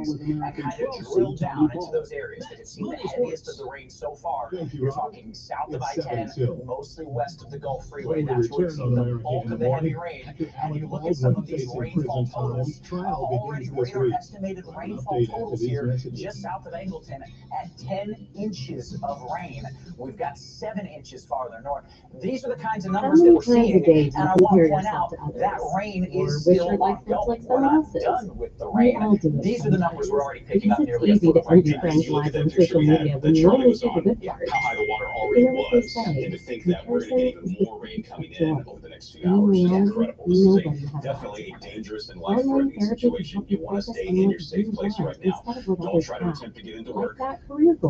wings and kind of drill down into those areas that have seen the heaviest of the rain so far. You're talking south of I-10, mostly west of the Gulf Freeway. That's where we've seen the bulk of the heavy rain. And you look at some of these rainfall totals, already radar estimated rainfall totals here just south of Angleton at 10 inches of rain. We've got 7 inches farther north. These are the kinds of numbers that we're seeing, and I want to point out that rain is still ongoing. We're not done with the rain. These are the numbers we're already picking up nearly a foot of rain. Friends lives on social media when you only see the good part. How high the water already was, and to think that we're going to get even more rain coming in over the next few hours is incredible. This is definitely a dangerous and life-threatening situation. You want to stay in your safe place right now. Don't try to attempt to get into work.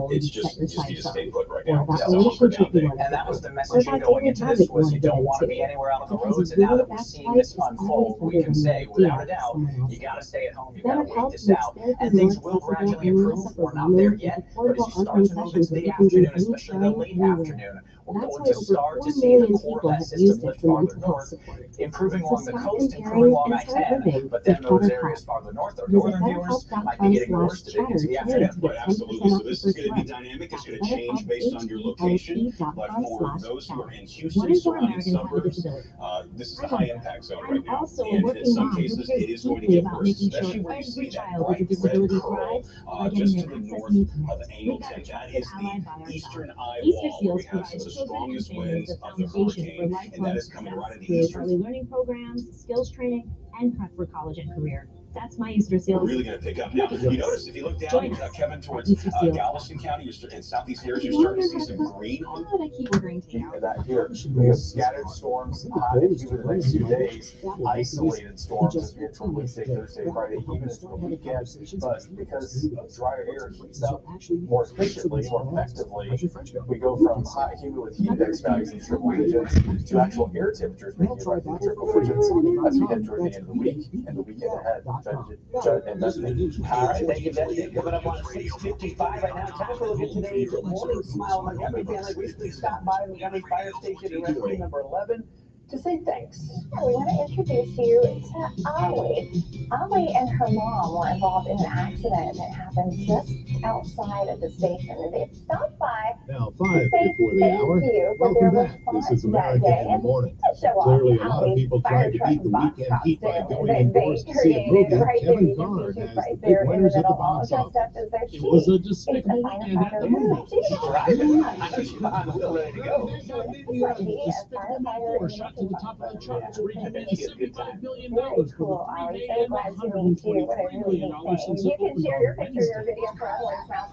It's just need to stay put right now. And that was the messaging going into this, was you don't want to be anywhere out on the roads. And now that we're seeing this unfold, we can say without a doubt, you got to stay at home. You got to wait this out, and things will gradually improve. We're not there yet, but as you start to move into the afternoon, especially the late afternoon, we're going to start to see the core of that system lift farther north, improving along the coast, improving along I-10. But then those areas farther north, our northern viewers, might be getting worse today into the afternoon. Right, absolutely. So this is going to be dynamic. It's going to change based on your location. But for those who are in Houston, surrounding suburbs, this is a high-impact zone right now. And in some cases, it is going to get worse, especially where you see that bright red curl just to the north of Angleton. That is the eastern eye wall, where we have some of the strongest winds of the hurricane, and that is coming right in the eastern. Early learning programs, skills training, and prep for college and career. That's my Easter Seals. We're really going to pick up now. You notice if you look down, Kevin, towards Galveston County and southeast Harris, you're starting to see some green on. I keep ordering takeout. That here, we have scattered storms even the next 2 days, isolated storms as we get from Wednesday, Thursday, Friday, even into the weekend. But because drier air heats up more efficiently, more effectively, we go from high cumulative heat index values in triple digits to actual air temperatures being hit by triple digits as we head toward the end of the week and the weekend ahead. And that's all right, thank you, Betty. Coming up on 6:55 right now. Time to look at today's morning smile. Montgomery family recently stopped by Montgomery Fire Station in rescue number 11 to say thanks. Yeah, we want to introduce you to Ollie. Ollie and her mom were involved in an accident that happened just outside of the station, and they stopped by now 5 to say before the thank hour. you for Welcome their back. response This is America that day, in the and morning. to show off Clearly, a lot of Ollie's people fire tried to truck beat the box weekend top heat by stand. going They indoors to see a created movie. it right there. Kevin You can Card see has she's the right big there in the winners at the middle, all box dressed up office. as their It was a chief. despicable It's a weekend at the firefighter. movie. She's Driving. I know she's behind the wheel ready to go. Despicable Me 4 shot to the top of the charts, raking in $75 million for the Cool, Ollie. three-day So glad to meet you. What a $123 really million neat thing. since You it can opened share on your picture, your Wednesday. video for Ellen Smiles.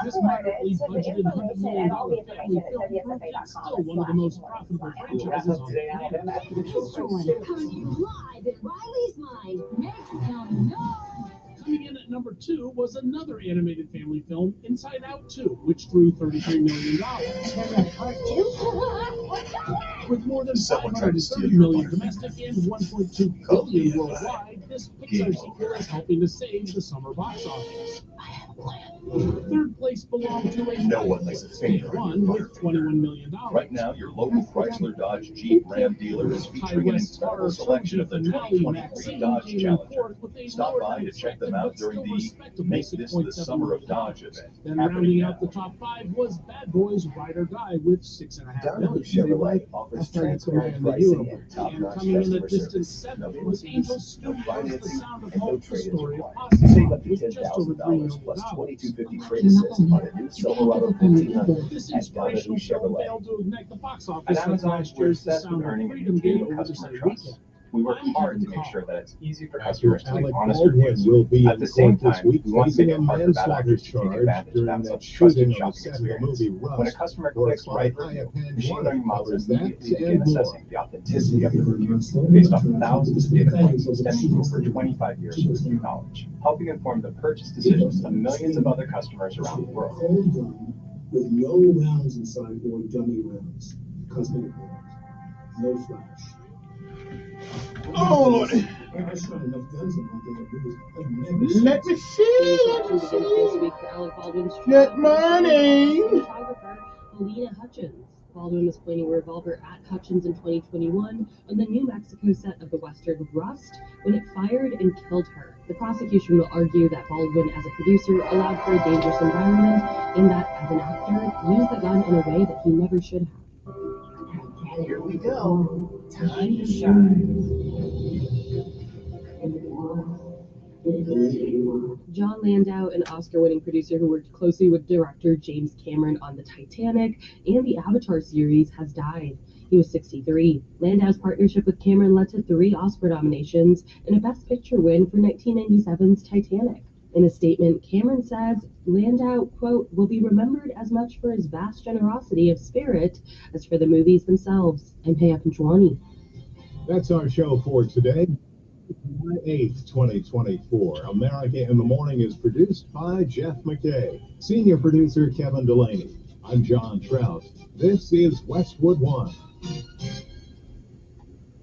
This Upload moderately it to the budgeted $100 information million and all the family information at film proved it's still one of the most profitable We'll wrap franchises up on today, the Alabama, planet. after the news. Coming to you live at Riley's Mind. Make them know. Coming in at number 2 was another animated family film, Inside Out 2, which drew $33 million. With more than $530 million domestic and $1.2 billion worldwide, this Pixar sequel is helping to save the summer box office. Third place belonged to a No one lays a finger on one your with $21 million. Right now, your local Chrysler Dodge Jeep Ram dealer is featuring an incredible selection of the 2023 Dodge Challenger. Stop by to check them out during the Make This the Summer of Dodge event. Then rounding out the top 5 was Bad Boys Ride or Die with $6.5 million. Chevrolet offers transparent pricing and And top-notch coming in customer at distant service. 7 was Angel Studios, The Sound of And no Hope, the trade-ins story of required. Posse, Save up to with just over $3 $10,000 million. plus $2,250 trade assist on a new Silverado 1500 This at inspirational Donohue film Chevrolet. failed to ignite the box At office like Amazon, last we're year's The obsessed with Sound of earning Freedom and did gaining over the customer same trust. weekend. We work hard to make sure that it's easy for Actor customers to take Alec honest Baldwin reviews. will be At in the same court this time, week we want to make facing it a hard for bad manslaughter actors to take charge advantage of during Amazon's that trusted shooting on the shopping set of the experience. movie When a Rust. customer clicks write review, machine learning models covers that immediately begin and more. assessing the authenticity of the review based off of thousands of data points stemming from over 25 years of review knowledge, helping inform the purchase decisions of millions of other customers around the world. Cold gun with no rounds inside or dummy rounds. Cosmetic rounds. No flash. Oh, Lordy. I shot enough guns in my day. Let me see. This week for Alec Baldwin's Good morning. photographer Alita Hutchins. Baldwin was pointing a revolver at Hutchins in 2021 on the New Mexico set of the Western Rust when it fired and killed her. The prosecution will argue that Baldwin, as a producer, allowed for a dangerous environment and that, as an actor, used the gun in a way that he never should have. And here we go. Time to shine. John Landau, an Oscar-winning producer who worked closely with director James Cameron on the Titanic and the Avatar series, has died. He was 63. Landau's partnership with Cameron led to 3 Oscar nominations and a Best Picture win for 1997's Titanic. In a statement, Cameron says Landau, quote, will be remembered as much for his vast generosity of spirit as for the movies themselves. I'm Paya Panchwani. That's our show for today. July 8th, 2024. America in the Morning is produced by Jeff McKay. Senior producer Kevin Delaney. I'm John Trout. This is Westwood One.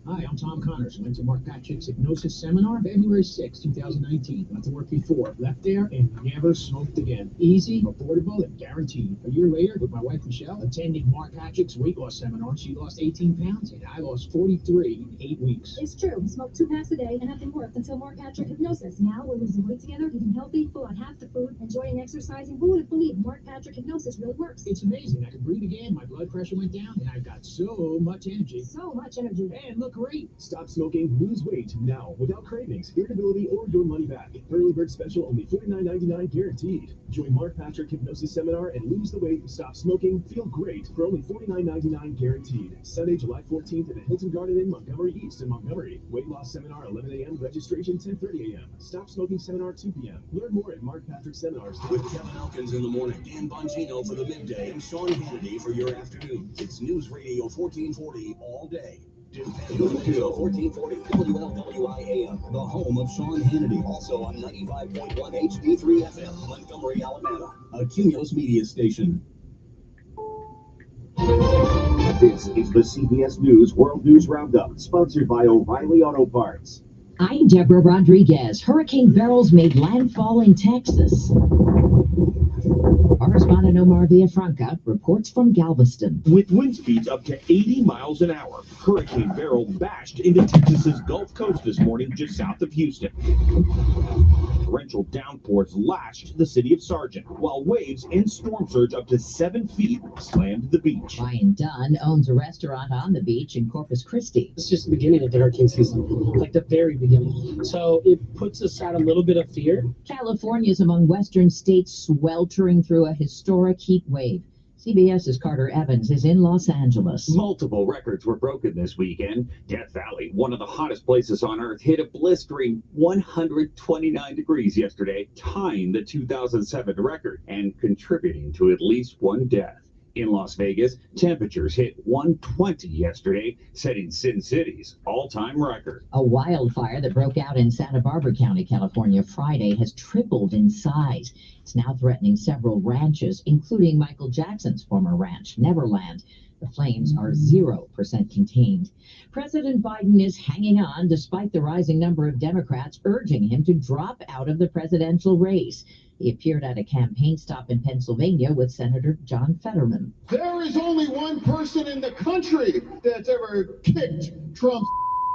Hi, I'm Tom Connors. Went to Mark Patrick's hypnosis seminar February 6, 2019. Went to work before, left there, and never smoked again. Easy, affordable, and guaranteed. A year later, with my wife Michelle, attending Mark Patrick's weight loss seminar, she lost 18 pounds, and I lost 43 in 8 weeks. It's true. We smoked 2 packs a day, and nothing worked until Mark Patrick Hypnosis. Now we're losing weight together, eating healthy, full on half the food, enjoying exercising. Who would have believed Mark Patrick Hypnosis really works? It's amazing. I could breathe again, my blood pressure went down, and I've got so much energy. So much energy. And look great. Stop smoking, lose weight now without cravings, irritability, or your money back. Early bird special, only $49.99 guaranteed. Join Mark Patrick Hypnosis Seminar and lose the weight, stop smoking, feel great for only $49.99 guaranteed. Sunday, July 14th at the Hilton Garden Inn, Montgomery East in Montgomery. Weight loss seminar 11 a.m. Registration 10:30 a.m. Stop smoking seminar 2 p.m. Learn more at Mark Patrick Seminars. With Kevin Elkins in the morning, Dan Bongino for the midday, and Sean Hannity for your afternoon. It's News Radio 1440 all day. News Radio 1440 WLWIAM, the home of Sean Hannity. Also on 95.1 HD3 FM, Montgomery, Alabama. A Cumulus media station. This is the CBS News World News Roundup, sponsored by O'Reilly Auto Parts. I'm Deborah Rodriguez. Hurricane Beryl's made landfall in Texas. Correspondent Omar Villafranca reports from Galveston. With wind speeds up to 80 miles an hour, Hurricane Beryl bashed into Texas's Gulf Coast this morning just south of Houston. Torrential downpours lashed the city of Sargent, while waves and storm surge up to 7 feet slammed the beach. Ryan Dunn owns a restaurant on the beach in Corpus Christi. It's just the beginning of the hurricane season, like the very beginning. So it puts us at a little bit of fear. California is among western states sweltering through a historic heat wave. CBS's Carter Evans is in Los Angeles. Multiple records were broken this weekend. Death Valley, one of the hottest places on Earth, hit a blistering 129 degrees yesterday, tying the 2007 record and contributing to at least 1 death. In Las Vegas, temperatures hit 120 yesterday, setting Sin City's all-time record. A wildfire that broke out in Santa Barbara County, California, Friday has tripled in size. It's now threatening several ranches, including Michael Jackson's former ranch, Neverland. The flames are 0% contained. President Biden is hanging on despite the rising number of Democrats urging him to drop out of the presidential race. He appeared at a campaign stop in Pennsylvania with Senator John Fetterman. There is only one person in the country that's ever kicked Trump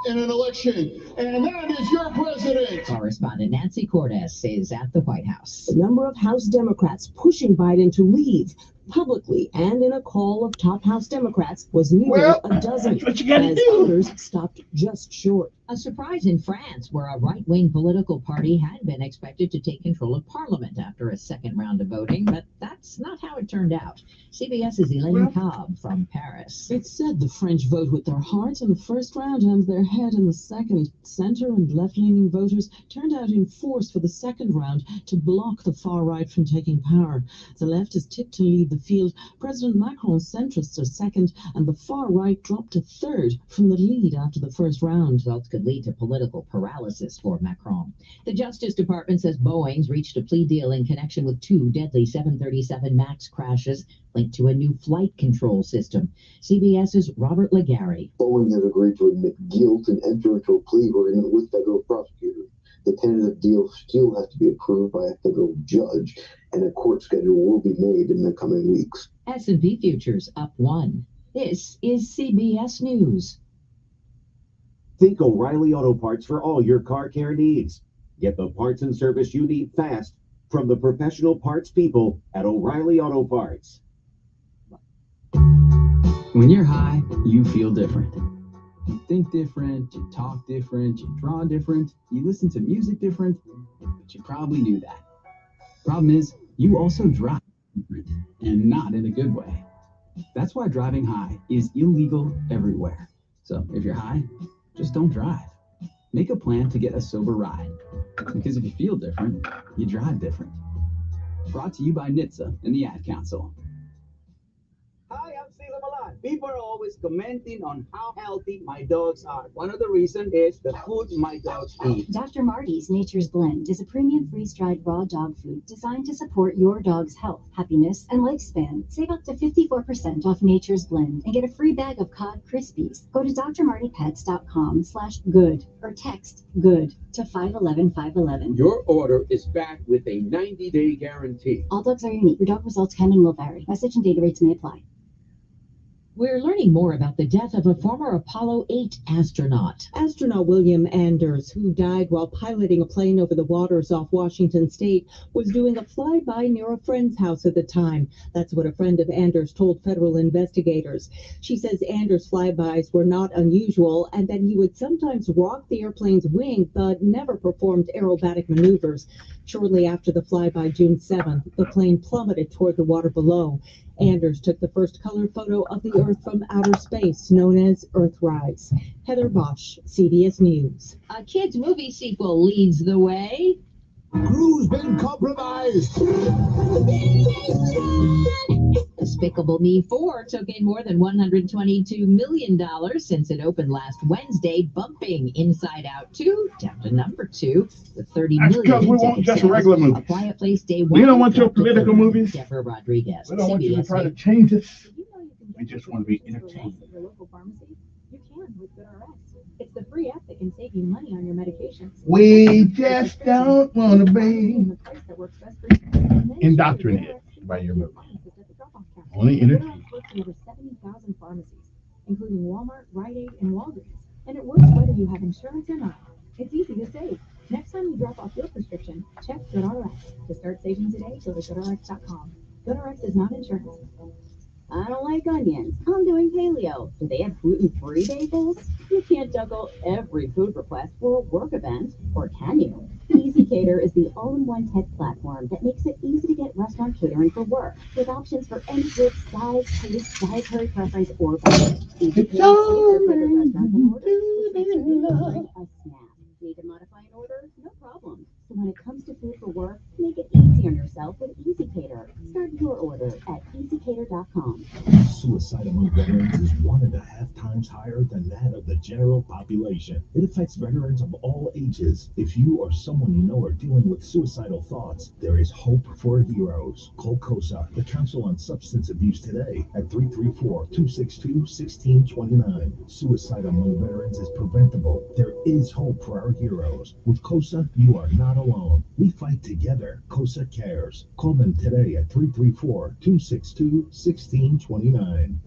in an election, and that is your president. Correspondent Nancy Cordes is at the White House. The number of House Democrats pushing Biden to leave publicly and in a call of top House Democrats was nearly a dozen, as others stopped just short. A surprise in France, where a right-wing political party had been expected to take control of parliament after a second round of voting, but that's not how it turned out. CBS's Elaine Cobb from Paris. It said the French vote with their hearts in the first round and their head in the second. Center and left-leaning voters turned out in force for the second round to block the far right from taking power. The left is tipped to lead the field. President Macron's centrists are second, and the far right dropped to third from the lead after the first round. Results could lead to political paralysis for Macron. The Justice Department says Boeing's reached a plea deal in connection with 2 deadly 737 MAX crashes linked to a new flight control system. CBS's Robert Legary. Boeing has agreed to admit guilt and enter into a plea agreement with federal prosecutors. The tentative deal still has to be approved by a federal judge, and a court schedule will be made in the coming weeks. S&P futures up 1. This is CBS News. Think O'Reilly Auto Parts for all your car care needs. Get the parts and service you need fast from the professional parts people at O'Reilly Auto Parts. When you're high, you feel different. You think different, you talk different, you draw different, you listen to music different, but you probably knew that. Problem is, you also drive different, and not in a good way. That's why driving high is illegal everywhere. So if you're high, just don't drive. Make a plan to get a sober ride. Because if you feel different, you drive different. Brought to you by NHTSA and the Ad Council. Hi, I'm Cesar Malan. People are always commenting on how healthy my dogs are. One of the reasons is the food my dogs eat. Dr. Marty's Nature's Blend is a premium freeze-dried raw dog food designed to support your dog's health, happiness, and lifespan. Save up to 54% off Nature's Blend and get a free bag of cod Krispies. Go to drmartypets.com/good or text GOOD to 511-511. Your order is back with a 90-day guarantee. All dogs are unique. Your dog results can and will vary. Message and data rates may apply. We're learning more about the death of a former Apollo 8 astronaut. Astronaut William Anders, who died while piloting a plane over the waters off Washington State, was doing a flyby near a friend's house at the time. That's what a friend of Anders told federal investigators. She says Anders' flybys were not unusual and that he would sometimes rock the airplane's wing but never performed aerobatic maneuvers. Shortly after the flyby, June 7th, the plane plummeted toward the water below. Anders took the first color photo of the Earth from outer space, known as Earthrise. Heather Bosch, CBS News. A kids' movie sequel leads the way. Crew's been compromised. Despicable Me 4 took in more than $122 million since it opened last Wednesday, bumping Inside Out 2 down to number 2 with $30 million. Because we want just regular movies. A Quiet Place Day 1. We don't want your political movies. Deborah Rodriguez. We don't want you to CBS try to News. change us. We just want to be entertained. Your local pharmacy. You can with GoodRx. It's the free app that can save you money on your medications. We just don't want to be indoctrinated by your movie. Only entertained. Works in over 70,000 pharmacies, including Walmart, Rite Aid, and Walgreens. And it works whether you have insurance or not. It's easy to save. Next time you drop off your prescription, check GoodRx. To start saving today, go to GoodRx.com. GoodRx is not insurance. I don't like onions. I'm doing paleo. Do they have gluten-free bagels? You can't juggle every food request for a work event, or can you? EasyCater is the all-in-one tech platform that makes it easy to get restaurant catering for work, with options for any group, size, taste, dietary preference, or budget. EasyCater takes your favorite restaurant and orders, which makes it easy like a snap. Need to modify an order? No problem. So when it comes to food for work, make it easy on yourself with EasyCater. Start your order at easycater.com. Suicide among veterans is 1.5 times higher than that of the general population. It affects veterans of all ages. If you or someone you know are dealing with suicidal thoughts, there is hope for heroes. Call COSA, the Council on Substance Abuse, today at 334-262-1629. Suicide among veterans is preventable. There is hope for our heroes. With COSA, you are not alone. We fight together. COSA cares. Call them today at 334-262-1629.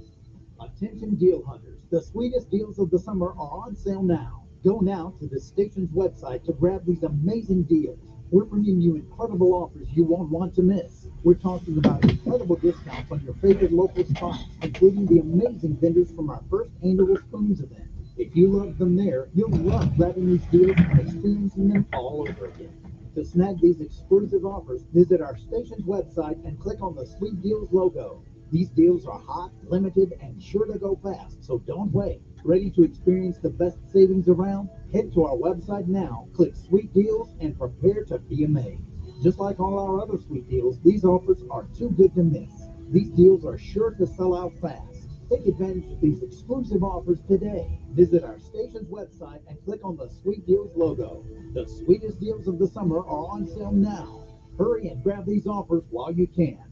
Attention deal hunters. The sweetest deals of the summer are on sale now. Go now to the station's website to grab these amazing deals. We're bringing you incredible offers you won't want to miss. We're talking about incredible discounts on your favorite local spots, including the amazing vendors from our first annual Spoons event. If you love them there, you'll love grabbing these deals and experiencing them all over again. To snag these exclusive offers, visit our station's website and click on the Sweet Deals logo. These deals are hot, limited, and sure to go fast, so don't wait. Ready to experience the best savings around? Head to our website now, click Sweet Deals, and prepare to be amazed. Just like all our other sweet deals, these offers are too good to miss. These deals are sure to sell out fast. Take advantage of these exclusive offers today. Visit our station's website and click on the Sweet Deals logo. The sweetest deals of the summer are on sale now. Hurry and grab these offers while you can.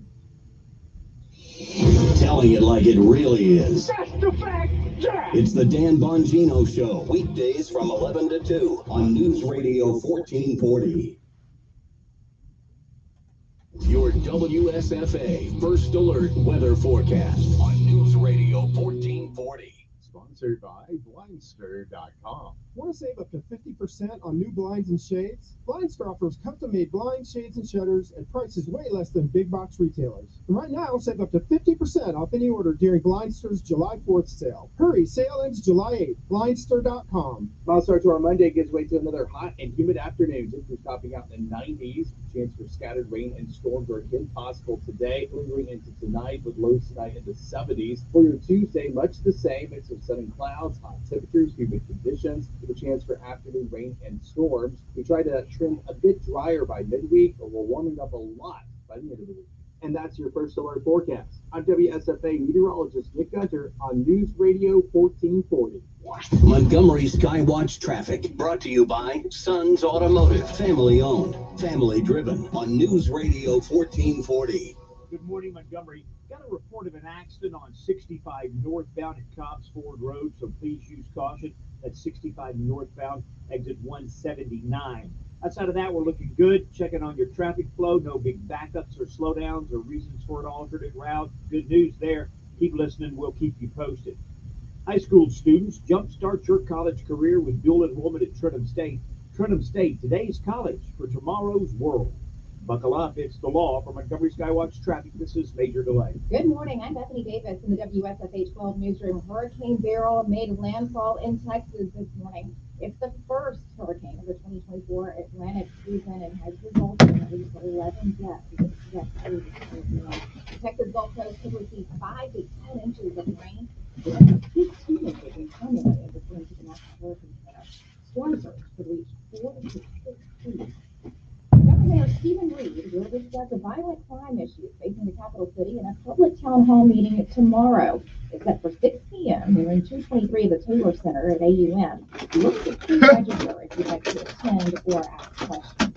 Telling it like it really is. That's the fact, Jack. It's the Dan Bongino Show, weekdays from 11 to 2 on News Radio 1440. Your WSFA First Alert weather forecast on News Radio 1440. Sponsored by Blindster.com. Want to save up to 50% on new blinds and shades? Blindster offers custom-made blinds, shades, and shutters at prices way less than big box retailers. And right now, save up to 50% off any order during Blindster's July 4th sale. Hurry, sale ends July 8th. Blindster.com. Mild start to our Monday gives way to another hot and humid afternoon. Temperatures topping out in the 90s. Chance for scattered rain and storms are again possible today, lingering into tonight with lows tonight in the 70s. For your Tuesday, much the same. Mix of sun and clouds, hot temperatures, humid conditions, with a chance for afternoon rain and storms. We try to trend a bit drier by midweek, but we're warming up a lot by the end of the week. And that's your First Alert forecast. I'm WSFA meteorologist Nick Gunter on News Radio 1440. Montgomery Skywatch traffic brought to you by Sons Automotive, family owned, family driven on News Radio 1440. Good morning, Montgomery. Got a report of an accident on 65 northbound at Cobbs Ford Road, so please use caution. That's 65 northbound, exit 179. Outside of that, we're looking good. Checking on your traffic flow. No big backups or slowdowns or reasons for an alternate route. Good news there. Keep listening. We'll keep you posted. High school students, jumpstart your college career with dual enrollment at Trenton State. Trenton State, today's college for tomorrow's world. Buckle up, it's the law. For Montgomery Skywatch traffic, this is Major Delay. Good morning, I'm Bethany Davis in the WSFA 12 newsroom. Hurricane Beryl made landfall in Texas this morning. It's the first hurricane of the 2024 Atlantic season and has resulted in at least 11 deaths. The Texas Gulf Coast could receive 5 to 10 inches of rain. The peak 2 inches in January, according to the National Hurricane Center. Storm surge could reach 4 to 6 feet. Governor Stephen Reed will discuss the violent crime issues facing the capital city in a public town hall meeting tomorrow. It's set for 6 p.m. here in 223 of the Taylor Center at AUM. Look at the register if you'd like to attend or ask questions.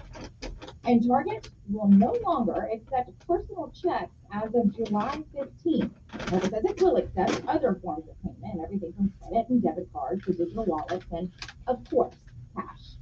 And Target will no longer accept personal checks as of July 15th. Target says it will accept other forms of payment, everything from credit and debit cards to digital wallets and, of course, cash.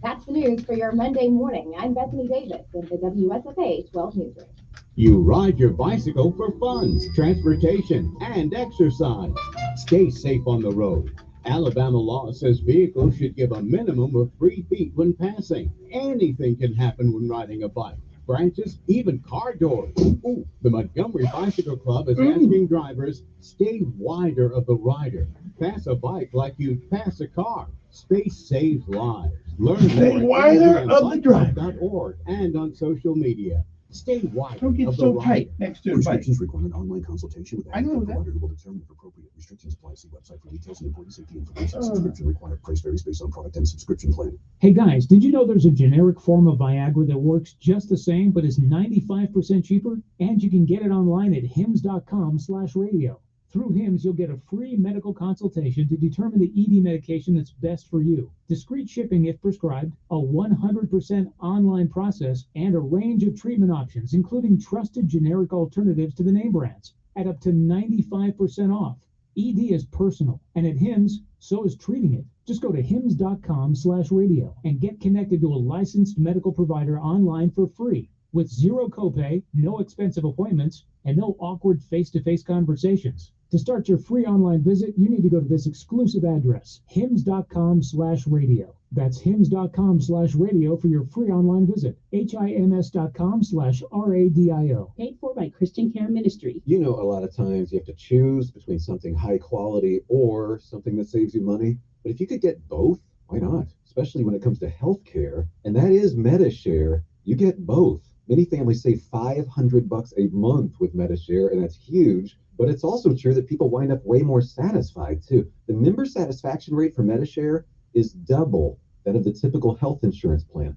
That's the news for your Monday morning. I'm Bethany Davis in the WSFA 12 newsroom. You ride your bicycle for fun, transportation, and exercise. Stay safe on the road. Alabama law says vehicles should give a minimum of 3 feet when passing. Anything can happen when riding a bike. Branches, even car doors. Ooh, the Montgomery Bicycle Club is asking drivers, stay wider of the rider. Pass a bike like you'd pass a car. Space saves lives. Learn Stay more wider at of the driver. bikeclub.org and on social media. Stay wider. Don't get of the so rider. tight next to the bike. Restrictions require an online consultation with a I know healthcare that. provider who will determine if appropriate restrictions apply. See website for details and important safety information. Subscription required. Price varies based on product and subscription plan. Hey guys, did you know there's a generic form of Viagra that works just the same but is 95% cheaper? And you can get it online at hims.com/radio. Through HIMS, you'll get a free medical consultation to determine the ED medication that's best for you. Discreet shipping if prescribed, a 100% online process, and a range of treatment options, including trusted generic alternatives to the name brands, at up to 95% off. ED is personal, and at HIMS, so is treating it. Just go to hims.com/radio and get connected to a licensed medical provider online for free, with zero copay, no expensive appointments, and no awkward face-to-face conversations. To start your free online visit, you need to go to this exclusive address, hims.com/radio. That's hims.com/radio for your free online visit. hims.com/radio. Paid for by Christian Care Ministry. You know, a lot of times you have to choose between something high quality or something that saves you money. But if you could get both, why not? Especially when it comes to health care, and that is MediShare. You get both. Many families save $500 a month with MediShare, and that's huge. But it's also true that people wind up way more satisfied, too. The member satisfaction rate for MediShare is double that of the typical health insurance plan.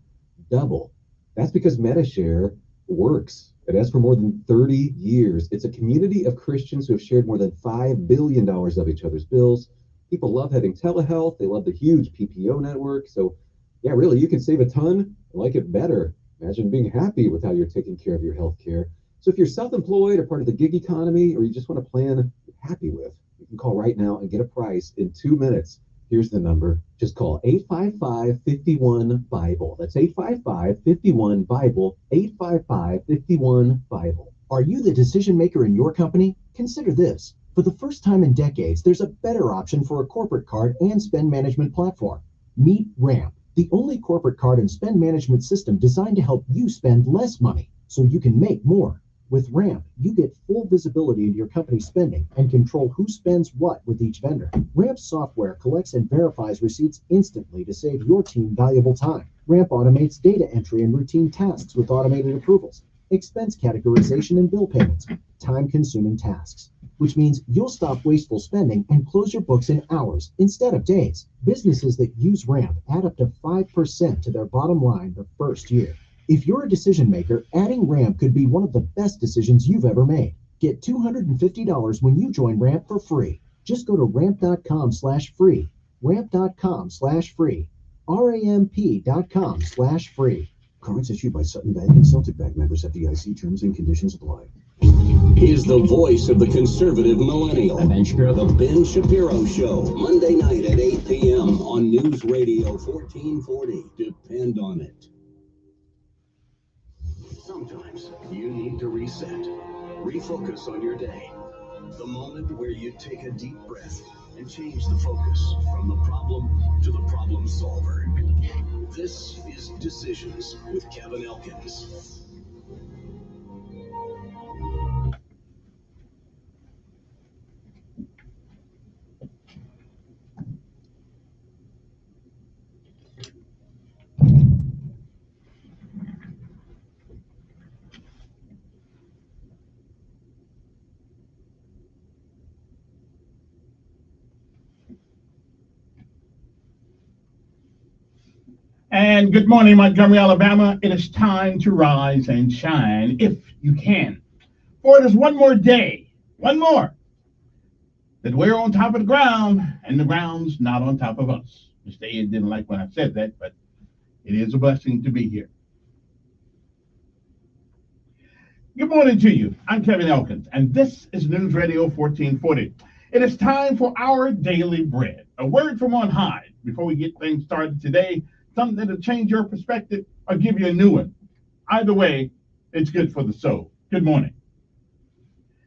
Double. That's because MediShare works. It has for more than 30 years. It's a community of Christians who have shared more than $5 billion of each other's bills. People love having telehealth. They love the huge PPO network. So, yeah, really, you can save a ton and like it better. Imagine being happy with how you're taking care of your health care. So if you're self-employed or part of the gig economy, or you just want a plan you're happy with, you can call right now and get a price in 2 minutes. Here's the number. Just call 855-51-BIBLE. That's 855-51-BIBLE, 855-51-BIBLE. Are you the decision maker in your company? Consider this. For the first time in decades, there's a better option for a corporate card and spend management platform. Meet Ramp, the only corporate card and spend management system designed to help you spend less money so you can make more. With Ramp, you get full visibility into your company's spending and control who spends what with each vendor. Ramp's software collects and verifies receipts instantly to save your team valuable time. Ramp automates data entry and routine tasks with automated approvals, expense categorization and bill payments, time-consuming tasks, which means you'll stop wasteful spending and close your books in hours instead of days. Businesses that use Ramp add up to 5% to their bottom line the first year. If you're a decision maker, adding Ramp could be one of the best decisions you've ever made. Get $250 when you join Ramp for free. Just go to ramp.com/free. Ramp.com/free. ramp.com/free. Cards issued by Sutton Bank and Celtic Bank, members FDIC. Terms and conditions apply. Is the voice of the conservative millennial. I'm Ben Shapiro. The Ben Shapiro Show, Monday night at 8 p.m. on News Radio 1440. Depend on it. Sometimes you need to reset, refocus on your day. The moment where you take a deep breath and change the focus from the problem to the problem solver. This is Decisions with Kevin Elkins. And good morning, Montgomery, Alabama. It is time to rise and shine if you can. For it is one more day, one more, that we're on top of the ground and the ground's not on top of us. Mr. Ed didn't like when I said that, but it is a blessing to be here. Good morning to you. I'm Kevin Elkins, and this is News Radio 1440. It is time for our daily bread, a word from on high. Before we get things started today, something that'll change your perspective or give you a new one. Either way, it's good for the soul. Good morning.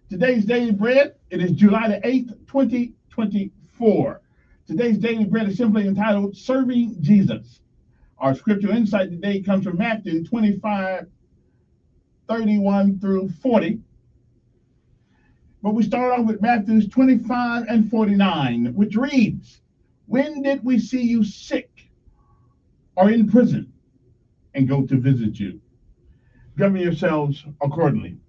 Today's daily bread, it is July the 8th, 2024. Today's daily bread is simply entitled Serving Jesus. Our scripture insight today comes from Matthew 25:31 through 40. But we start off with Matthew 25 and 49, which reads, "When did we see you sick or in prison and go to visit you? Govern yourselves accordingly."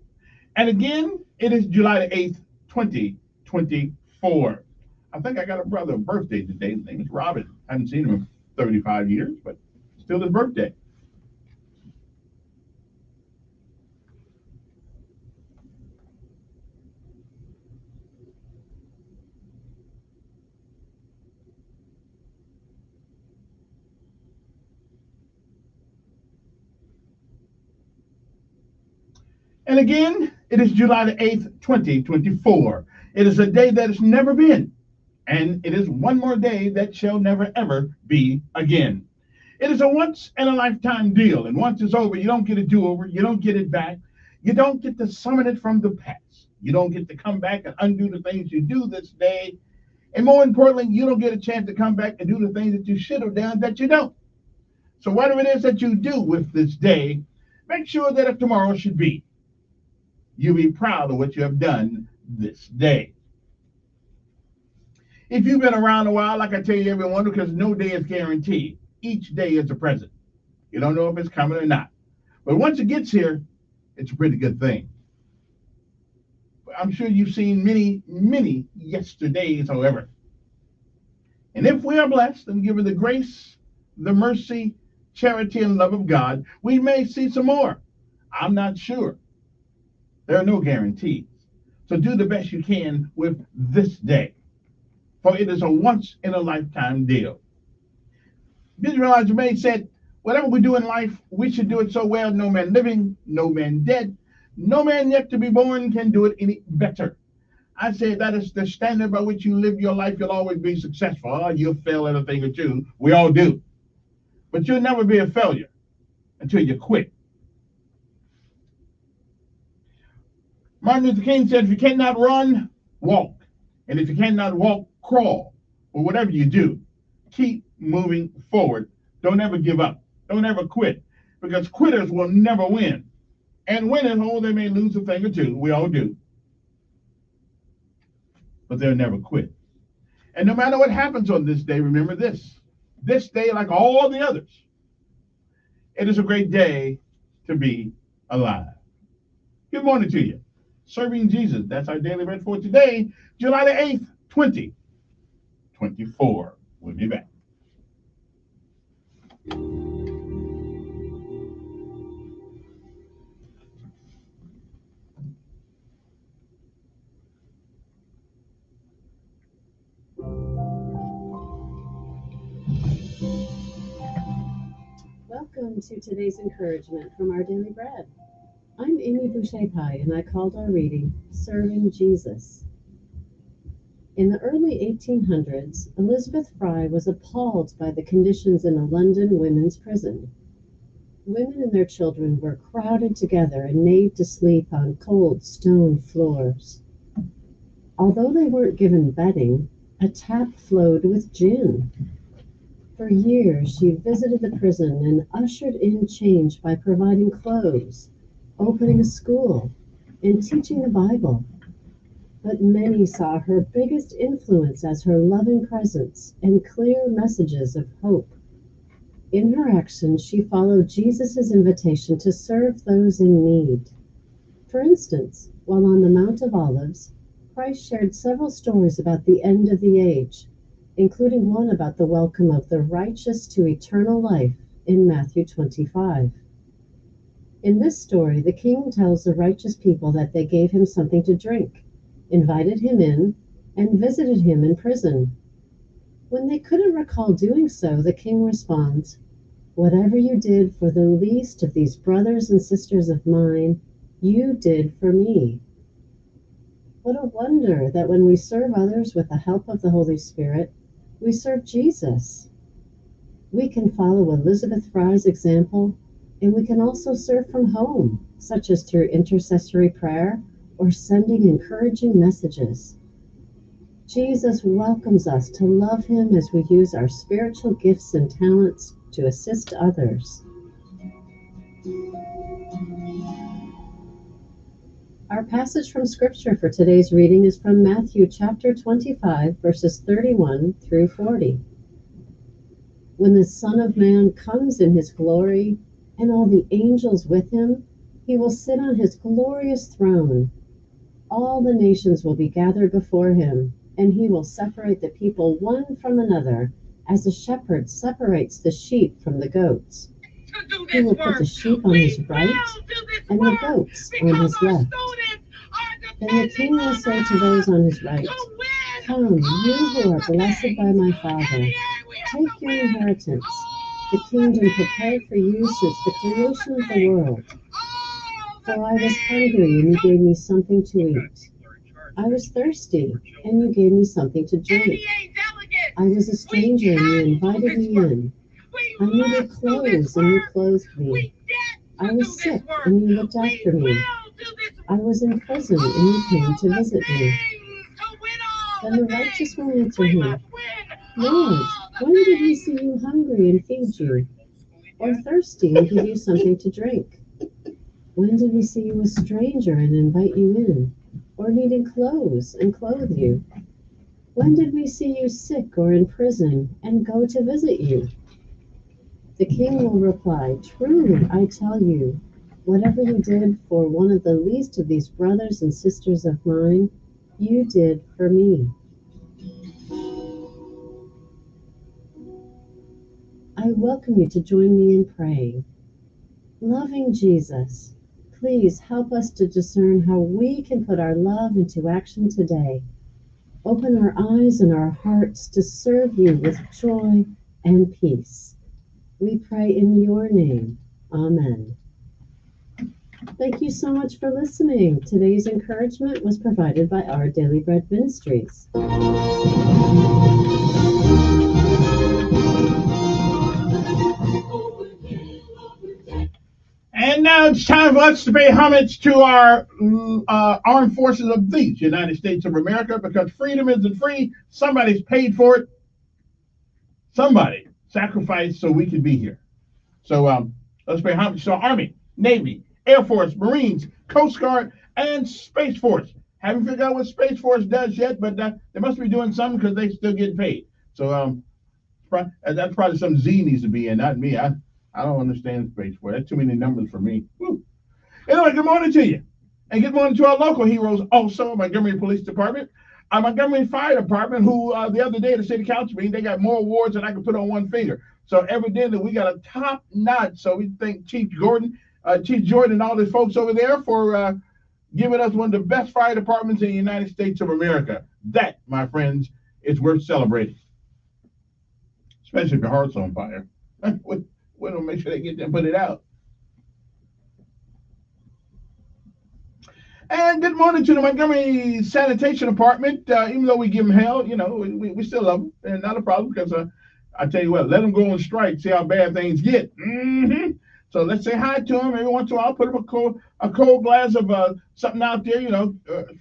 And again, it is July the 8th, 2024. I think I got a brother birthday today. His name is Robin. I haven't seen him in 35 years, but still his birthday. And again, it is July the 8th, 2024. It is a day that has never been, and it is one more day that shall never, ever be again. It is a once-in-a-lifetime deal, and once it's over, you don't get a do-over, you don't get it back, you don't get to summon it from the past. You don't get to come back and undo the things you do this day, and more importantly, you don't get a chance to come back and do the things that you should have done that you don't. So whatever it is that you do with this day, make sure that if tomorrow should be, you be proud of what you have done this day. If you've been around a while, like I tell you everyone, because no day is guaranteed. Each day is a present. You don't know if it's coming or not. But once it gets here, it's a pretty good thing. I'm sure you've seen many, many yesterdays, however. And if we are blessed and given the grace, the mercy, charity, and love of God, we may see some more. I'm not sure. There are no guarantees. So do the best you can with this day, for it is a once-in-a-lifetime deal. Benjamin Elijah May said, whatever we do in life, we should do it so well, no man living, no man dead, no man yet to be born can do it any better. I say that is the standard by which you live your life. You'll always be successful. Oh, you'll fail at a thing or two. We all do. But you'll never be a failure until you quit. Martin Luther King said, if you cannot run, walk. And if you cannot walk, crawl. Or whatever you do, keep moving forward. Don't ever give up. Don't ever quit. Because quitters will never win. And winners, oh, they may lose a thing or two. We all do. But they'll never quit. And no matter what happens on this day, remember this. This day, like all the others, it is a great day to be alive. Good morning to you. Serving Jesus. That's our daily bread for today, July the 8th, 2024. We'll be back. Welcome to today's encouragement from our Daily Bread. I'm Amy Boucher-Pye, and I called our reading Serving Jesus. In the early 1800s, Elizabeth Fry was appalled by the conditions in a London women's prison. Women and their children were crowded together and made to sleep on cold stone floors. Although they weren't given bedding, a tap flowed with gin. For years, she visited the prison and ushered in change by providing clothes, opening a school, and teaching the Bible. But many saw her biggest influence as her loving presence and clear messages of hope. In her actions, she followed Jesus' invitation to serve those in need. For instance, while on the Mount of Olives, Christ shared several stories about the end of the age, including one about the welcome of the righteous to eternal life in Matthew 25. In this story, the king tells the righteous people that they gave him something to drink, invited him in, and visited him in prison. When they couldn't recall doing so, the king responds, "Whatever you did for the least of these brothers and sisters of mine, you did for me." What a wonder that when we serve others with the help of the Holy Spirit, we serve Jesus. We can follow Elizabeth Fry's example, and we can also serve from home, such as through intercessory prayer or sending encouraging messages. Jesus welcomes us to love him as we use our spiritual gifts and talents to assist others. Our passage from Scripture for today's reading is from Matthew chapter 25, verses 31 through 40. When the Son of Man comes in his glory, and all the angels with him, he will sit on his glorious throne. All the nations will be gathered before him, and he will separate the people one from another, as a shepherd separates the sheep from the goats. He will put the sheep on his right and the goats on his left. Then the king will say to those on his right, "Come, you who are blessed by my Father, take your inheritance, the kingdom prepared for you since the creation of the world. For I was hungry, and you gave me something to eat. I was thirsty, and you gave me something to drink. I was a stranger, and you invited me in. I needed clothes, and you clothed me. I was sick, and you looked after me. I was in prison, and you came to visit me." Then the righteous will answer him, "Lord, when did we see you hungry and feed you, or thirsty and give you something to drink? When did we see you a stranger and invite you in, or needing clothes and clothe you? When did we see you sick or in prison and go to visit you?" The king will reply, "Truly, I tell you, whatever you did for one of the least of these brothers and sisters of mine, you did for me." I welcome you to join me in praying. Loving Jesus, please help us to discern how we can put our love into action today. Open our eyes and our hearts to serve you with joy and peace. We pray in your name. Amen. Thank you so much for listening. Today's encouragement was provided by Our Daily Bread Ministries. And now it's time for us to pay homage to our armed forces of the United States of America, because freedom isn't free. Somebody's paid for it. Somebody sacrificed so we could be here. So let's pay homage to our Army, Navy, Air Force, Marines, Coast Guard, and Space Force. Haven't figured out what Space Force does yet, but they must be doing something because they still get paid. So that's probably some Z needs to be in, not me. I don't understand Space Force. That's too many numbers for me. Woo. Anyway, good morning to you. And good morning to our local heroes also, Montgomery Police Department, our Montgomery Fire Department, who the other day at the city council meeting, they got more awards than I could put on one finger. So evidently we got a top notch. So we thank Chief Jordan, and all the folks over there for giving us one of the best fire departments in the United States of America. That, my friends, is worth celebrating. Especially if your heart's on fire. We don't make sure they get there and put it out. And good morning to the Montgomery Sanitation Department. Even though we give them hell, we still love them. And not a problem, because I tell you what, let them go on strike, see how bad things get. Mm-hmm. So let's say hi to them every once in a while. Put them a cold glass of something out there,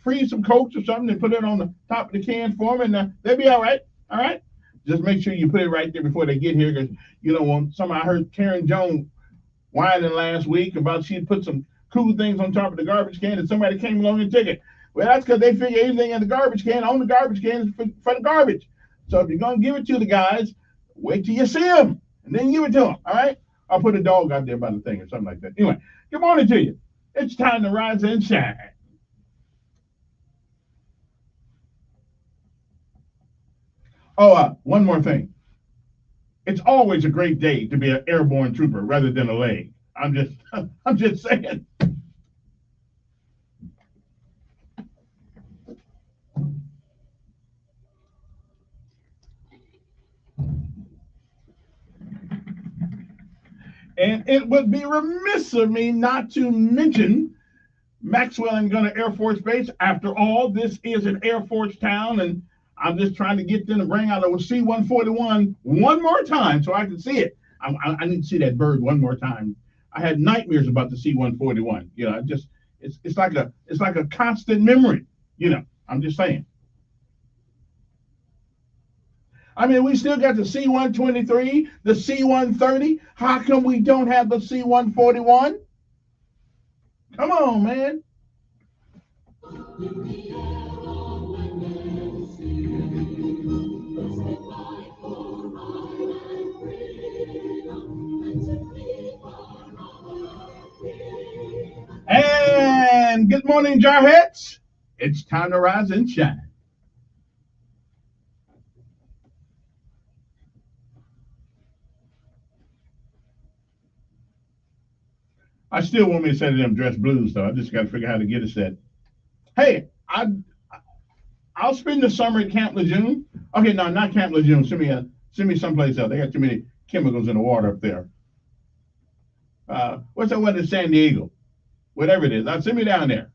freeze some Cokes or something and put it on the top of the can for them, and they'll be all right. All right? Just make sure you put it right there before they get here, because you don't want I heard Karen Jones whining last week about she'd put some cool things on top of the garbage can, and somebody came along and took it. Well, that's because they figure anything in the garbage can on the garbage can is for the garbage. So if you're going to give it to the guys, wait till you see them and then give it to them. All right? I'll put a dog out there by the thing or something like that. Anyway, good morning to you. It's time to rise and shine. Oh, one more thing. It's always a great day to be an airborne trooper rather than a leg. I'm just saying. And it would be remiss of me not to mention Maxwell and Gunter Air Force Base. After all, this is an Air Force town, and I'm just trying to get them to bring out a C-141 one more time so I can see it. I need to see that bird one more time. I had nightmares about the C-141. It's like a constant memory. I'm just saying. I mean, we still got the C-123, the C-130. How come we don't have the C-141? Come on, man. And good morning, Jarheads. It's time to rise and shine. I still want me to say to them dress blues, though. I just got to figure out how to get a set. Hey, I'll spend the summer at Camp Lejeune. Okay, no, not Camp Lejeune. Send me someplace else. They got too many chemicals in the water up there. What's that one in San Diego? Whatever it is, send me down there.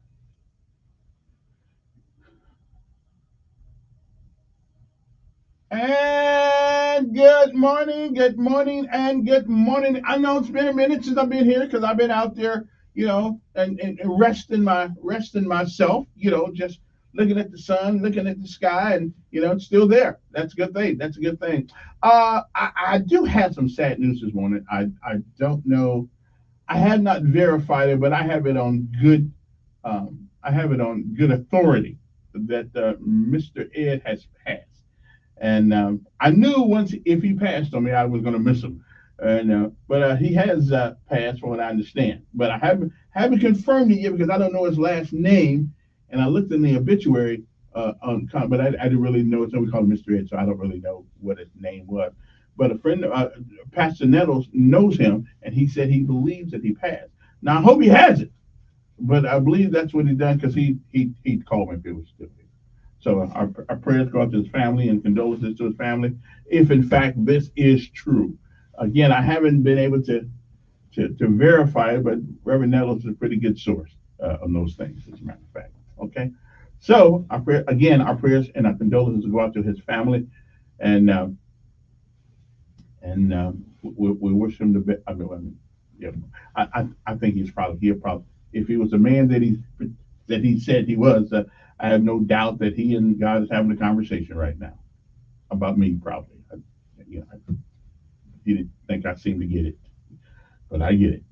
And good morning, and good morning. I know it's been a minute since I've been here because I've been out there, and resting myself, just looking at the sun, looking at the sky, and it's still there. That's a good thing. I do have some sad news this morning. I don't know. I have not verified it, but I have it on good. I have it on good authority that Mr. Ed has passed. And I knew once if he passed on me, I was going to miss him. But he has passed, from what I understand. But I haven't confirmed it yet because I don't know his last name. And I looked in the obituary but I didn't really know it. So we called him Mr. Ed, so I don't really know what his name was. But a friend, Pastor Nettles, knows him, and he said he believes that he passed. Now I hope he has it, but I believe that's what he done because he called me if it was still. So our prayers go out to his family and condolences to his family, if in fact this is true. Again, I haven't been able to to verify it, but Reverend Nettles is a pretty good source on those things, as a matter of fact. Okay, so our prayers and our condolences go out to his family, and we wish him the best. Yeah, I think he'll probably, if he was a man that he said he was, I have no doubt that he and God is having a conversation right now about me, probably. He didn't think I seemed to get it, but I get it.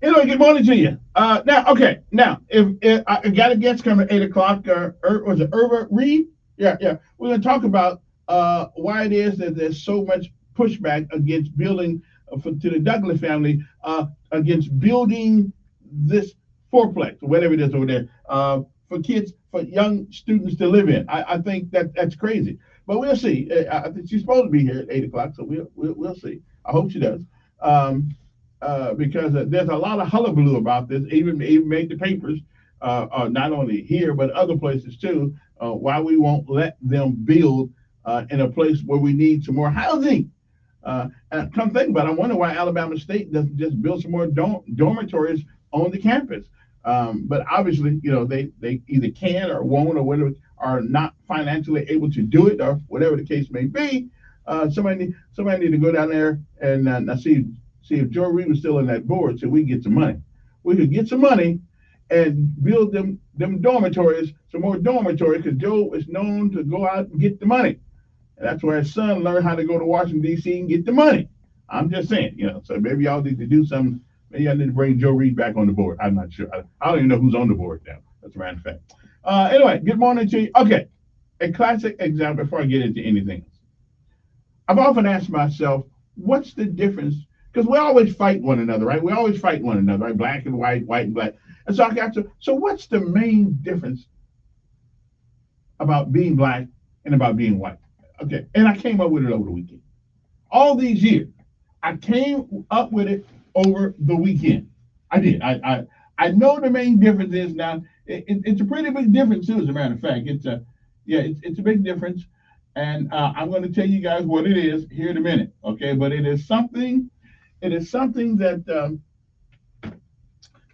Anyway, good morning to you. Now, if I got a guest coming at 8 o'clock, was it Irva Reed? Yeah. We're going to talk about why it is that there's so much pushback against building, to the Douglas family, against building this fourplex, or whatever it is over there, for kids, for young students to live in. I think that's crazy. But we'll see. I think she's supposed to be here at 8 o'clock, so we'll see. I hope she does. Because there's a lot of hullabaloo about this, even made the papers, not only here, but other places too, why we won't let them build in a place where we need some more housing. And come think about it, I wonder why Alabama State doesn't just build some more dormitories on the campus. But obviously, they either can or won't, or whatever, are not financially able to do it, or whatever the case may be. Somebody need to go down there and see if Joe Reed was still on that board, so we can get some money. We could get some money and build them dormitories, some more dormitories, because Joe is known to go out and get the money. And that's where his son learned how to go to Washington, D.C. and get the money. I'm just saying, so maybe y'all need to do something. Maybe y'all need to bring Joe Reed back on the board. I'm not sure. I don't even know who's on the board now. That's a matter of fact. Anyway, good morning to you. Okay, a classic example before I get into anything else. I've often asked myself, what's the difference? Because we always fight one another, right? We always fight one another, right? Black and white, white and black. And so I got to, so what's the main difference about being black and about being white? Okay, and I came up with it over the weekend. All these years, I came up with it over the weekend. I did. I know the main difference is now. It's a pretty big difference too, as a matter of fact. It's a big difference, and I'm going to tell you guys what it is here in a minute. Okay, but it is something. It is something that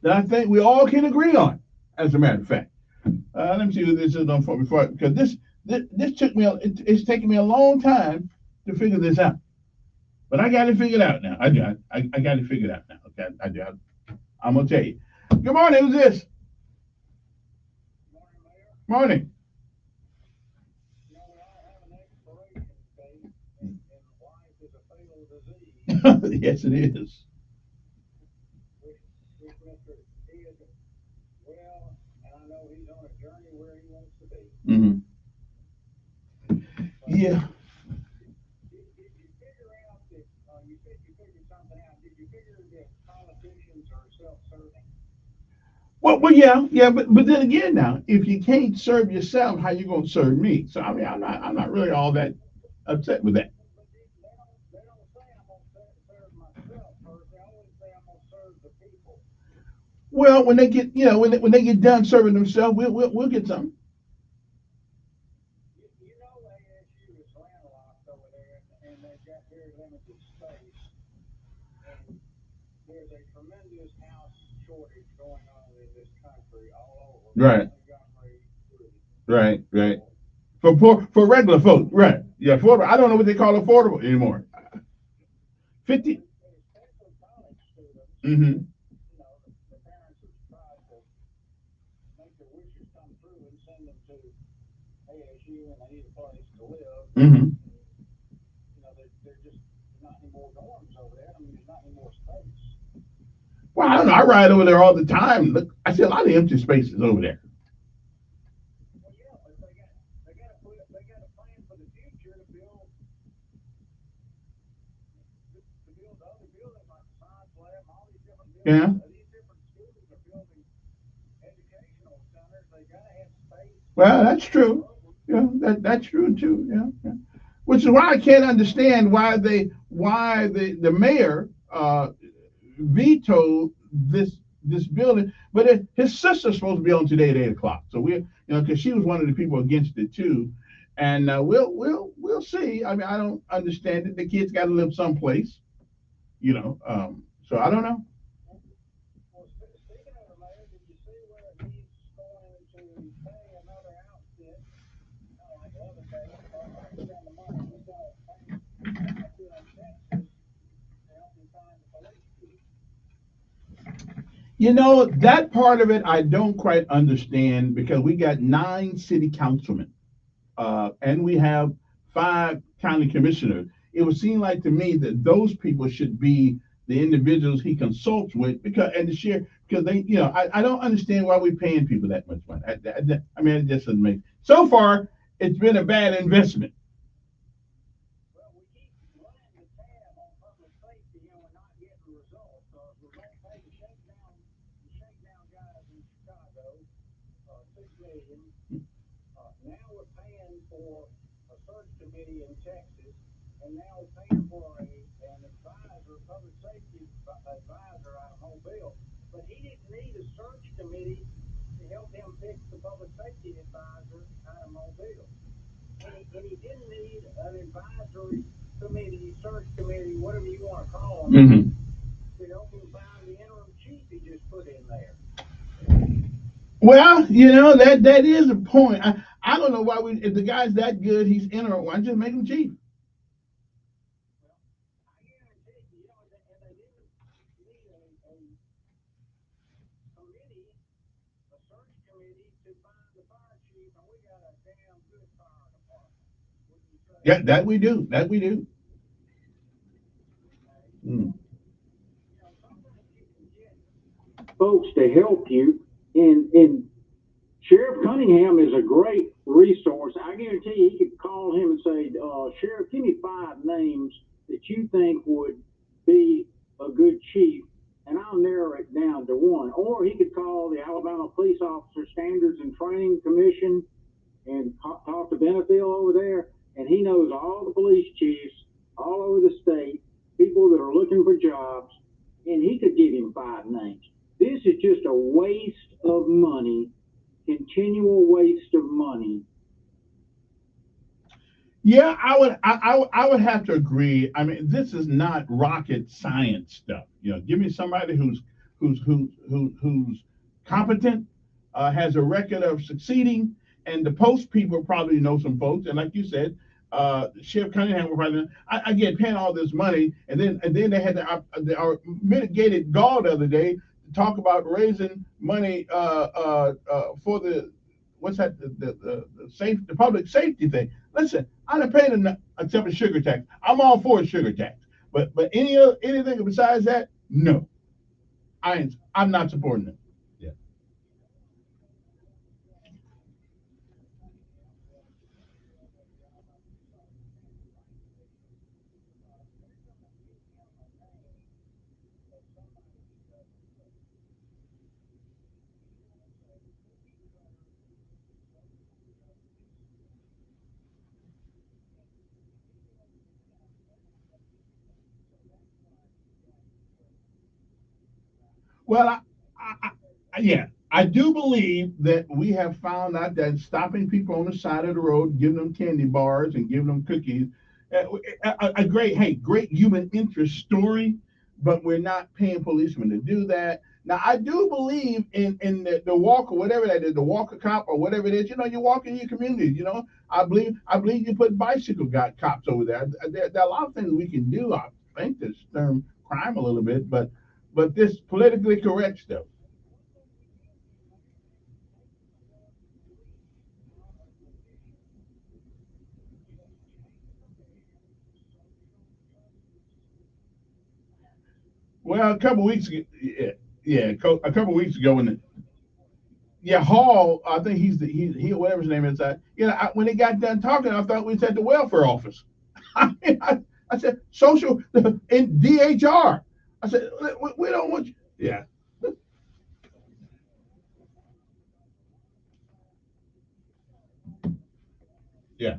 I think we all can agree on, as a matter of fact. Let me see what this is on for before, because this took me. It's taken me a long time to figure this out, but I got it figured out now. I got it figured out now. Okay, I'm gonna tell you. Good morning. Who's this? Morning. Yes, it is. Mm-hmm. Yeah. Well, yeah, but then again, now, if you can't serve yourself, how you gonna serve me? So I mean, I'm not really all that upset with that. Well, when they get, when they get done serving themselves, we'll get some. Right, right. For regular folks, right? Yeah, affordable. I don't know what they call affordable anymore. 50. Mm-hmm. Mm-hmm. Well, I don't know. I ride over there all the time. Look, I see a lot of empty spaces over there. Yeah. Well, that's true. Yeah, that's true too. Yeah. Which is why I can't understand why the mayor vetoed this building, but his sister's supposed to be on today at 8 o'clock. So because she was one of the people against it too, and we'll see. I mean, I don't understand it. The kids got to live someplace, so I don't know. You know, that part of it I don't quite understand because we got 9 city councilmen, and we have 5 county commissioners. It would seem like to me that those people should be the individuals he consults with because and the share because they, I don't understand why we're paying people that much money. I mean, it just doesn't make. So far, it's been a bad investment. Mm-hmm. Well, that is a point. I don't know why we if the guy's that good, he's interim. Why just make him chief? Yeah, that we do. That we do. Mm. Folks to help you. And Sheriff Cunningham is a great resource. I guarantee you, he could call him and say, Sheriff, give me 5 names that you think would be a good chief, and I'll narrow it down to one. Or he could call the Alabama Police Officer Standards and Training Commission and talk to Benefield over there, and he knows all the police chiefs all over the state, people that are looking for jobs, and he could give him 5 names. This is just a waste of money, continual waste of money. Yeah, I would have to agree. I mean, this is not rocket science stuff. Give me somebody who's competent, has a record of succeeding, and the post people probably know some folks. And like you said, Sheriff Cunningham will probably. I get paying all this money, and then they had the mitigated gall the other day to talk about raising money for the what's that the public safety thing. Listen, I done paid enough except for sugar tax. I'm all for a sugar tax, but anything besides that, no, I'm not supporting it. Yeah. Well, yeah, I do believe that we have found out that stopping people on the side of the road, giving them candy bars and giving them cookies, a great human interest story, but we're not paying policemen to do that. Now, I do believe in the walk or whatever that is, the walker cop or whatever it is. You walk in your community. I believe you put bicycle cops over there. There are a lot of things we can do. I think to stem crime a little bit, but this politically correct stuff. Well, a couple weeks ago, yeah, a couple weeks ago, yeah, Hall, I think he whatever his name is. When they got done talking, I thought we was at the welfare office. I mean, I said social in DHR. I said we don't want you. Yeah, yeah,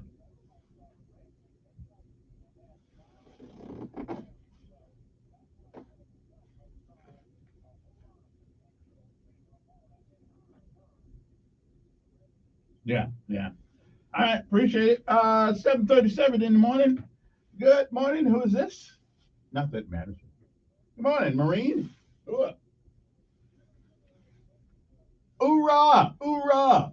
yeah, yeah. All right, appreciate it. 7:37 in the morning. Good morning. Who is this? Not that matters. Good morning, Marine. Ooh, hoorah, hoorah.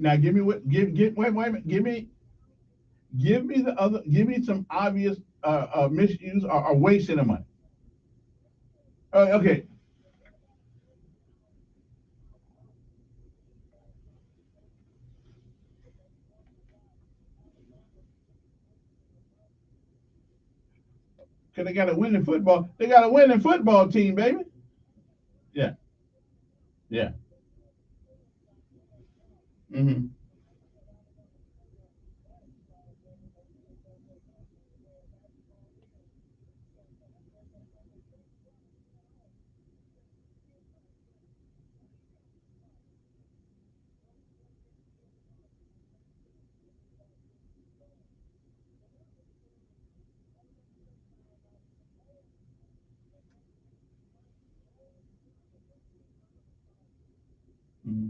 Now give me what wait a minute. Give me the other. Give me some obvious misuse or wasting of money. Okay. Cause they got to win in football. They got to win in football team, baby. Yeah. Yeah. Hmm. Hmm.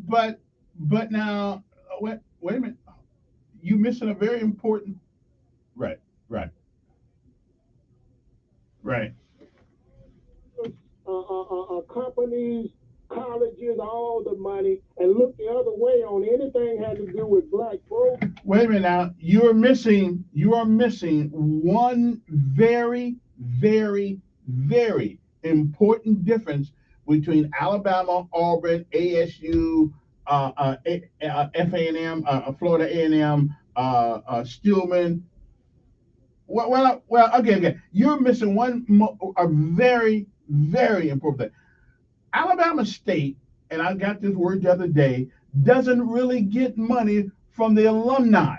But now wait a minute. You missing a very important. Right. Right. Right. Companies, colleges, all the money, and look the other way on anything had to do with black folks. Wait a minute now. You are missing one very, very, very important difference between Alabama, Auburn, ASU, FA&M, Florida A&M, Stillman. Okay. You're missing a very, very important thing. Alabama State, and I got this word the other day, doesn't really get money from the alumni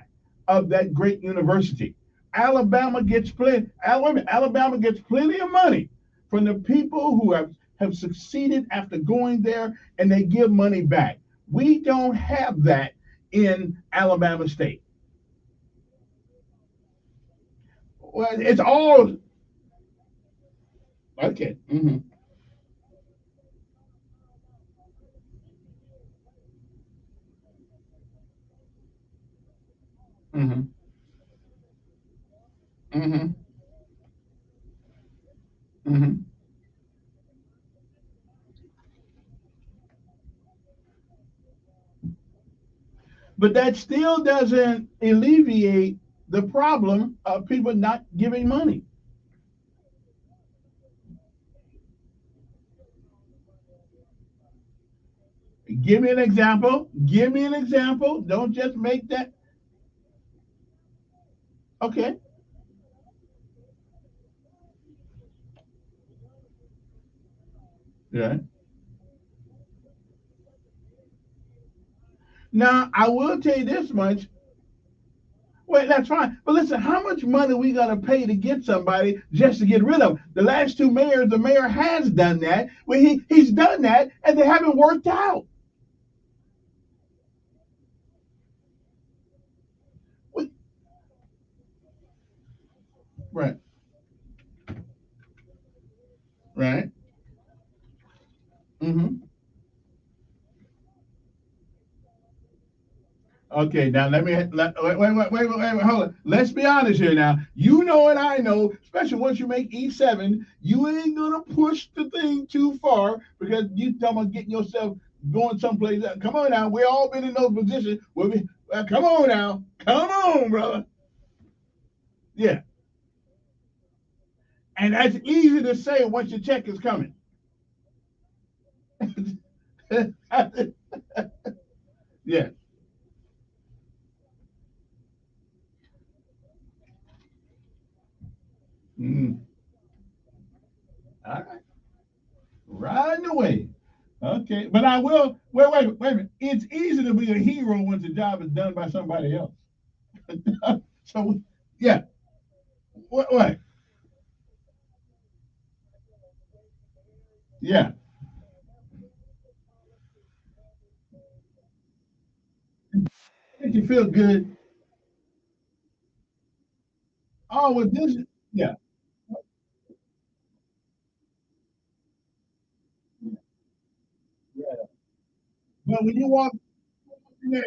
of that great university. Alabama gets plenty of money from the people who have succeeded after going there, and they give money back. We don't have that in Alabama State. Well, it's all okay. Hmm. Hmm. Hmm. But that still doesn't alleviate the problem of people not giving money. Give me an example. Give me an example. Don't just make that. Okay. Yeah. Now, I will tell you this much. Wait, that's fine. But listen, how much money we gonna pay to get somebody just to get rid of them? The last two mayors, the mayor has done that. Well, he's done that, and they haven't worked out. Right. Right. Hmm. Okay, now hold on. Let's be honest here now. You know and I know, especially once you make E7, you ain't gonna push the thing too far because you talking about getting yourself going someplace else. Come on now, we all been in those positions where come on now, come on, brother. Yeah, and that's easy to say once your check is coming. Yeah. Mm. All right, right away. Okay, but I will. Wait a minute. It's easy to be a hero once the job is done by somebody else. So, yeah. What? Yeah. Make you feel good. Oh, well, this. Yeah. Yeah. But when you walk in there,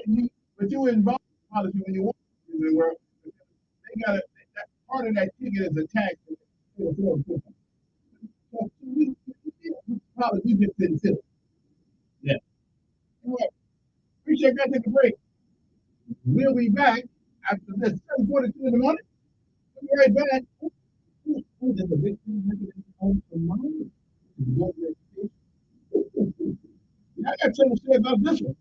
but you involved in policy when you walk in the world. They got part of that ticket is a tax. So probably you just didn't feel it. Yeah. Appreciate that. Take a break. We'll be back after this 7:42 in the morning. We'll be right back. There's a big thing on tomorrow. I got something to say about this one.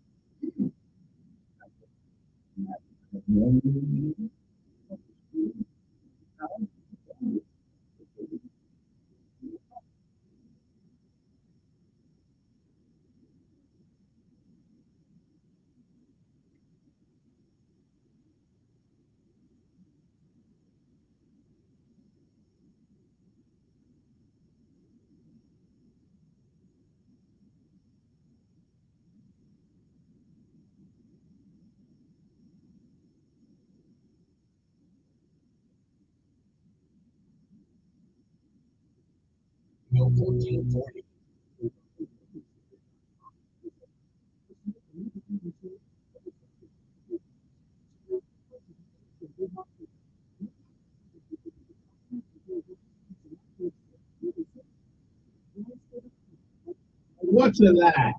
What's a lie?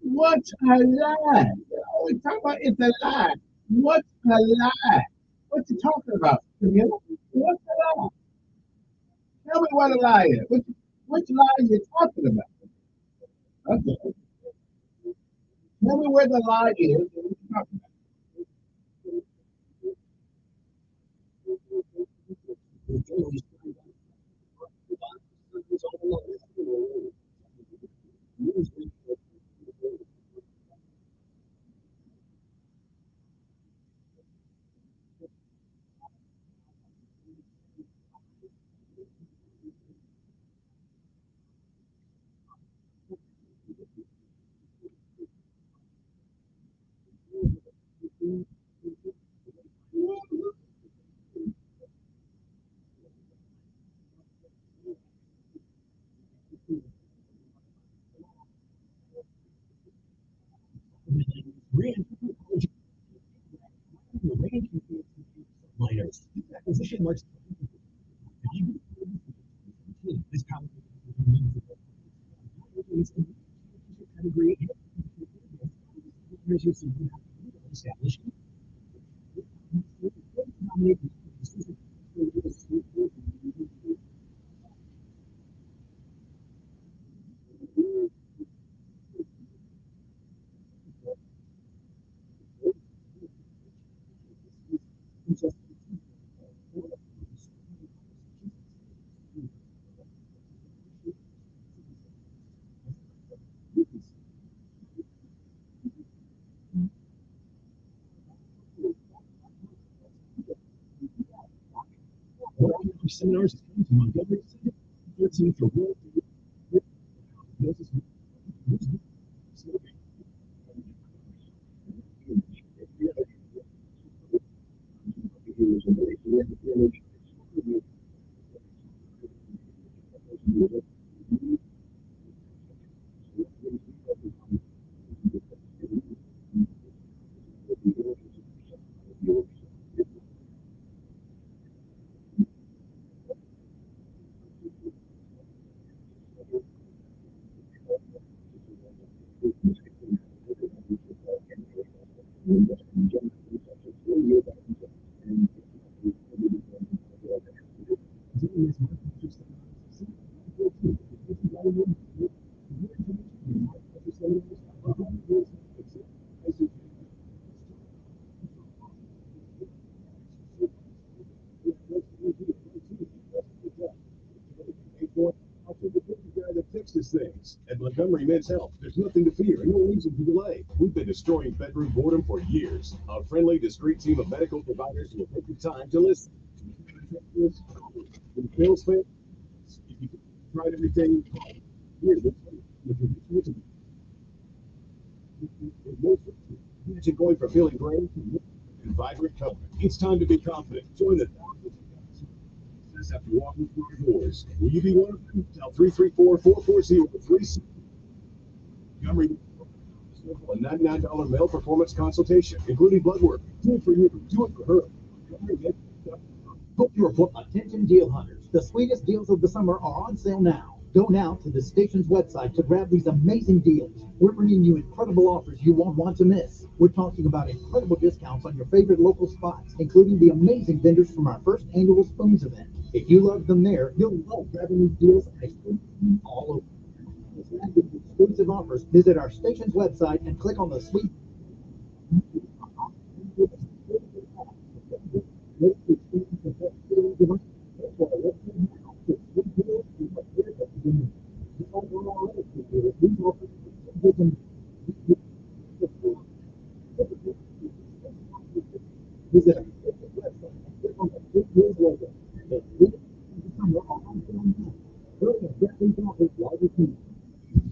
What's a lie? We talk about it's a lie. What's a lie? What you talking about? Camilla? What's a lie? Tell me what a lie is. Which lie are you talking about? Okay. Tell me where the lie is. What you talking Miners. Acquisition marks this power category established. Seminars is coming to Montgomery City, 13th for World. Fixes things. At Montgomery Men's Health, there's nothing to fear and no reason to delay. We've been destroying bedroom boredom for years. A friendly, discreet team of medical providers will take the time to listen. When Phil's fail, if you tried everything, here's the imagine going from feeling great to vibrant color. It's time to be confident. Join the after walking through your doors. Will you be one of them? Dial 334-440-36. Montgomery, a $99 mail performance consultation, including blood work. Do it for you. Do it for her. Book your appointment. Attention deal hunters. The sweetest deals of the summer are on sale now. Go now to the station's website to grab these amazing deals. We're bringing you incredible offers you won't want to miss. We're talking about incredible discounts on your favorite local spots, including the amazing vendors from our first annual Spoons event. If you love them there, you'll love grabbing these deals and exclusive all over. For exclusive offers, visit our station's website and click on the sweet. Visit our station's website and click on the sweet deals logo. Hurry and grab these offers while you can.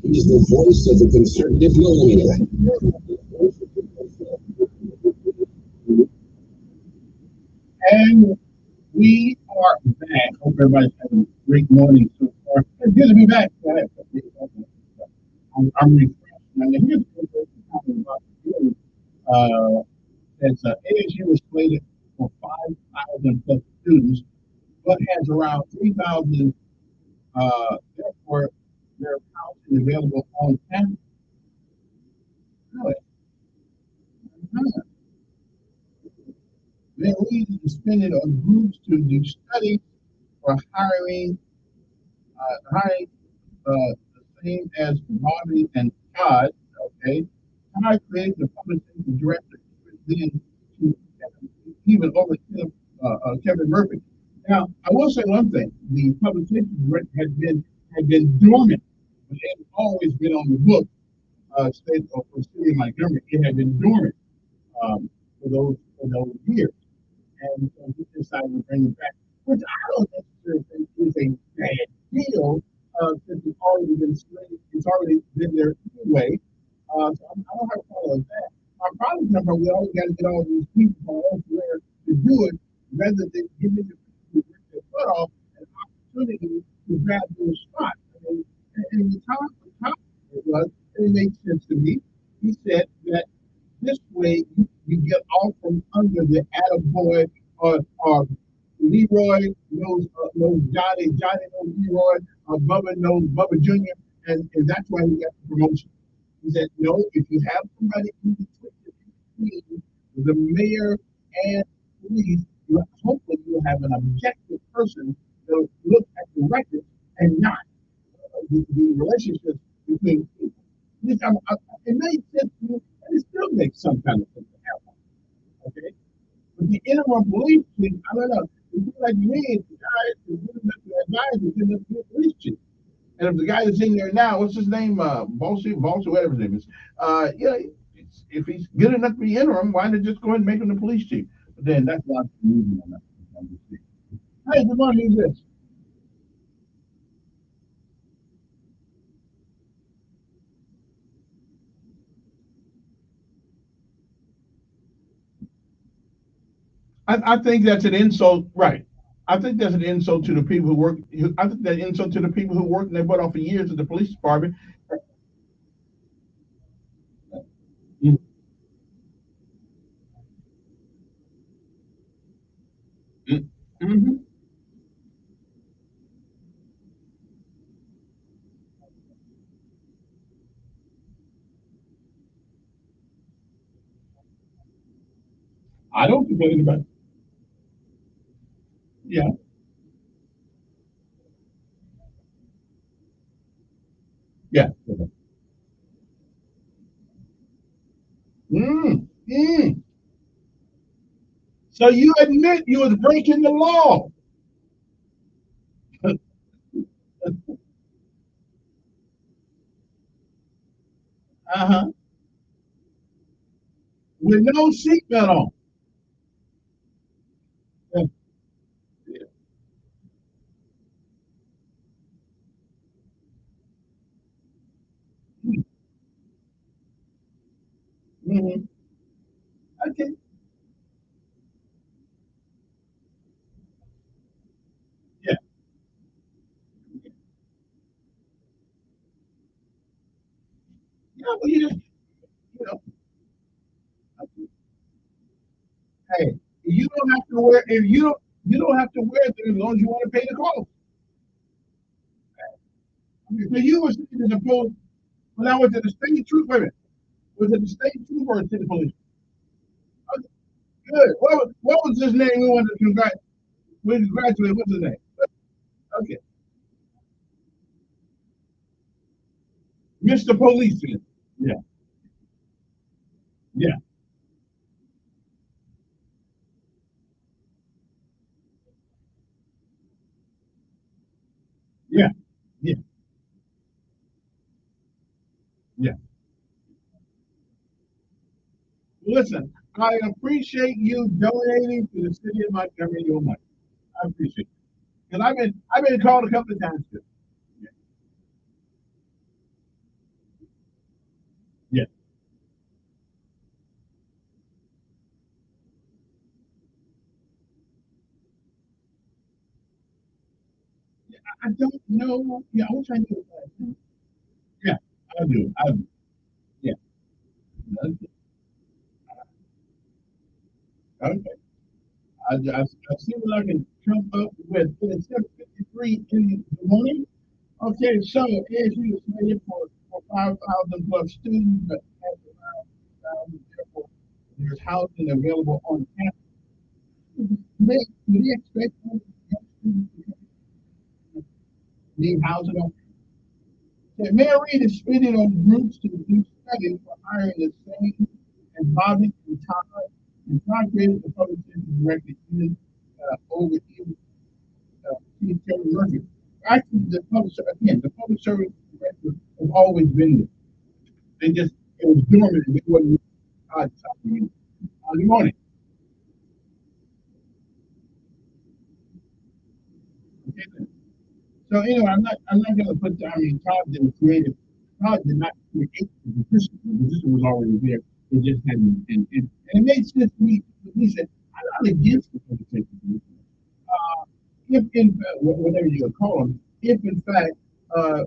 He's the voice of the conservative millionaire. And we are back. Hope everybody's having a great morning so far. It's good to be back. I'm refreshed. And here's what we're talking about today. As ASU is slated for 5,000 plus students, but has around 3,000, therefore, their housing available on campus. Really? Their reason is spending on groups to do studies for hiring the same as Marty and Todd. Okay, Todd created the public safety director, then to even over Kevin Murphy. Now, I will say one thing: the public safety director had been dormant, but it had always been on the book. State of for city of Montgomery, it had been dormant for those years, and so he decided to bring it back, which I don't necessarily think is a bad deal, since it's already been there anyway. So I don't have a problem with that. Our problem comes from we always got to get all these people from elsewhere to do it, rather than giving the people who work their butt off an opportunity to grab those spots. I mean, and the top it was, and it made sense to me. He said that this way you get off from under the attaboy or Leroy knows Johnny, Johnny knows Leroy, Bubba knows Bubba Jr., and that's why he got the promotion. He said, no, if you have somebody in between the mayor and police, hopefully you'll have an objective person to look at the record and not the relationships between people. It made sense to me, and it still makes some kind of sense to have one. Okay? But the interim police chief, I don't know, it's like me, if the guy is good enough to advise, he's good enough to be a police chief. And if the guy that's in there now, what's his name? Balsy, whatever his name is. If he's good enough to be interim, why not just go ahead and make him the police chief? But then that's not the reason on that. Hey, good morning, who's this? I think that's an insult, right? I think that's an insult to the people who work. I think that insult to the people who work in their butt off for years at the police department. Mm-hmm. I don't complain about it. Yeah. Yeah. Mm, mm. So you admit you was breaking the law. Uh-huh. With no seatbelt on. Yeah. Mm-hmm. Okay. Yeah. Yeah, well, you know, hey, you don't have to wear if you don't have to wear it as long as you want to pay the cost. Okay, so you were saying that the police, when I was at the state troop, wait a minute, was it the state troop or the city police? Okay, good. What was his name? We wanted to congratulate. What's his name? Okay, Mr. Policeman. Yeah, yeah, yeah, yeah, yeah. Listen, I appreciate you donating to the city of Montgomery your money. I appreciate it. Because I've been called a couple of times too. Yeah, yeah. I don't know. Yeah, I wish I knew that. Yeah, I do. I do. Yeah. Okay. Okay. I see what I can trump up with. It's 7:53 in the morning. Okay, so ASU is slated for 5,000 plus students, but has around 5,000, therefore there's housing available on campus. Do they expect all the students to need housing on campus? Yeah, Mayor Reed is spending on groups to do studies for hiring the same and Bobby and Todd and Todd created the public safety director even over even Chief Terry Murphy. Actually, the public service director has always been there. They just it was dormant and they wasn't talking. Good morning. Okay. So anyway, I'm not gonna put I mean Todd didn't create it. Todd did not create the position. The position was already there. It just hadn't and it makes sense to me. He said, I'm not against the public safety position. If in whatever you call them, if in fact uh,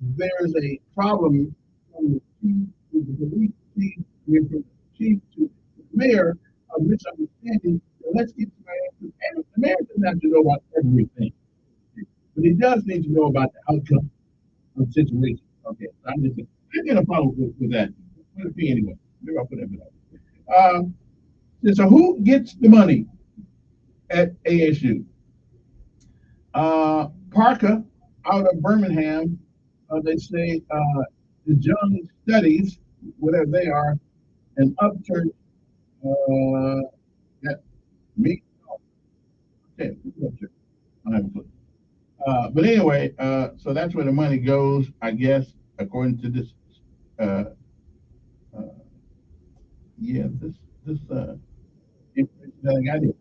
there's a problem from the chief to the police chief, from the chief to the mayor of misunderstanding, then let's get to my answer. And the mayor doesn't have to know about everything, but he does need to know about the outcome of the situation. Okay, so I get a problem with that. Put a P anyway. Maybe I'll put it up. So who gets the money at ASU? Parker out of Birmingham, they say the Young Studies, whatever they are, and Upchurch, that me. Okay, Upchurch. I don't have a clue. But anyway, so that's where the money goes, I guess, according to this. Uh, uh, yeah, this information that I got here.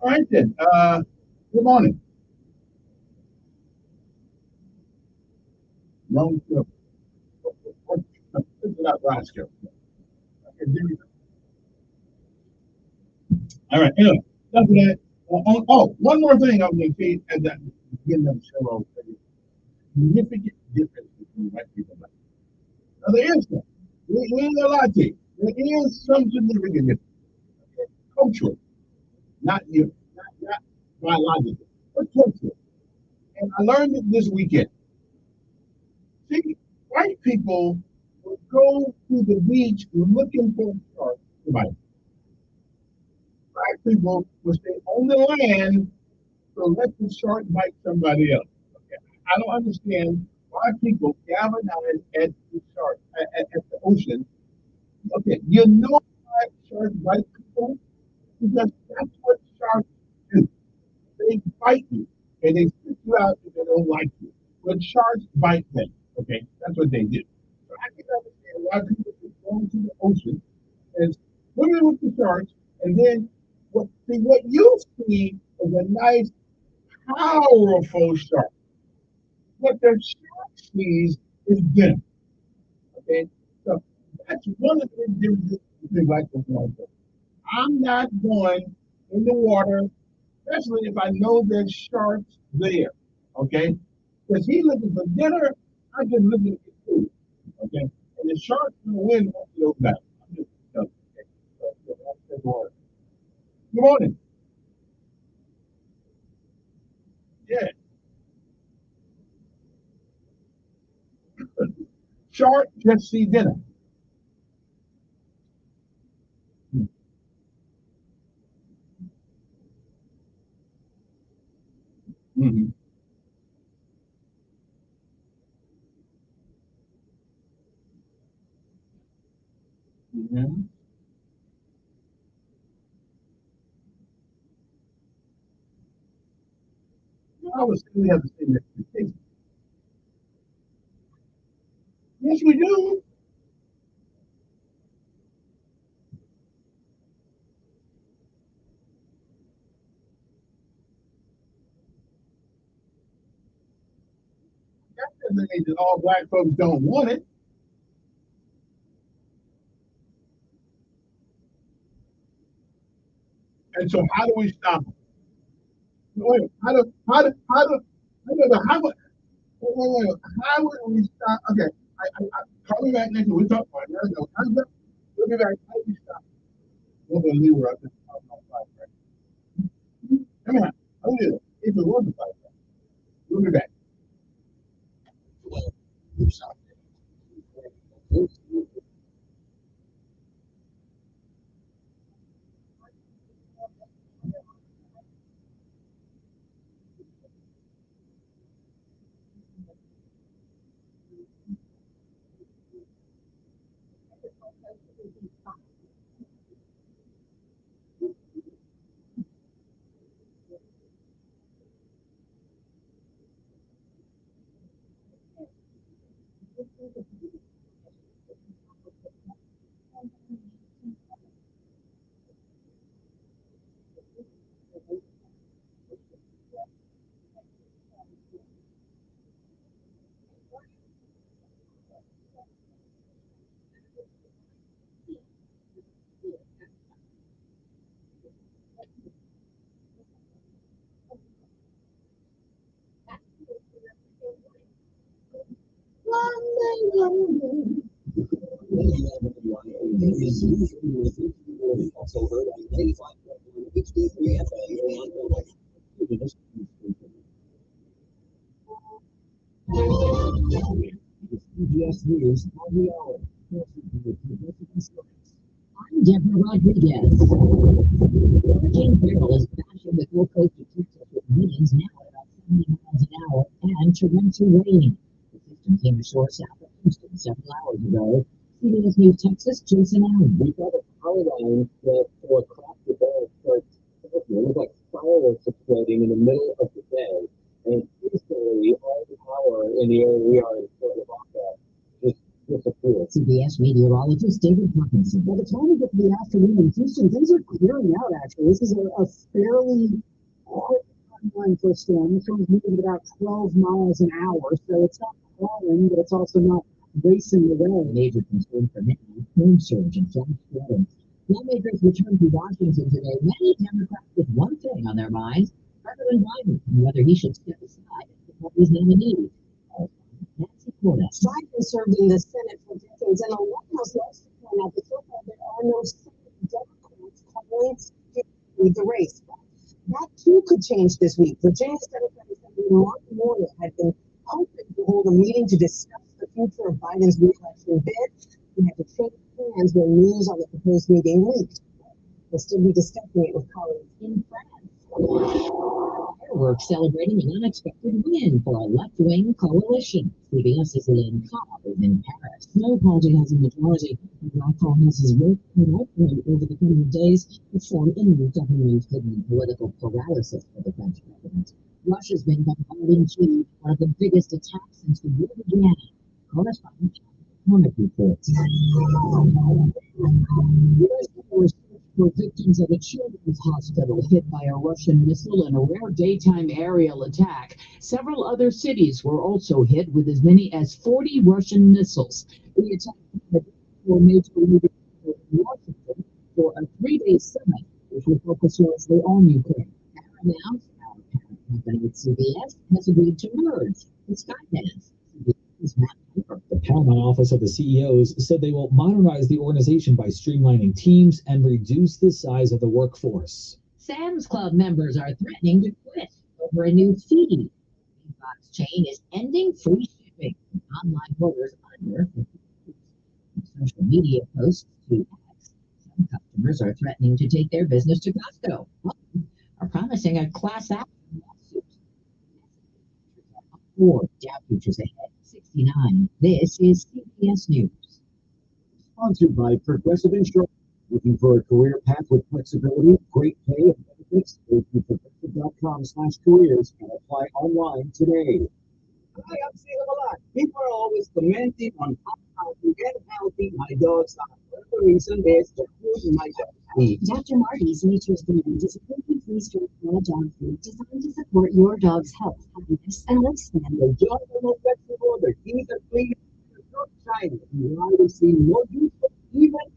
All right then. Good morning. Wrong show. This is not Roscoe. Okay, there we go. All right. Anyway, enough of that. One more thing I'm going to say at that beginning of the show. I'll tell you. Significant difference between white people and black people. Now, there is some. We ain't gonna lie to you. There is some significant difference. Okay? Cultural, not biological, but cultural. And I learned it this weekend. See, white people will go to the beach looking for sharks to bite. Black people will stay on the land to let the shark bite somebody else. Okay? I don't understand why people galvanize at the shark at the ocean. Okay, you know why sharks bite people? Because that's what sharks do. They bite you and they spit you out if they don't like you. But sharks bite them. Okay, that's what they do. So I can understand why people just go into the ocean and swimming with the sharks, and then what you see is a nice, powerful shark. What the shark sees is them. Okay, so that's one of the differences between black and white people. I'm not going in the water, especially if I know there's sharks there. Okay? Because he's looking for dinner, I'm just looking for food. Okay? And the shark's gonna win most of those battles. I'm just telling you. Okay? So that's the water. Good morning. Yeah. Shark just see dinner. Mm-hmm. Mm-hmm. I was saying we have the same expectation. Yes, we do. That doesn't mean that all black folks don't want it. And so, how do we stop it? Wait, how would, how would we stop? Okay, call me back next week. We'll talk about it. We'll be back. How do we stop? We'll go leave her up there. Come on. I'll do it. If it wasn't like that, we'll be back. CBS News on the hour. I'm Deborah Rodriguez. Hurricane Beryl is bashing the Gulf Coast of Texas with winds now at about 70 miles an hour and torrential rain. The system came ashore south of Houston several hours ago. CBS News Texas, Jason Allen. We saw the power line for across the bay start. It was like fireworks exploding in the middle of the day. And instantly, all the power in the area we are in Fort Lavaca just disappeared. CBS meteorologist David Parkinson. By the time we get to the afternoon in Houston, things are clearing out, actually. This is a fairly quick timeline for a storm. The storm is moving at about 12 miles an hour, so it's not crawling, but it's also not racing away. Major concern for many, home surge and flash flooding. Lawmakers returned to Washington today. Many Democrats with one thing on their minds: President Biden and whether he should step aside as the party's nominee. Nancy Cordes. Biden served in the Senate for decades, and a White House likes to point out that so far there are no Senate Democrats calling to lead the race. But that too could change this week. Virginia's Democratic Senator Mark Warner had been hoping to hold a meeting to discuss the future of Biden's re-election bid. He had to change plans when news on the proposed meeting leaked. We'll still be discussing it with colleagues in France. Fireworks celebrating an unexpected win for a left-wing coalition. CBS's Lynn Cobb is in Paris. No party has a majority. Macron has his work cut out over the coming days to form a new government hidden political paralysis for the French president. Russia's been bombarding Kyiv, one of the biggest attacks since the war began. Correspondent McCormick reports. For victims at a children's hospital hit by a Russian missile in a rare daytime aerial attack. Several other cities were also hit with as many as 40 Russian missiles. The attack for major leaders in Washington for a 3-day summit, which will focus largely on Ukraine. Paramount, our parent company at CBS, has agreed to merge with Skydance. The Paramount office of the CEOs said they will modernize the organization by streamlining teams and reduce the size of the workforce. Sam's Club members are threatening to quit over a new fee. The big box chain is ending free shipping shopping and online orders under 50 days. From social media posts to ads, some customers are threatening to take their business to Costco. Others are promising a class action lawsuit. For Dow Futures ahead, 69. This is CBS News. Sponsored by Progressive Insurance. Looking for a career path with flexibility, great pay, and benefits? Go to progressive.com/careers and apply online today. Hi, I'm seeing a lot. People are always commenting on how to get healthy my dogs are. The reason is the food my dogs eat. Dr. Marty's Nature's Blend is a gluten-free straightforward dog food designed to support your dog's health, happiness, and lifespan. The jaws are more flexible, the teeth are clean, the throat shiny. You want to see more beautiful, even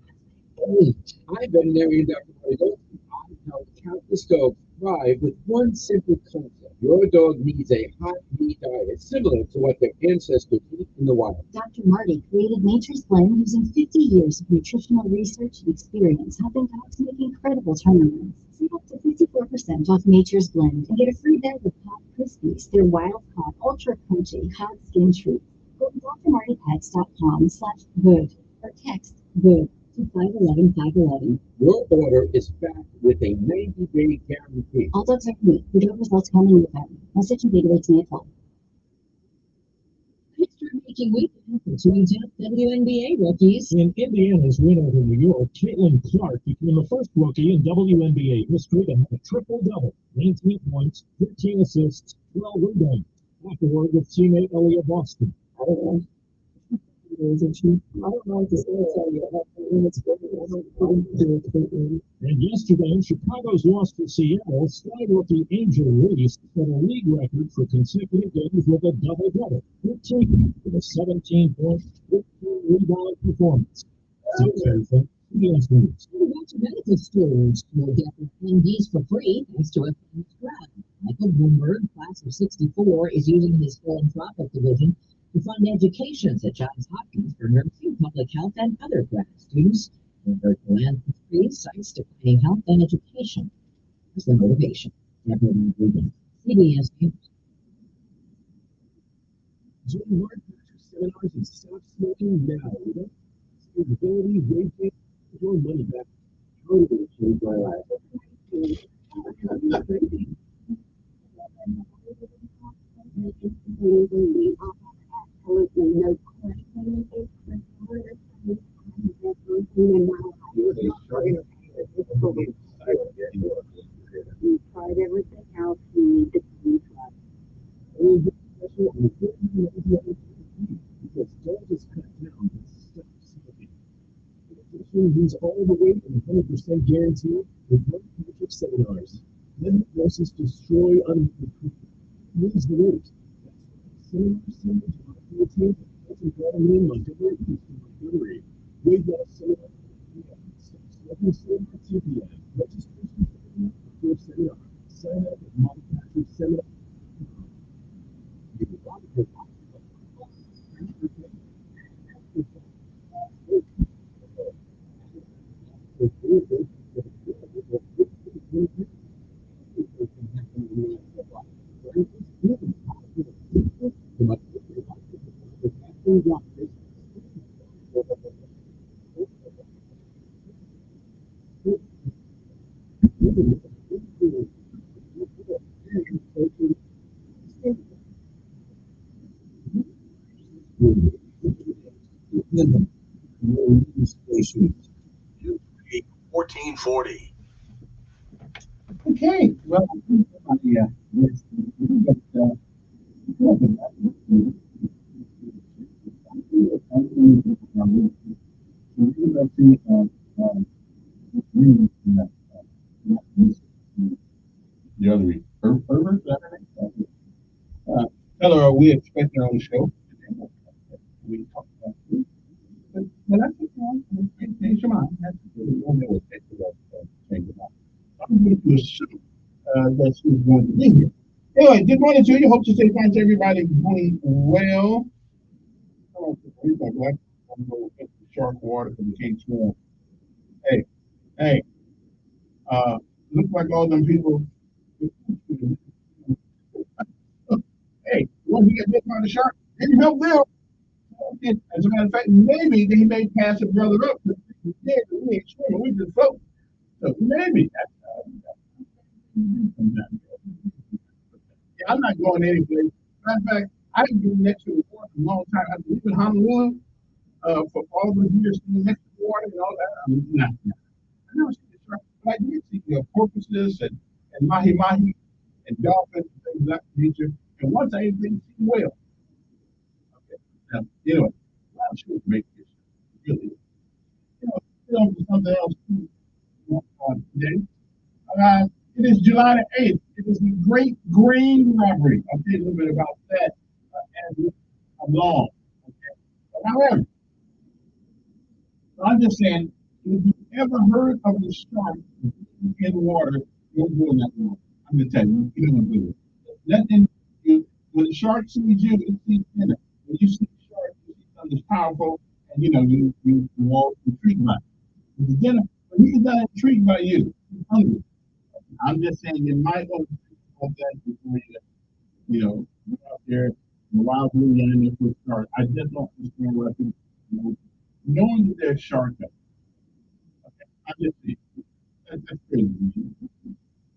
I've been married Dr. Marty. I've helped countless dogs thrive with one simple concept. Your dog needs a high-meat diet similar to what their ancestors ate in the wild. Dr. Marty created Nature's Blend using 50 years of nutritional research and experience, helping dogs make incredible turnarounds. Save up to 54% off Nature's Blend and get a free bag of Pop Crispies, their wild-caught, ultra-crunchy, hot skin treats. Go to drmartypets.com/good or text GOOD to 511-511. Your order is back with a 90-day guarantee. All dogs are unique. Your dog results coming with them. Message and data rates may apply. History-making weekend for two top WNBA rookies. In Indiana's win over New York, Caitlin Clark became the first rookie in WNBA history to have a triple-double, 19 points, 13 assists, 12 rebounds. Afterward, with teammate Elia Boston. I don't know if this will tell you how it's going. And yesterday, Chicago's loss to Seattle, Sky rookie Angel Reese set a league record for consecutive games with a double-double, 13 with a 17-point, 15-rebound performance. CBS News. What about your benefit stores? You'll get MDs for free thanks to a famous crowd. Michael Bloomberg, class of 64, is using his philanthropic division to fund educations at Johns Hopkins for nursing, public health, and other grad students. Bloomberg philanthropy cites declining health and education as the motivation. Everyone reading CBS News. Join Mark Patrick seminars and stop smoking now. Without sustainability, weight gain, your money back. How to change my life. Absolutely no question. We tried everything else. We need to be trust. Because don't just cut down, but stop smoking. Addiction lose all the weight and 100% guaranteed with Mark Patrick seminars. Let hypnosis destroy unwanted cooking. Lose the weight. Seminars Sunday, July 14th, at Hilton Garden Inn, Montgomery East in Montgomery. Weight loss seminar 4 p.m. Stop smoking seminar 2 p.m. Registration for the first seminar. Sign up at markpatrickseminar.com. You rock your life. Station 1440. Okay, well, the other week. Herbert, Heather, are we expecting on the show? We talked about it. But I think change your mind. That's really one that would take change your mind. I'm going to assume that she's going to be here. Anyway, good morning to you. Hope to say fine to everybody doing well. I'm going to get the shark water because we can't swim. Hey, looks like all them people. Hey, you want to get bit by the shark? and help them. And as a matter of fact, maybe they may pass a brother up. Yeah, we ain't swimming, we just float. So maybe yeah, I'm not going anyplace. Matter of fact, I've been next to the water a long time. I've been in Honolulu for all the years next to the water and all that. I mean, I never seen the shark, but I did see porpoises and mahi and dolphins and things of that nature. And once I didn't see whale. Okay. Now, anyway, I'm sure it's make this really. Something else today. It is July the 8th. It is the Great Grain Robbery. I'll tell you a little bit about that as we come along. Okay. But however, I'm just saying, if you ever heard of the shark in the water, don't go in that water. I'm just telling you, you don't want to do it. When the shark sees you, it sees dinner. When you see the shark, you see something that's powerful, and you won't intrigued by it. When he's not intrigued by you, he's hungry. I'm just saying you might want to think about that before you're out there in the wild blue land with sharks. I just don't understand why people, knowing that there's sharks. Okay, I just see that's crazy.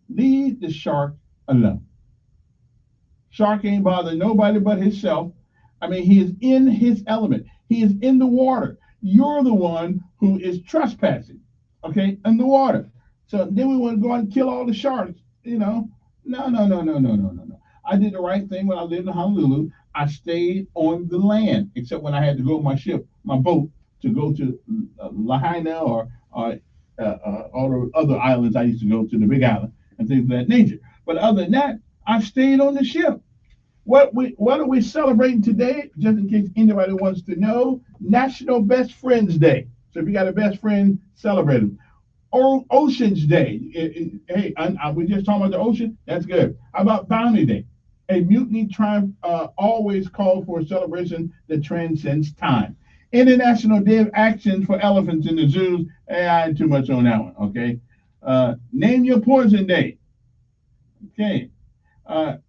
Leave the shark alone. Shark ain't bothering nobody but himself. I mean, he is in his element. He is in the water. You're the one who is trespassing, okay, in the water. So then we want to go out and kill all the sharks, No. I did the right thing when I lived in Honolulu. I stayed on the land, except when I had to go my boat, to go to Lahaina or all the other islands I used to go to, the Big Island and things of that nature. But other than that, I stayed on the ship. What are we celebrating today? Just in case anybody wants to know, National Best Friends Day. So if you got a best friend, celebrate them. Or Oceans Day. Hey, we just talking about the ocean. That's good. How about Bounty Day? A mutiny triumph always called for a celebration that transcends time. International Day of Action for elephants in the zoos. I ain't too much on that one. Okay. Name Your Poison Day. Okay. The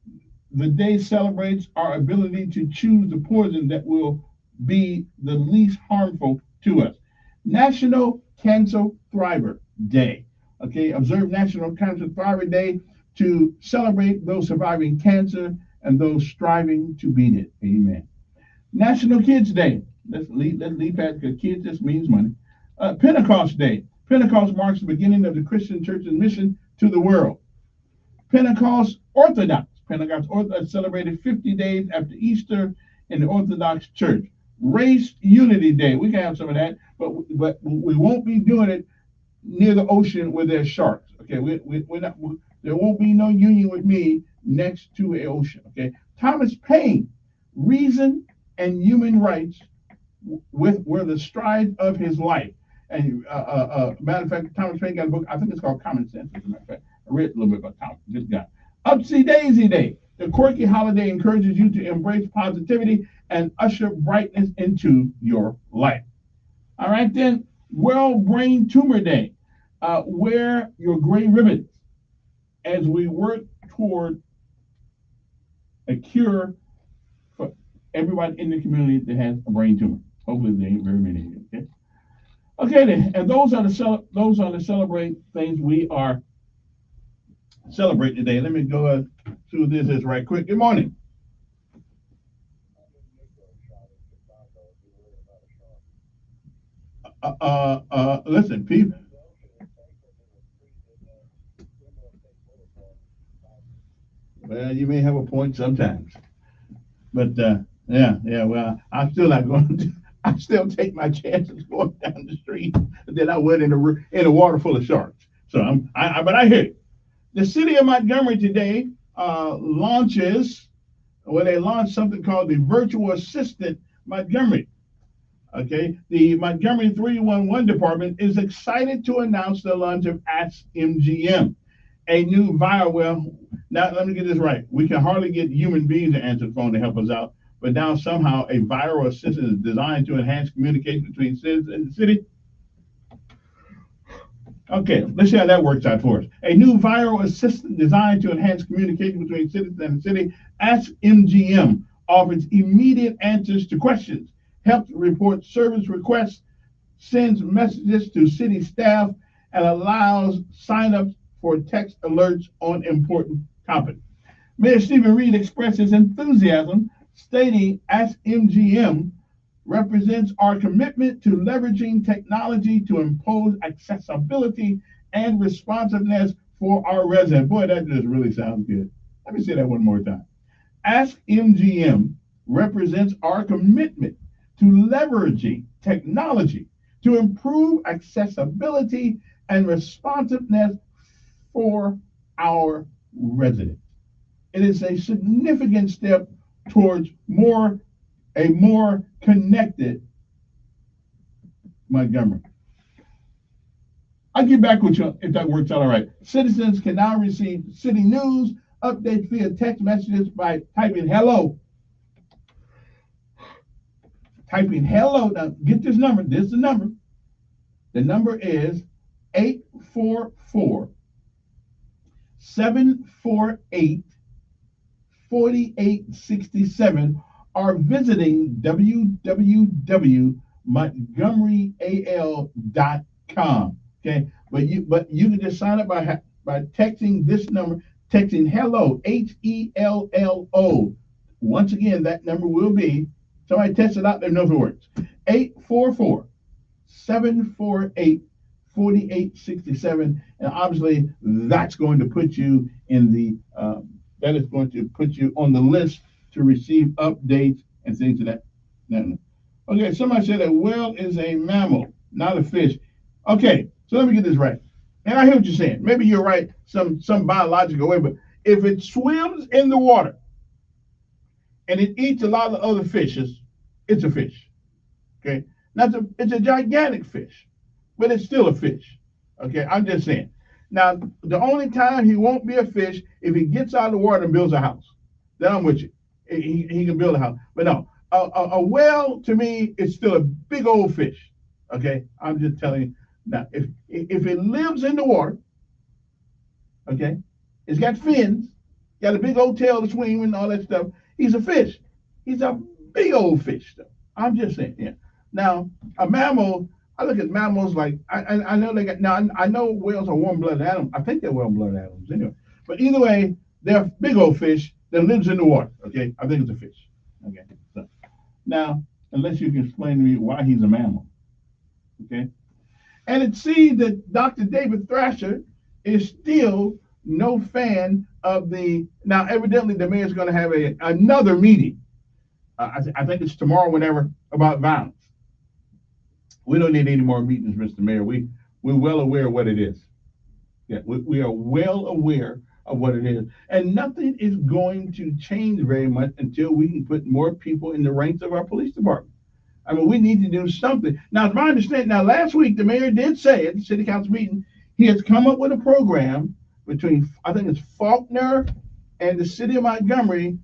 day celebrates our ability to choose the poison that will be the least harmful to us. National Cancer Thriver Day. Okay, observe National Cancer Thriver Day to celebrate those surviving cancer and those striving to beat it. Amen. National Kids Day. Let's leave that because kids just means money. Pentecost Day. Pentecost marks the beginning of the Christian church's mission to the world. Pentecost Orthodox celebrated 50 days after Easter in the Orthodox Church. Race Unity Day. We can have some of that, but we won't be doing it near the ocean where there's sharks. Okay, we're not. There won't be no union with me next to an ocean. Okay. Thomas Paine, Reason and Human Rights were the stride of his life. And matter of fact, Thomas Paine got a book. I think it's called Common Sense. As a matter of fact, I read a little bit about Thomas. This guy. Upsy Daisy Day. The quirky holiday encourages you to embrace positivity and usher brightness into your life. All right, then. World Brain Tumor Day. Wear your gray ribbons as we work toward a cure for everybody in the community that has a brain tumor. Hopefully, there ain't very many of you. Okay. Okay, then, and those are the celebrate things we are celebrating today. Let me go through this right quick. Good morning. Listen, people. Well, you may have a point sometimes, but yeah. Well, I'm still not going to. I still take my chances going down the street than I would in a water full of sharks. So but I hear you. The city of Montgomery today they launched something called the Virtual Assistant Montgomery. Okay, the Montgomery 311 department is excited to announce the launch of Ask MGM, a new Well, now let me get this right. We can hardly get human beings to answer the phone to help us out, but now somehow a viral assistant is designed to enhance communication between citizens and the city. Okay, let's see how that works out for us. A new viral assistant designed to enhance communication between citizens and the city, Ask MGM, offers immediate answers to questions, helps report service requests, sends messages to city staff, and allows sign-ups for text alerts on important topics. Mayor Stephen Reed expressed his enthusiasm, stating, "Ask MGM represents our commitment to leveraging technology to impose accessibility and responsiveness for our residents." Boy, that just really sounds good. Let me say that one more time. Ask MGM represents our commitment to leveraging technology to improve accessibility and responsiveness for our residents. It is a significant step towards a more connected Montgomery. I'll get back with you if that works out all right. Citizens can now receive city news updates via text messages by typing hello. Typing hello. Now get this number. This is the number. The number is 844-748-4867, or visiting www.montgomeryal.com. Okay, but you can just sign up by texting this number, texting hello, HELLO. Once again, that number will be, somebody test it out, they know if it works. 844-748-4867, and obviously that's going to put you in the that is going to put you on the list to receive updates and things of that. Okay, somebody said a whale is a mammal, not a fish. Okay, so let me get this right. And I hear what you're saying. Maybe you're right, some biological way, but if it swims in the water and it eats a lot of other fishes, it's a fish. Okay, now it's a gigantic fish, but it's still a fish. Okay, I'm just saying. Now, the only time he won't be a fish if he gets out of the water and builds a house. Then I'm with you. He can build a house. But no, a whale to me is still a big old fish. Okay, I'm just telling you. Now, if it lives in the water, okay, it's got fins, got a big old tail to swing and all that stuff. He's a fish. He's a big old fish, though. I'm just saying. Yeah. Now, a mammal. I look at mammals like I know they got. Now I know whales are warm-blooded animals. I think they're warm-blooded animals anyway. But either way, they're big old fish that lives in the water. Okay, I think it's a fish. Okay. So, now, unless you can explain to me why he's a mammal. Okay. And it seems that Dr. David Thrasher is still no fan of the. Now, evidently, the mayor's going to have another meeting. I think it's tomorrow, whenever, about violence. We don't need any more meetings, Mr. Mayor. We're well aware of what it is. Yeah, we are well aware of what it is. And nothing is going to change very much until we can put more people in the ranks of our police department. I mean, we need to do something. Now, as my understanding, last week, the mayor did say at the city council meeting, he has come up with a program between, I think it's Faulkner and the city of Montgomery,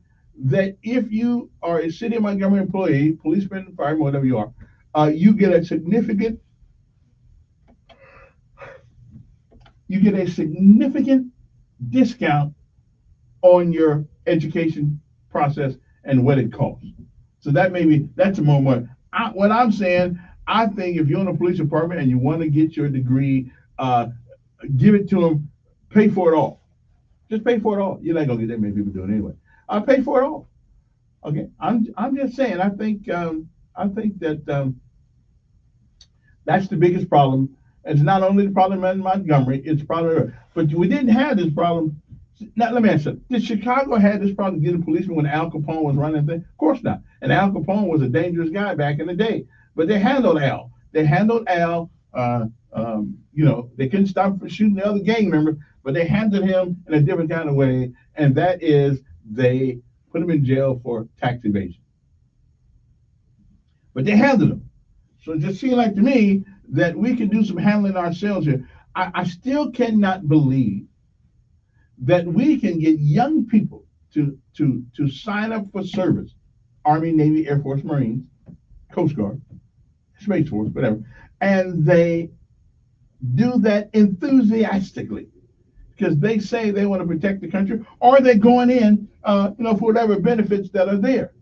that if you are a city of Montgomery employee, policeman, fireman, whatever you are, you get a significant discount on your education process and what it costs. So that's a moment. What I'm saying, I think if you're in a police department and you want to get your degree, give it to them, pay for it all. Just pay for it all. You're not gonna get that many people doing it anyway. Pay for it all. Okay, I'm just saying. I think that that's the biggest problem. It's not only the problem in Montgomery; it's a problem. But we didn't have this problem. Now, let me ask you: did Chicago have this problem getting policemen when Al Capone was running things? Of course not. And Al Capone was a dangerous guy back in the day. But they handled Al. They couldn't stop him from shooting the other gang members, but they handled him in a different kind of way, and that is they put him in jail for tax evasion. But they handled him. So it just seemed like to me that we can do some handling ourselves here. I still cannot believe that we can get young people to sign up for service, Army, Navy, Air Force, Marines, Coast Guard, Space Force, whatever, and they do that enthusiastically because they say they want to protect the country, or they're going in, for whatever benefits that are there.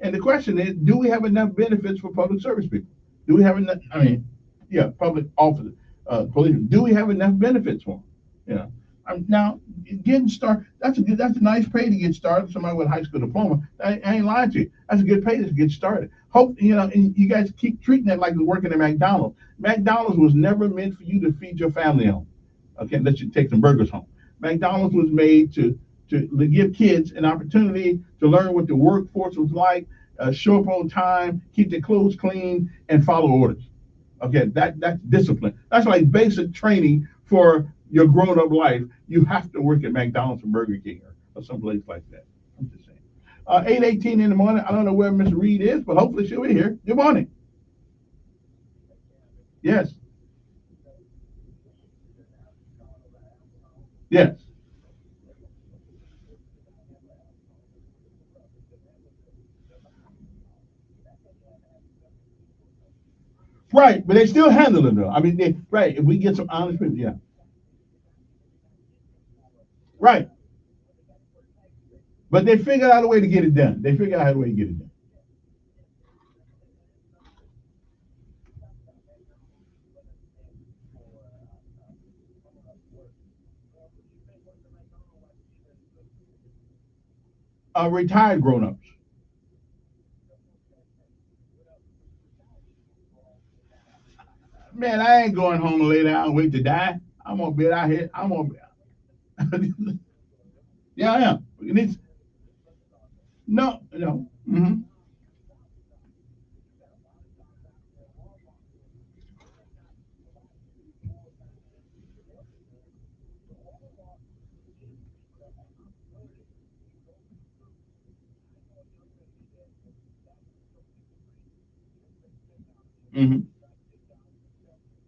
And the question is, do we have enough benefits for public service people? Do we have enough? I mean, yeah, public officers, police. Do we have enough benefits for them? You know, now getting started. That's a nice pay to get started. Somebody with a high school diploma. I ain't lying to you. That's a good pay to get started. Hope and you guys keep treating that like you're working at McDonald's. McDonald's was never meant for you to feed your family home. Okay, let you take some burgers home. McDonald's was made to give kids an opportunity to learn what the workforce was like, show up on time, keep their clothes clean, and follow orders. Okay, that's discipline. That's like basic training for your grown-up life. You have to work at McDonald's or Burger King or someplace like that. I'm just saying. 8:18 in the morning. I don't know where Miss Reed is, but hopefully she'll be here. Good morning. Yes. Yes. Right, but they still handle it though. I mean, right. If we get some honest people, yeah. Right. But they figured out a way to get it done. They figured out a way to get it done. Retired grown-ups. Man, I ain't going home and lay down and wait to die. I'm gonna be out here. I'm gonna. Yeah, I am. No, no.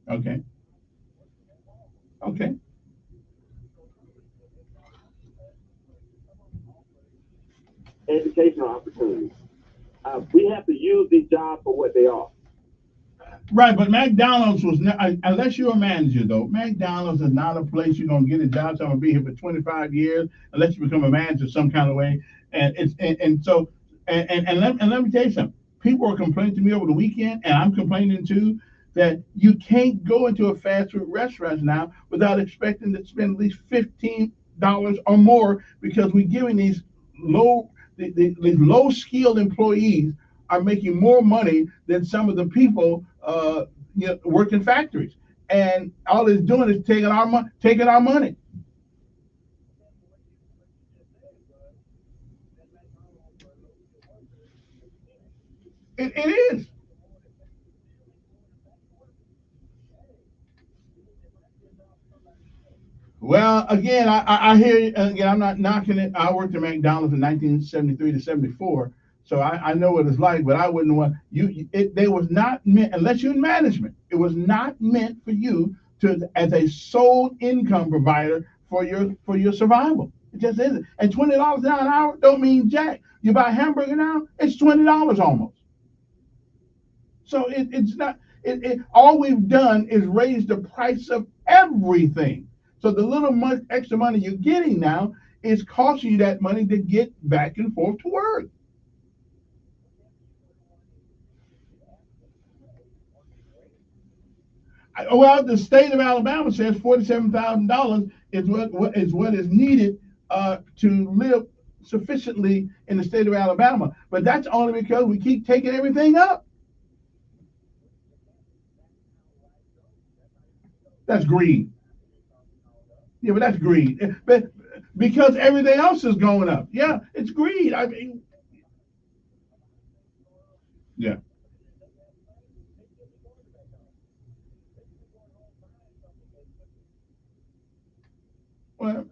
Okay. Okay. Educational opportunities. We have to use these jobs for what they are. Right, but McDonald's was not, unless you're a manager though. McDonald's is not a place you're gonna get a job. So I'm gonna be here for 25 years unless you become a manager some kind of way. And it's and so and let me tell you something. People are complaining to me over the weekend, and I'm complaining too, that you can't go into a fast food restaurant now without expecting to spend at least $15 or more because we're giving these low skilled employees are making more money than some of the people work in factories, and all it's doing is taking our money. Taking our money. It is. Well, again, I hear again. I'm not knocking it. I worked at McDonald's in 1973 to 74, so I know what it's like. But I wouldn't want you. They was not meant unless you're in management. It was not meant for you to as a sole income provider for your survival. It just isn't. And $20 an hour don't mean jack. You buy a hamburger now, it's $20 almost. So it's not. All we've done is raise the price of everything. So the little extra money you're getting now is costing you that money to get back and forth to work. Well, the state of Alabama says $47,000 is what is needed to live sufficiently in the state of Alabama. But that's only because we keep taking everything up. That's greed. Yeah, but that's greed. But because everything else is going up. Yeah, it's greed. I mean, yeah. Well,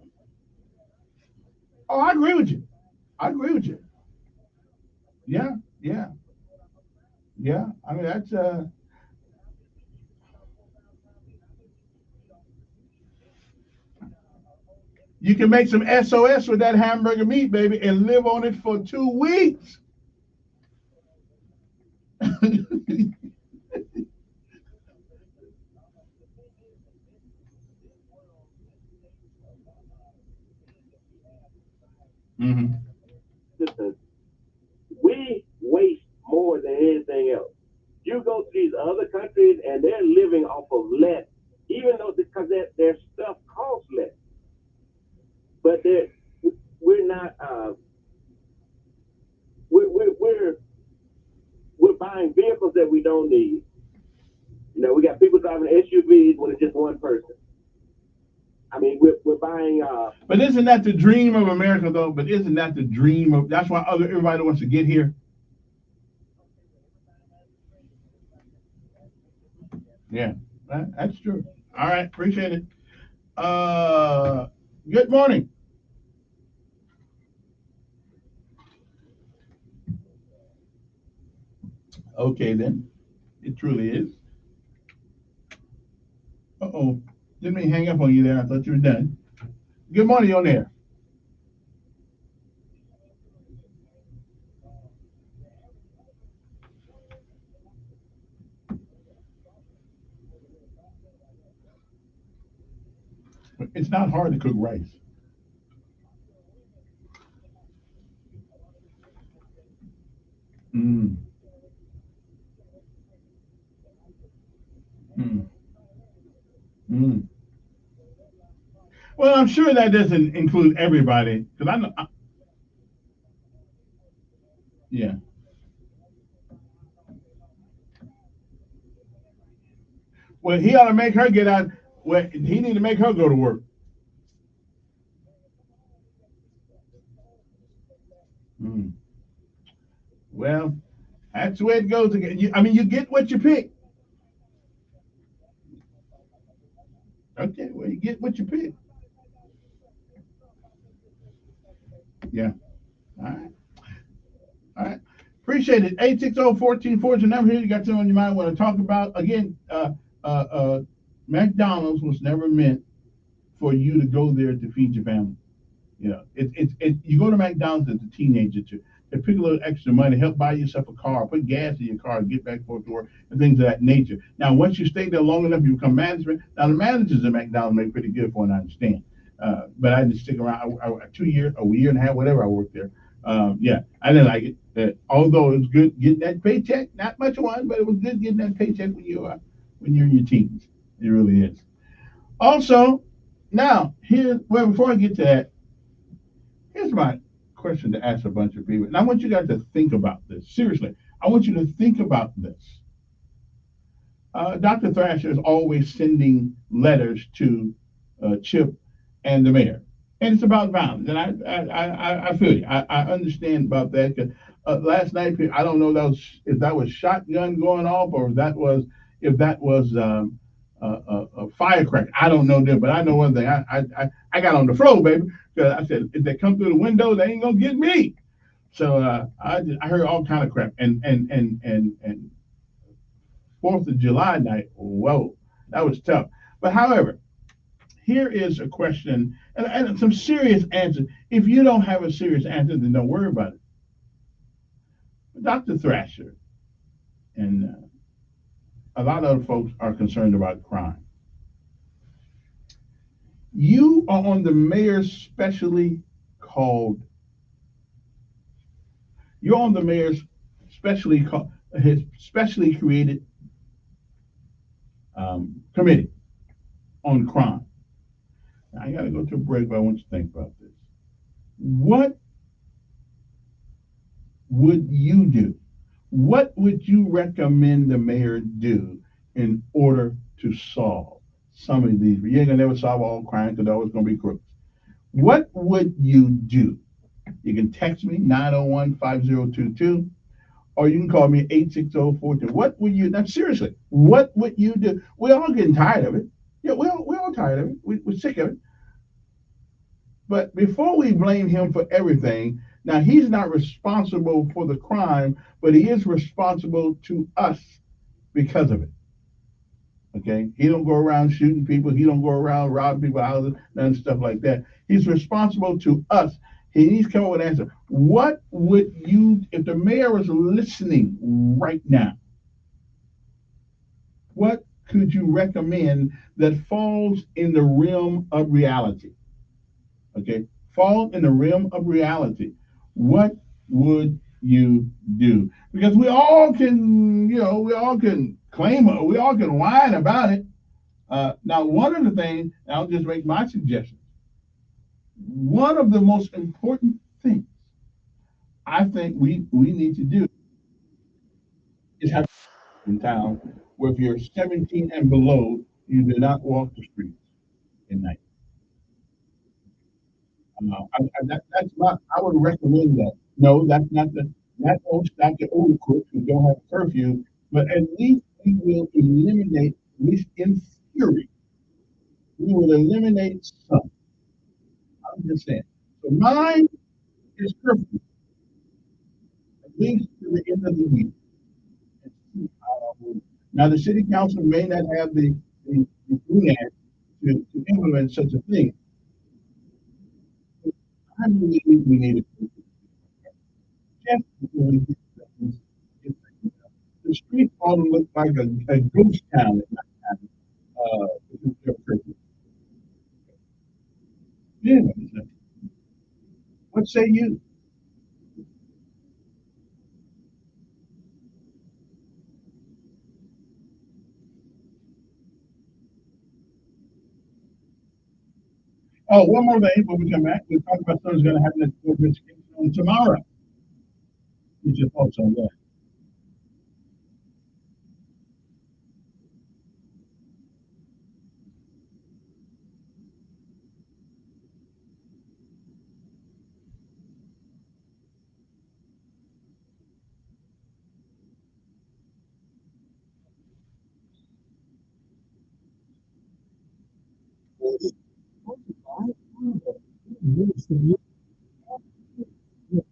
oh, I agree with you. I agree with you. Yeah, yeah, yeah. I mean, that's you can make some SOS with that hamburger meat, baby, and live on it for 2 weeks. Listen, we anything else. You go to these other countries and they're living off of less, even though because their stuff costs less. But we're not. We're buying vehicles that we don't need. You know, we got people driving SUVs when it's just one person. I mean, we're buying. But isn't that the dream of America, though? But isn't that the dream of? That's why everybody wants to get here. Yeah, that's true. All right, appreciate it. Good morning. Okay, then. It truly is. Uh-oh. Didn't mean hang up on you there. I thought you were done. Good morning on there. It's not hard to cook rice. Mm. Mm. Mm. Well, I'm sure that doesn't include everybody, because I know. Yeah. Well, he ought to make her get out. Well, he need to make her go to work. Mm. Well, that's the way it goes. I mean, you get what you pick. Okay, well, you get what you pick. Yeah. All right. All right. Appreciate it. 860-1440 is the number here. You got something on your mind want to talk about. Again, McDonald's was never meant for you to go there to feed your family. You know, you go to McDonald's as a teenager to pick a little extra money, help buy yourself a car, put gas in your car, get back forth to work, and things of that nature. Now, once you stay there long enough, you become management. Now, the managers at McDonald's make pretty good for it, I understand. But I just stick around 2 years, a year and a half, whatever I worked there. Yeah, I didn't like it. Although it was good getting that paycheck, not much one, but it was good getting that paycheck when you're in your teens. It really is. Also, now before I get to that, here's my question to ask a bunch of people, and I want you guys to think about this. Seriously, I want you to think about this. Dr. Thrasher is always sending letters to Chip and the mayor, and it's about violence. And I feel you. I understand about that. Cause last night, I don't know if that was shotgun going off or if that was a firecracker. I don't know that, but I know one thing. I got on the floor, baby, because I said if they come through the window, they ain't gonna get me. So I heard all kind of crap. And 4th of July night, whoa, that was tough. But however, here is a question and some serious answers. If you don't have a serious answer, then don't worry about it. Dr. Thrasher and a lot of other folks are concerned about crime. You are on the mayor's specially called. You're on the mayor's his specially created committee on crime. Now, I got to go to a break, but I want you to think about this. What would you do? What would you recommend the mayor do in order to solve some of these? You ain't gonna never solve all crime because there's always gonna be crooks. What would you do? You can text me 901-5022, or you can call me 860-14. What would you? Now seriously, what would you do? We're all getting tired of it. Yeah, we're all tired of it. We're sick of it. But before we blame him for everything, now he's not responsible for the crime, but he is responsible to us because of it. Okay, he don't go around shooting people. He don't go around robbing people houses and stuff like that. He's responsible to us. He needs to come up with an answer. What would you, if the mayor was listening right now? What could you recommend that falls in the realm of reality? Okay, fall in the realm of reality. What would you do. Because we all can, we all can claim it, we all can whine about it. Now, one of the things, I'll just make my suggestion. One of the most important things I think we need to do is have in town where if you're 17 and below, you do not walk the streets at night. That's not. I would recommend that. No, that's not the. That won't stop the old crooks who don't have curfew, but at least we will eliminate, at least in theory, we will eliminate some. I'm just saying. So mine is curfew, at least to the end of the week. Now, the city council may not have the command to implement such a thing. I believe we need it. Jeff is doing this. The street ought to look like a ghost town at night. Yeah, what say you? Oh, one more thing when we come back, we talk about something's going to happen at the education on tomorrow. You just thoughts on that.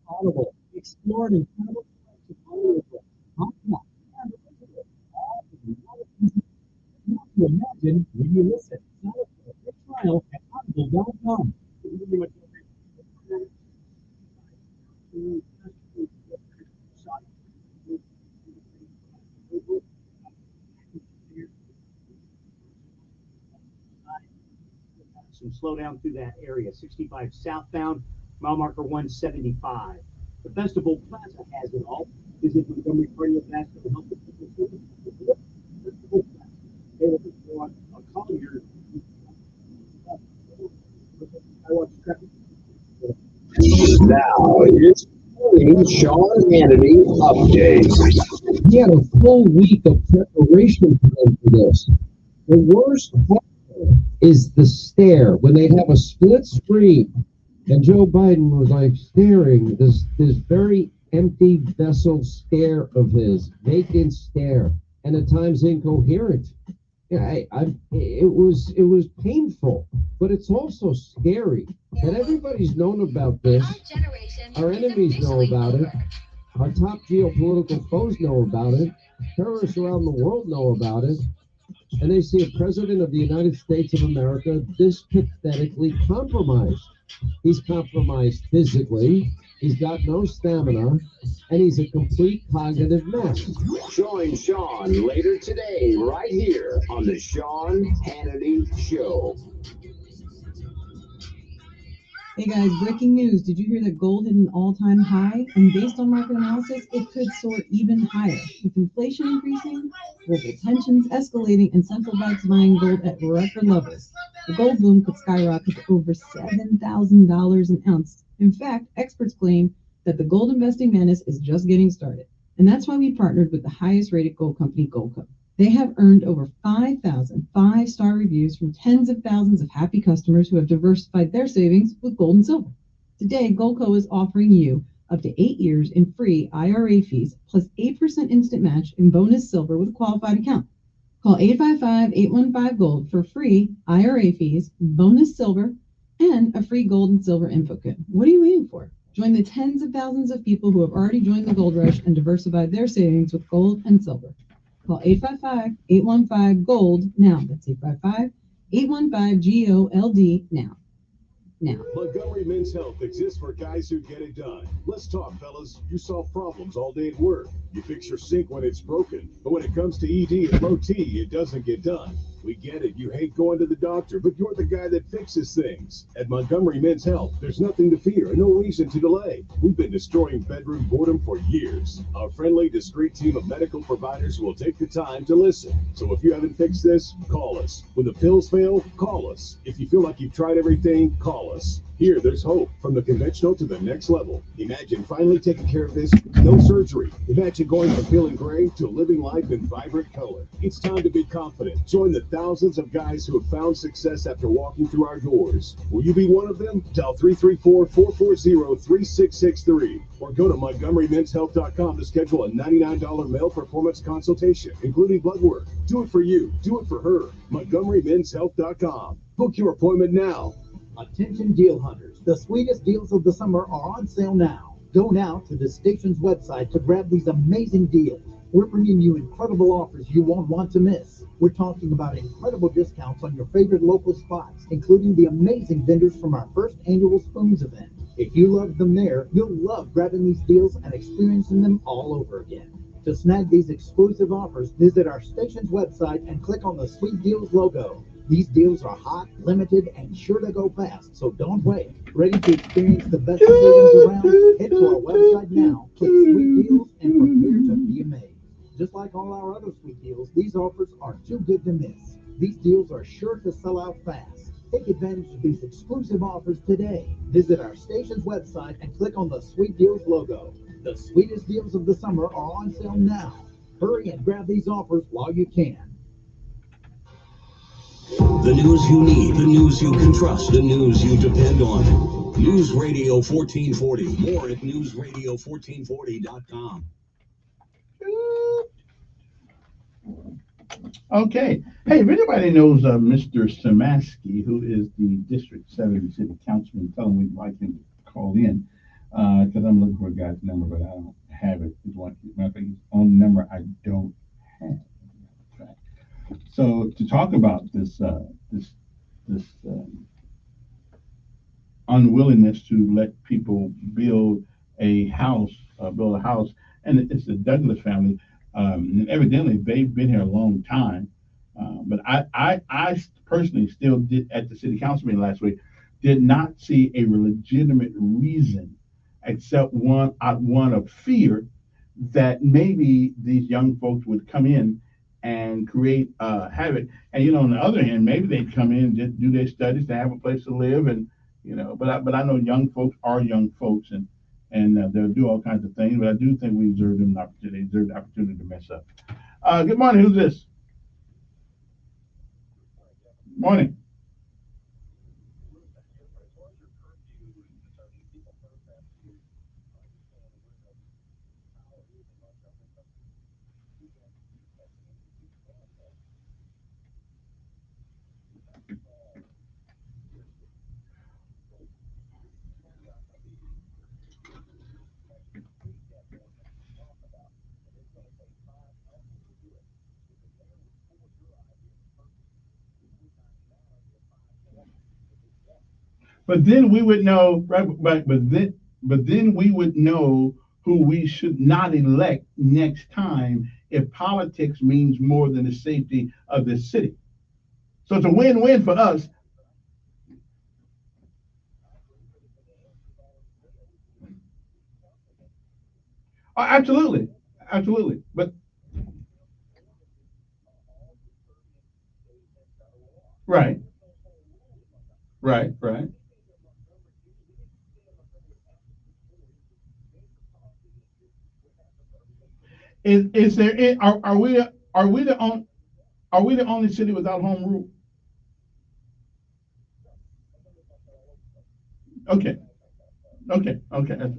Audible explored incredible to imagine when you listen. Sign up for a free trial at audible.com. Some slowdown through that area. 65 southbound, mile marker 175. The Festival Plaza has it all. Visit Montgomery Cardiovascular Health Festival Plaza. Available on Collier. I watch traffic. Now it's Sean Hannity update. He had a full week of preparation time for this. The worst part is the stare when they have a split screen, and Joe Biden was like staring this very empty vessel stare of his, vacant stare, and at times incoherent. Yeah, it was painful, but it's also scary. And everybody's known about this. Our enemies know about it. Our top geopolitical foes know about it. Terrorists around the world know about it. And they see a president of the United States of America this pathetically compromised. He's compromised physically. He's got no stamina, and he's a complete cognitive mess. Join Sean later today, right here on the Sean Hannity Show. Hey guys, breaking news. Did you hear that gold hit an all-time high? And based on market analysis, it could soar even higher. With inflation increasing, global tensions escalating, and central banks buying gold at record levels, the gold boom could skyrocket to over $7,000 an ounce. In fact, experts claim that the gold investing menace is just getting started. And that's why we partnered with the highest-rated gold company, Goldco. They have earned over 5,000 five-star reviews from tens of thousands of happy customers who have diversified their savings with gold and silver. Today, Goldco is offering you up to 8 years in free IRA fees plus 8% instant match in bonus silver with a qualified account. Call 855-815-GOLD for free IRA fees, bonus silver, and a free gold and silver info kit. What are you waiting for? Join the tens of thousands of people who have already joined the gold rush and diversified their savings with gold and silver. Call 855-815-GOLD now. That's 855-815-GOLD now. Montgomery Men's Health exists for guys who get it done. Let's talk, fellas. You solve problems all day at work. You fix your sink when it's broken. But when it comes to ED and low T, it doesn't get done. We get it. You hate going to the doctor, but you're the guy that fixes things. At Montgomery Men's Health, there's nothing to fear and no reason to delay. We've been destroying bedroom boredom for years. Our friendly, discreet team of medical providers will take the time to listen. So if you haven't fixed this, call us. When the pills fail, call us. If you feel like you've tried everything, call us. Here, there's hope. From the conventional to the next level. Imagine finally taking care of this with no surgery. Imagine going from feeling gray to living life in vibrant color. It's time to be confident. Join the thousands of guys who have found success after walking through our doors. Will you be one of them? Dial 334-440-3663 or go to MontgomeryMen'sHealth.com to schedule a $99 male performance consultation, including blood work. Do it for you. Do it for her. MontgomeryMen'sHealth.com. Book your appointment now. Attention deal hunters, the sweetest deals of the summer are on sale now. Go now to the station's website to grab these amazing deals. We're bringing you incredible offers you won't want to miss. We're talking about incredible discounts on your favorite local spots, including the amazing vendors from our first annual Spoons event. If you loved them there, you'll love grabbing these deals and experiencing them all over again. To snag these exclusive offers, visit our station's website and click on the Sweet Deals logo. These deals are hot, limited, and sure to go fast, so don't wait. Ready to experience the best savings around? Head to our website now, click Sweet Deals, and prepare to be amazed. Just like all our other sweet deals, these offers are too good to miss. These deals are sure to sell out fast. Take advantage of these exclusive offers today. Visit our station's website and click on the Sweet Deals logo. The sweetest deals of the summer are on sale now. Hurry and grab these offers while you can. The news you need, the news you can trust, the news you depend on. News Radio 1440. More at newsradio1440.com. Okay. Hey, if anybody knows Mr. Samaski, who is the District 7 City Councilman, tell him we'd like him to call in, because I'm looking for a guy's number, but I don't have it. It's one, matter of fact, his own number I don't have. So to talk about this unwillingness to let people build a house, and it's the Douglas family. And evidently they've been here a long time. But I personally still did at the city council meeting last week, did not see a legitimate reason except one of fear that maybe these young folks would come in and create havoc. And on the other hand, maybe they'd come in and just do their studies to have a place to live, and but I know young folks are young folks, and they'll do all kinds of things. But I do think we deserve them an opportunity. They deserve the opportunity to mess up. Good morning. Who's this? Morning. But then we would know, right? But then we would know who we should not elect next time if politics means more than the safety of the city. So it's a win-win for us. Absolutely, absolutely. But right, right. Is there? Are we the only city without home rule? Okay, okay, okay.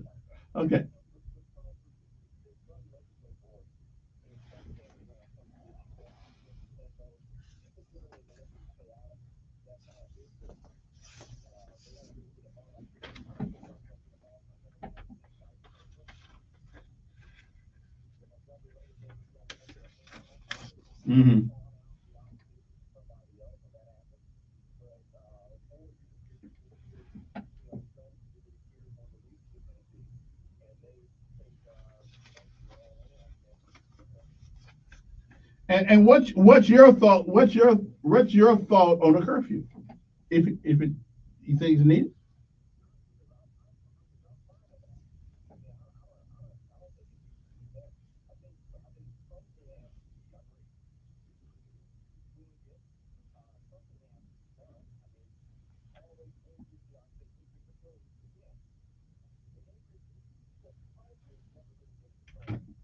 Hmm. And what's your thought? what's your thought on a curfew? If you think it's needed?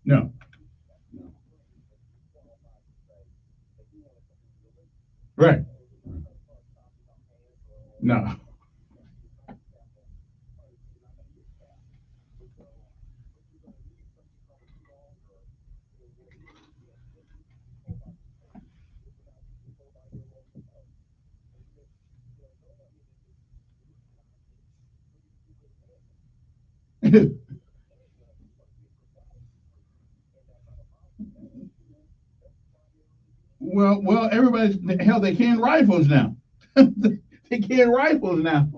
No, right? No. Well, everybody's hell. They can rifles now. They can rifles now.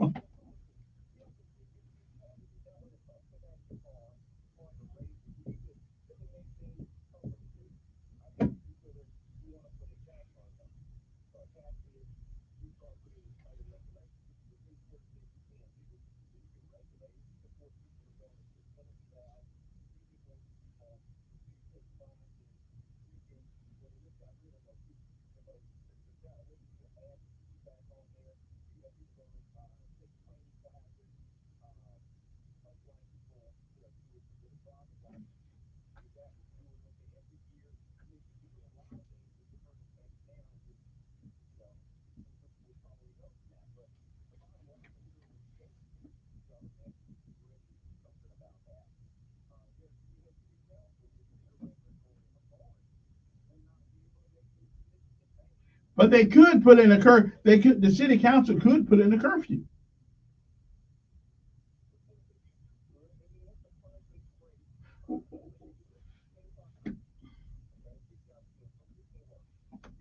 But they could put in a cur. They could. The city council could put in a curfew.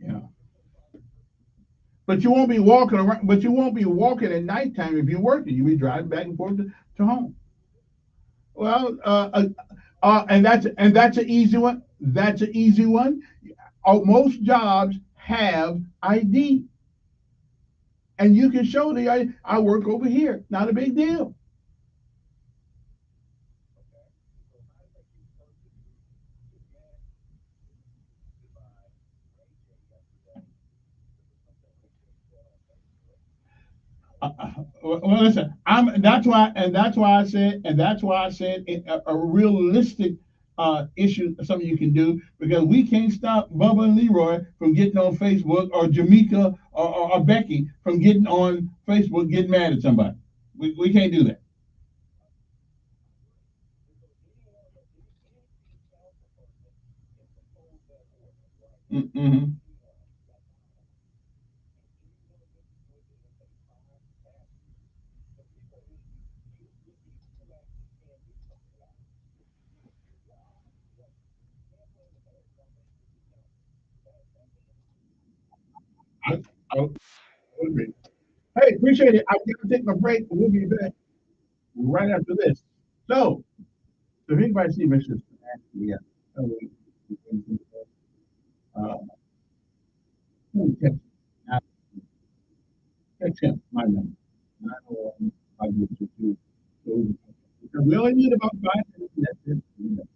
Yeah. But you won't be walking around. But you won't be walking at nighttime if you're working. You'll be driving back and forth to home. Well, and that's an easy one. That's an easy one. Most jobs have ID, and you can show the I work over here. Not a big deal. Well, listen, that's why I said a realistic issue, something you can do, because we can't stop Bubba and Leroy from getting on Facebook, or Jamaica, or Becky from getting on Facebook, getting mad at somebody. We can't do that. Mm-hmm. I, I, hey, appreciate it. I got to take my break. We'll be back right after this. So, if anybody see Mr. Yeah. Uh, text him my number. 901 522. So we only need about 5 minutes. That's it.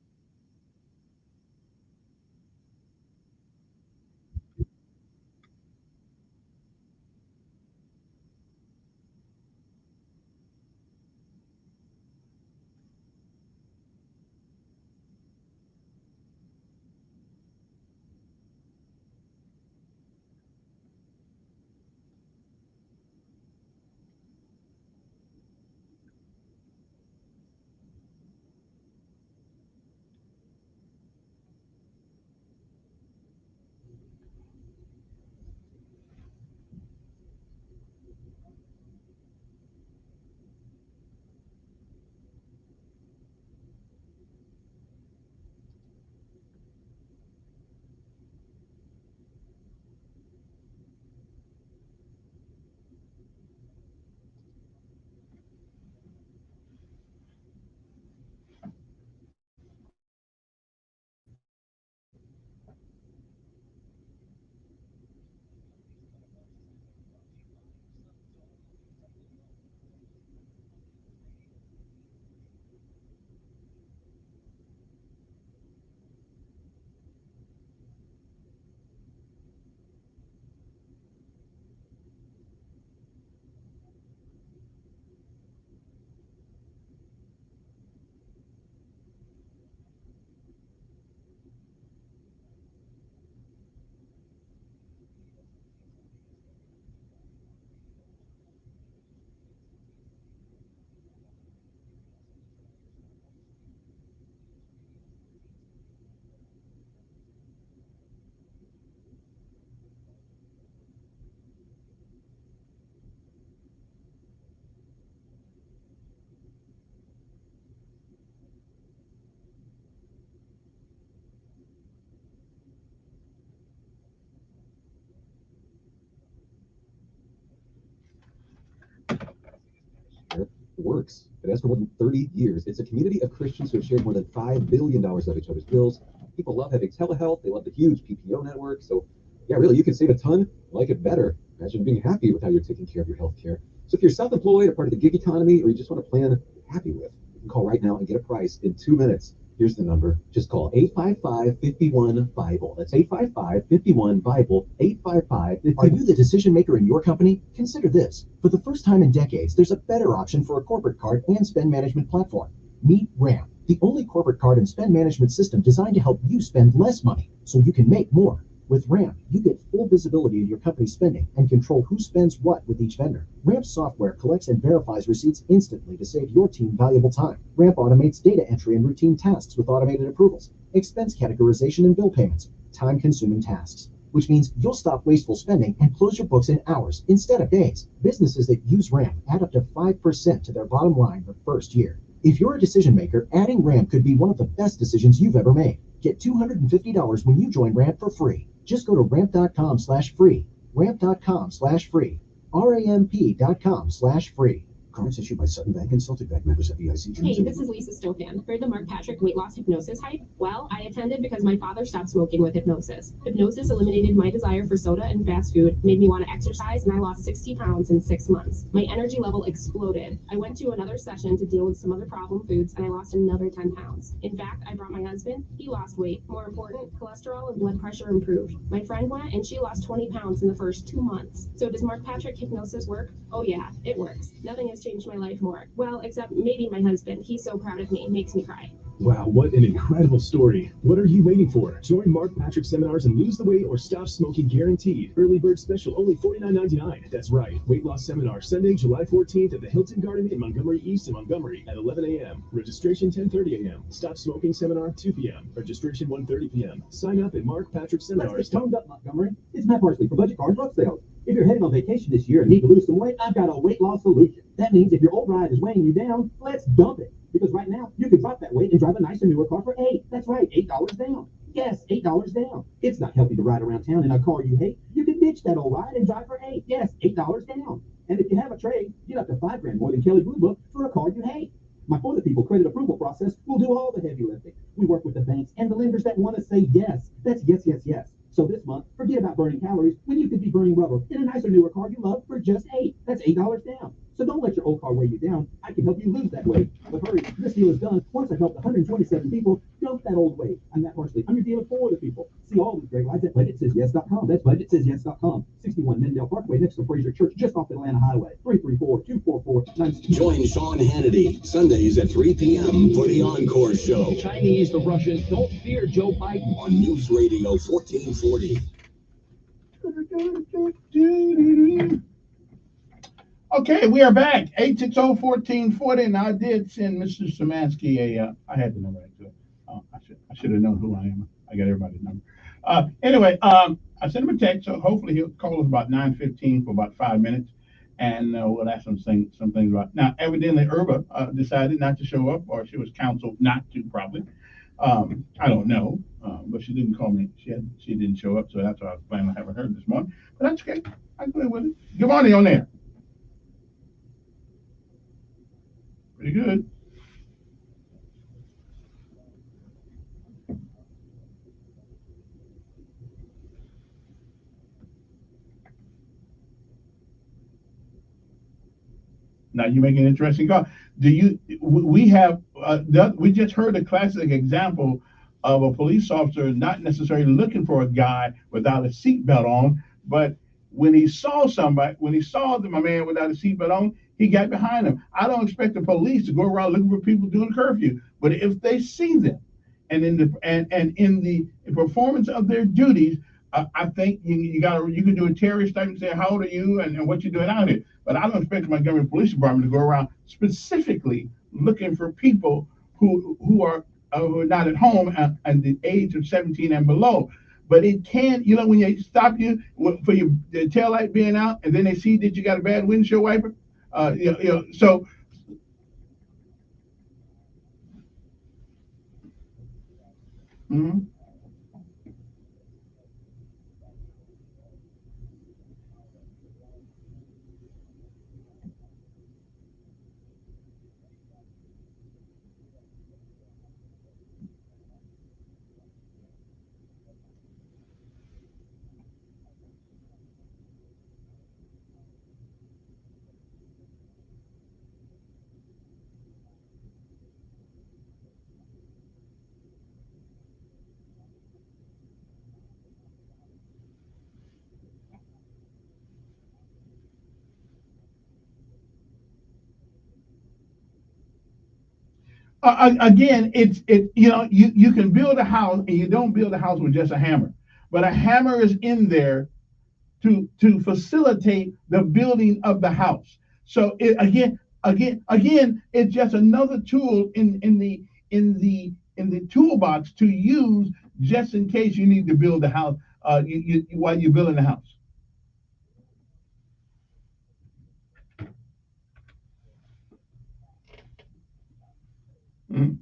works. It has for more than 30 years. It's a community of Christians who have shared more than $5 billion of each other's bills. People love having telehealth. They love the huge PPO network. So, yeah, really, you can save a ton, like it better. Imagine being happy with how you're taking care of your health care. So if you're self-employed or part of the gig economy, or you just want a plan you're happy with, you can call right now and get a price in 2 minutes. Here's the number. Just call 855-51-BIBLE. That's 855-51-BIBLE, 855. Are you the decision maker in your company? Consider this. For the first time in decades, there's a better option for a corporate card and spend management platform. Meet Ramp, the only corporate card and spend management system designed to help you spend less money so you can make more. With Ramp, you get full visibility in your company's spending and control who spends what with each vendor. Ramp software collects and verifies receipts instantly to save your team valuable time. Ramp automates data entry and routine tasks with automated approvals, expense categorization and bill payments, time-consuming tasks, which means you'll stop wasteful spending and close your books in hours instead of days. Businesses that use Ramp add up to 5% to their bottom line the first year. If you're a decision maker, adding Ramp could be one of the best decisions you've ever made. Get $250 when you join Ramp for free. Just go to ramp.com/free. Ramp.com/free. ramp.com/free. Cards issued by Sutton Bank and Celtic Bank, members of FDIC. Hey, this is Lisa Stofan. Heard the Mark Patrick weight loss hypnosis hype? Well, I attended because my father stopped smoking with hypnosis. Hypnosis eliminated my desire for soda and fast food, made me want to exercise, and I lost 60 pounds in 6 months. My energy level exploded. I went to another session to deal with some other problem foods, and I lost another 10 pounds. In fact, I brought my husband. He lost weight. More important, cholesterol and blood pressure improved. My friend went, and she lost 20 pounds in the first 2 months. So does Mark Patrick hypnosis work? Oh yeah, it works. Nothing has changed my life more. Well, except maybe my husband. He's so proud of me. Makes me cry. Wow, what an incredible story. What are you waiting for? Join Mark Patrick seminars and lose the weight or stop smoking guaranteed. Early bird special, only $49.99. That's right. Weight loss seminar, Sunday, July 14th at the Hilton Garden in Montgomery East in Montgomery at 11 a.m. Registration 10:30 a.m. Stop smoking seminar 2 p.m. Registration 1:30 p.m. Sign up at Mark Patrick Seminars. Let's get toned up, Montgomery. It's Matt Parsley for Budget Cars Love Sales. If you're heading on vacation this year and need to lose some weight, I've got a weight loss solution. That means if your old ride is weighing you down, let's dump it. Because right now, you can drop that weight and drive a nicer, newer car for $8. That's right, $8 down. Yes, $8 down. It's not healthy to ride around town in a car you hate. You can ditch that old ride and drive for $8. Yes, $8 down. And if you have a trade, get up to $5 grand more than Kelly Blue Book for a car you hate. My For the People credit approval process will do all the heavy lifting. We work with the banks and the lenders that want to say yes. That's yes, yes, yes. So this month, forget about burning calories when you could be burning rubber in a nicer, newer car you love for just $8. That's $8 down. So don't let your old car weigh you down. I can help you lose that weight. But hurry, this deal is done once I've helped 127 people dump that old weight. I'm Matt Parsley. I'm your dealer for the people. See all these great rides at budgetsays.yes.com. That's budgetsays.yes.com. 61 Mendale Parkway next to Fraser Church, just off Atlanta Highway. 334-244-962. Join Sean Hannity Sundays at 3 p.m. for the Encore Show. The Chinese, the Russians, don't fear Joe Biden. On News Radio 1440. Okay, we are back. 860-1440. And I did send Mr. Szymanski I had the number actually. I should have known who I am. I got everybody's number. Anyway, I sent him a text, so hopefully he'll call us about 9:15 for about 5 minutes, and we'll ask some things about. Now, evidently, Irva decided not to show up, or she was counseled not to, probably. I don't know, but she didn't call me. She didn't show up, so that's why I was planning on having her this morning. But that's okay. I can live with it. Good morning on there. Pretty good. Now you make an interesting call. We just heard a classic example of a police officer not necessarily looking for a guy without a seatbelt on, but when he saw my man without a seatbelt on, he got behind him. I don't expect the police to go around looking for people doing curfew, but if they see them and in the performance of their duties, I think you can do a terrorist type and say, how old are you and what you doing out here? But I don't expect the Montgomery Police Department to go around specifically looking for people who are not at home at the age of 17 and below. But it can, when they stop you for your tail light being out, and then they see that you got a bad windshield wiper, so. Mm-hmm. Again, you can build a house and you don't build a house with just a hammer, but a hammer is in there to facilitate the building of the house. So again, it's just another tool in the toolbox to use just in case you need to build the house while you're building the house. Mhm.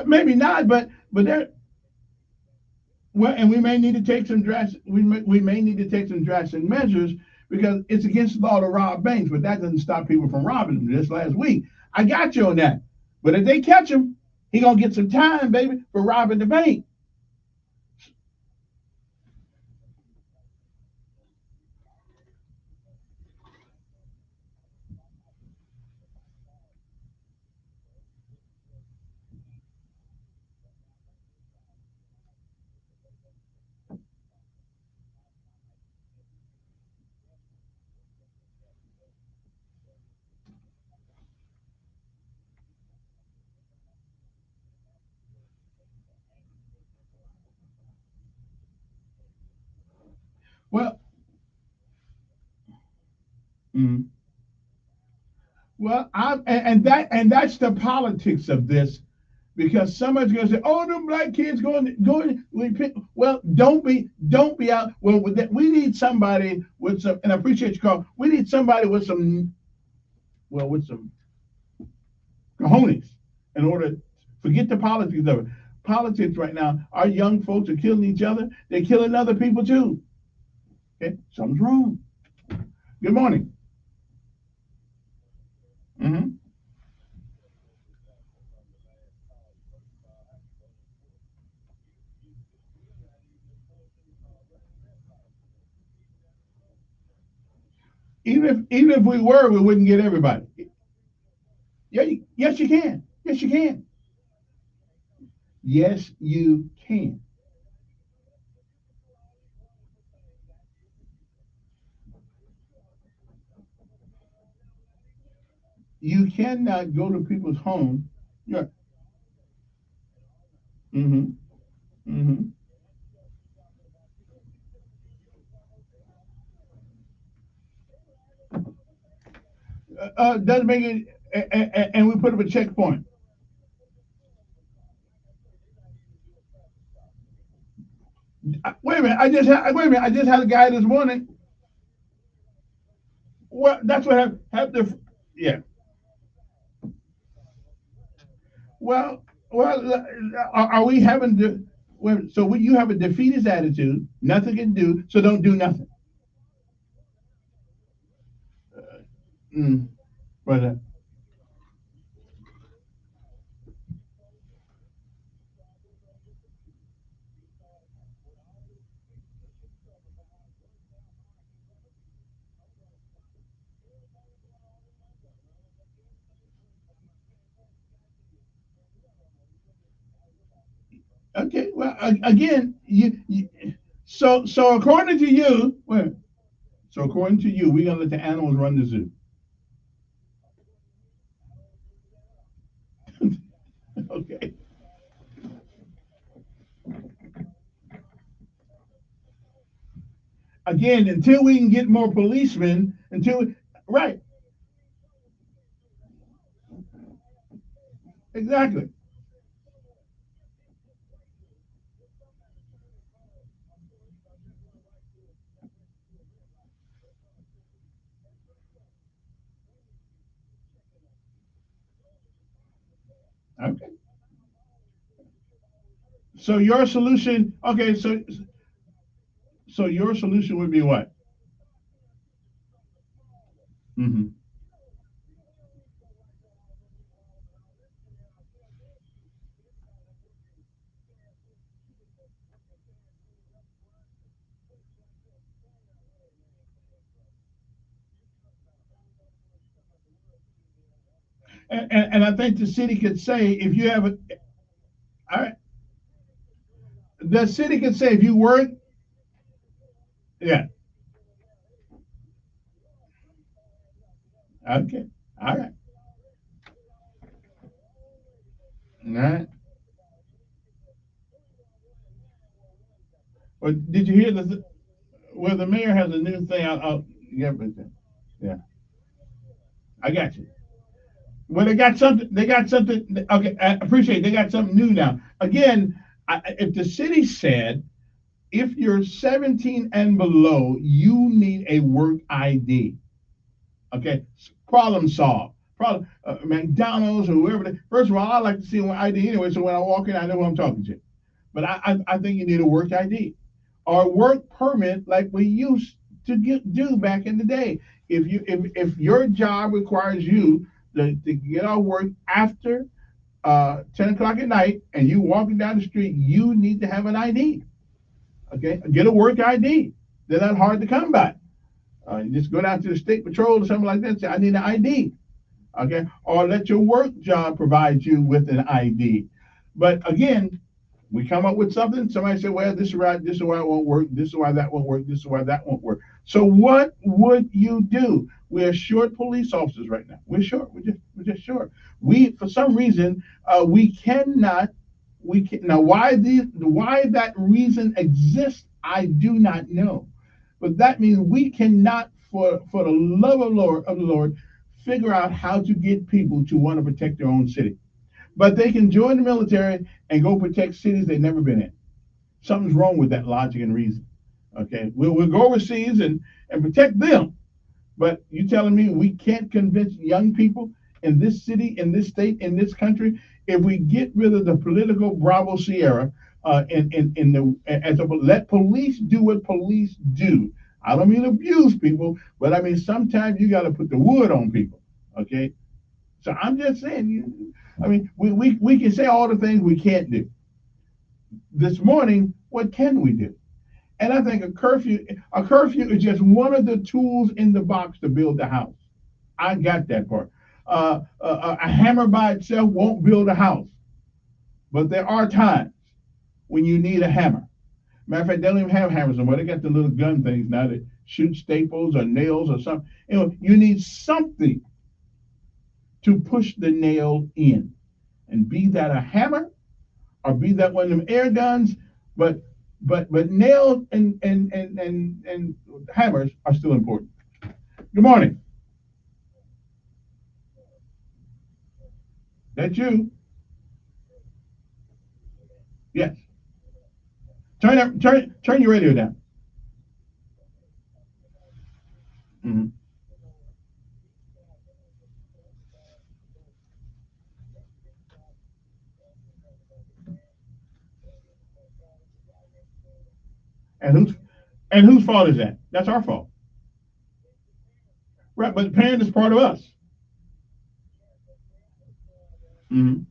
Maybe not, but there. Well, and we may need to take some drastic. We may need to take some drastic measures because it's against the law to rob banks, but that doesn't stop people from robbing them. Just last week, I got you on that. But if they catch him, he gonna get some time, baby, for robbing the bank. Well, mm, and that's the politics of this because somebody's going to say, "Oh, them black kids going." Well, don't be out. Well, we need somebody with some, and I appreciate your call. We need somebody with some, with some cojones in order. Forget the politics of it. Politics right now. Our young folks are killing each other. They're killing other people too. Okay, something's wrong. Good morning. hmm Even if we were, we wouldn't get everybody. Yeah, yes, you can. Yes, you can. Yes, you can. You cannot go to people's home. Yeah. hmm hmm Doesn't make it, and we put up a checkpoint. Wait a minute. Wait a minute. I just had a guy this morning. Well, that's what have the. Yeah. Well. Are we having the? Well, so when you have a defeatist attitude, nothing can do, so don't do nothing. Mm, but okay. Well, again, so according to you, well, so according to you, we're gonna let the animals run the zoo. Okay. Again, until we can get more policemen, right, exactly. Okay. So your solution, okay, so your solution would be what? hmm and I think the city could say if you have a, all right, the city could say if you work, yeah, Okay. All right. All right. Well, did you hear the? Well, the mayor has a new thing. Yeah, but yeah, I got you. Well, they got something. They got something. Okay, I appreciate it. They got something new now. Again, if the city said if you're 17 and below, you need a work ID. Okay, problem solved. Problem. McDonald's or whoever. First of all, I like to see my ID anyway, so when I walk in, I know who I'm talking to. But I think you need a work ID or work permit like we used to do back in the day. If your job requires you to get off work after 10 o'clock at night and you walking down the street, you need to have an ID. Okay, get a work ID. They're not hard to come by. You just go down to the state patrol or something like that and say, I need an ID. Okay, or let your work job provide you with an ID. But again, we come up with something. Somebody said, "Well, this is right. This is why it won't work. This is why that won't work. This is why that won't work." So, what would you do? We're short police officers right now. We're short. We're just short. We, for some reason, we cannot. We can now. Why that reason exists, I do not know. But that means we cannot, for the love of the Lord, figure out how to get people to want to protect their own city. But they can join the military and go protect cities they've never been in. Something's wrong with that logic and reason. Okay, we'll go overseas and protect them. But you telling me we can't convince young people in this city, in this state, in this country, if we get rid of the political Bravo Sierra in the as a, let police do what police do. I don't mean abuse people, but I mean sometimes you got to put the wood on people. Okay, so I'm just saying. I mean, we can say all the things we can't do. This morning, what can we do? And I think a curfew is just one of the tools in the box to build the house. I got that part. A hammer by itself won't build a house, but there are times when you need a hammer. Matter of fact, they don't even have hammers anymore. They got the little gun things now that shoot staples or nails or something. You need something to push the nail in, and be that a hammer or be that one of them air guns, but nails and hammers are still important. Good morning. That's you. Yes. Turn your radio down. Mm-hmm. And whose fault is that? That's our fault. Right, but the parent is part of us. Mm-hmm.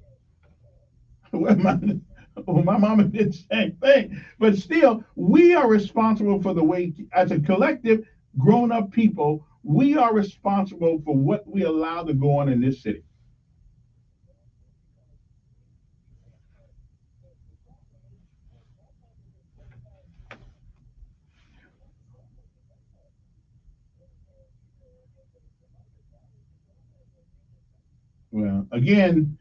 My mama did the same thing. But still, we are responsible for the way, as a collective, grown up people, we are responsible for what we allow to go on in this city. Well, again,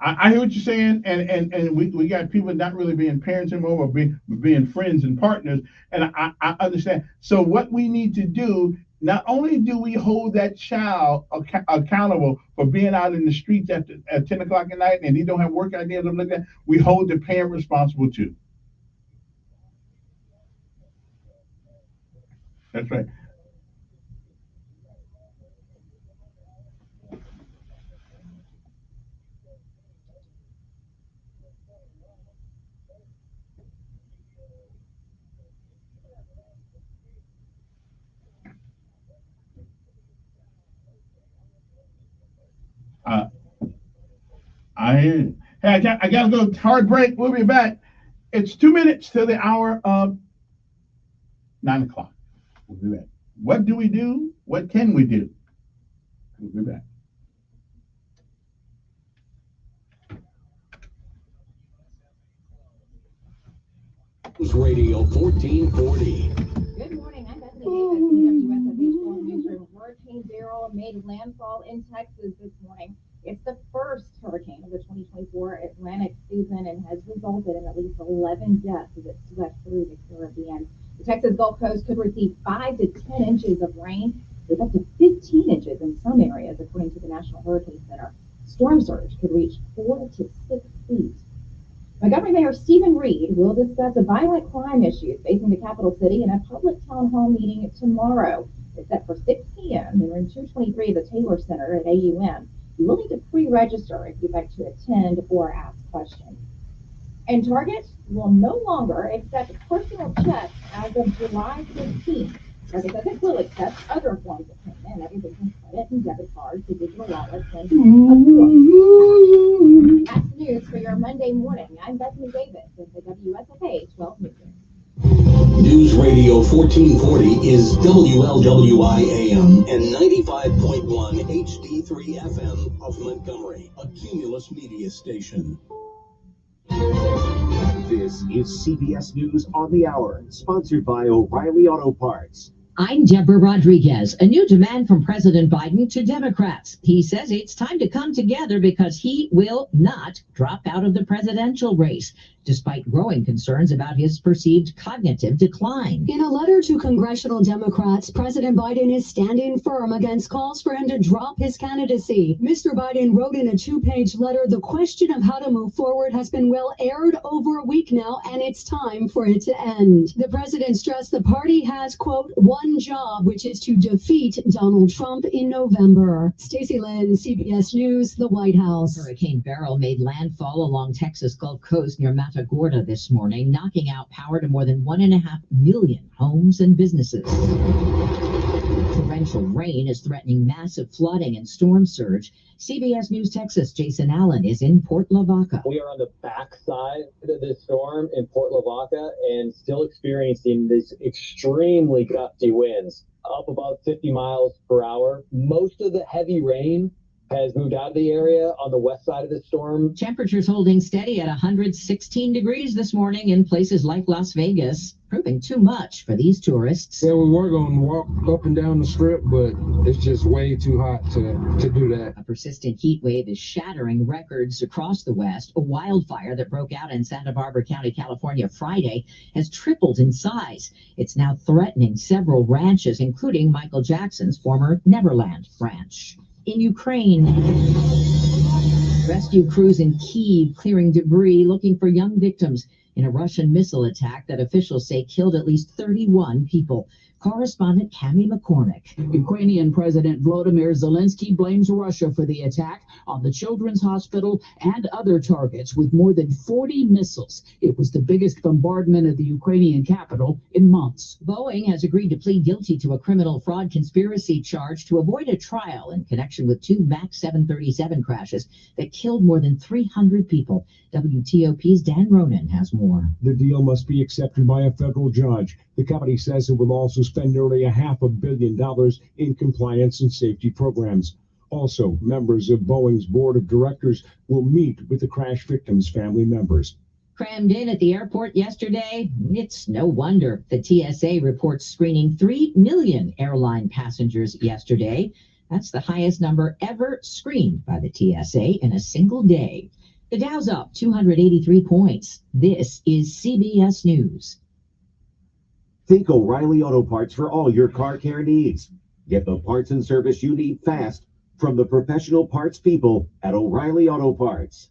I hear what you're saying, and we got people not really being parents anymore, but being friends and partners, and I understand. So what we need to do, not only do we hold that child accountable for being out in the streets at 10 o'clock at night and he don't have work ideas or something like that, we hold the parent responsible too. That's right. Uh, I hear you. Hey, I got to go. Hard break. We'll be back. It's 2 minutes to the hour of 9 o'clock. We'll be back. What do we do? What can we do? We'll be back. Radio 1440. Good morning. I'm Beth Hurricane Beryl made landfall in Texas this morning. It's the first hurricane of the 2024 Atlantic season and has resulted in at least 11 deaths as it swept through the Caribbean. The Texas Gulf Coast could receive 5 to 10 inches of rain, with up to 15 inches in some areas, according to the National Hurricane Center. Storm surge could reach 4 to 6 feet. Montgomery Mayor Stephen Reed will discuss violent crime issues facing the capital city in a public town hall meeting tomorrow. It's set for 6 p.m. in room 223 of the Taylor Center at AUM. You will need to pre-register if you'd like to attend or ask questions. And Target will no longer accept personal checks as of July 15th. Target says it will accept other forms of payment, everything from credit and debit cards to digital wallets and That's the news for your Monday morning. I'm Bethany Davis with the WSFA 12 News. News Radio 1440 is WLWI AM and 95.1 HD3 FM of Montgomery, a Cumulus media station. This is CBS News on the Hour, sponsored by O'Reilly Auto Parts. I'm Deborah Rodriguez. A new demand from President Biden to Democrats. He says it's time to come together because he will not drop out of the presidential race, despite growing concerns about his perceived cognitive decline. In a letter to congressional Democrats, President Biden is standing firm against calls for him to drop his candidacy. Mr. Biden wrote in a 2-page letter, the question of how to move forward has been well aired over a week now, and it's time for it to end. The president stressed the party has, quote, one job, which is to defeat Donald Trump in November. Stacey Lynn, CBS News, the White House. Hurricane Beryl made landfall along Texas Gulf Coast near Matagorda this morning, knocking out power to more than 1.5 million homes and businesses. Torrential rain is threatening massive flooding and storm surge. CBS News Texas' Jason Allen is in Port Lavaca. We are on the backside of this storm in Port Lavaca and still experiencing these extremely gusty winds, up about 50 miles per hour. Most of the heavy rain has moved out of the area on the west side of the storm. Temperatures holding steady at 116 degrees this morning in places like Las Vegas, proving too much for these tourists. Yeah, we were going to walk up and down the strip, but it's just way too hot to do that. A persistent heat wave is shattering records across the West. A wildfire that broke out in Santa Barbara County, California Friday has tripled in size. It's now threatening several ranches, including Michael Jackson's former Neverland ranch. In Ukraine, rescue crews in Kyiv clearing debris, looking for young victims in a Russian missile attack that officials say killed at least 31 people. Correspondent Cami McCormick. Ukrainian President Volodymyr Zelensky blames Russia for the attack on the Children's Hospital and other targets with more than 40 missiles. It was the biggest bombardment of the Ukrainian capital in months. Boeing has agreed to plead guilty to a criminal fraud conspiracy charge to avoid a trial in connection with 2 MAX 737 crashes that killed more than 300 people. WTOP's Dan Ronan has more. The deal must be accepted by a federal judge. The company says it will also spend nearly $500 million in compliance and safety programs. Also, members of Boeing's board of directors will meet with the crash victims' family members. Crammed in at the airport yesterday? It's no wonder. The TSA reports screening 3 million airline passengers yesterday. That's the highest number ever screened by the TSA in a single day. The Dow's up 283 points. This is CBS News. Think O'Reilly Auto Parts for all your car care needs. Get the parts and service you need fast from the professional parts people at O'Reilly Auto Parts.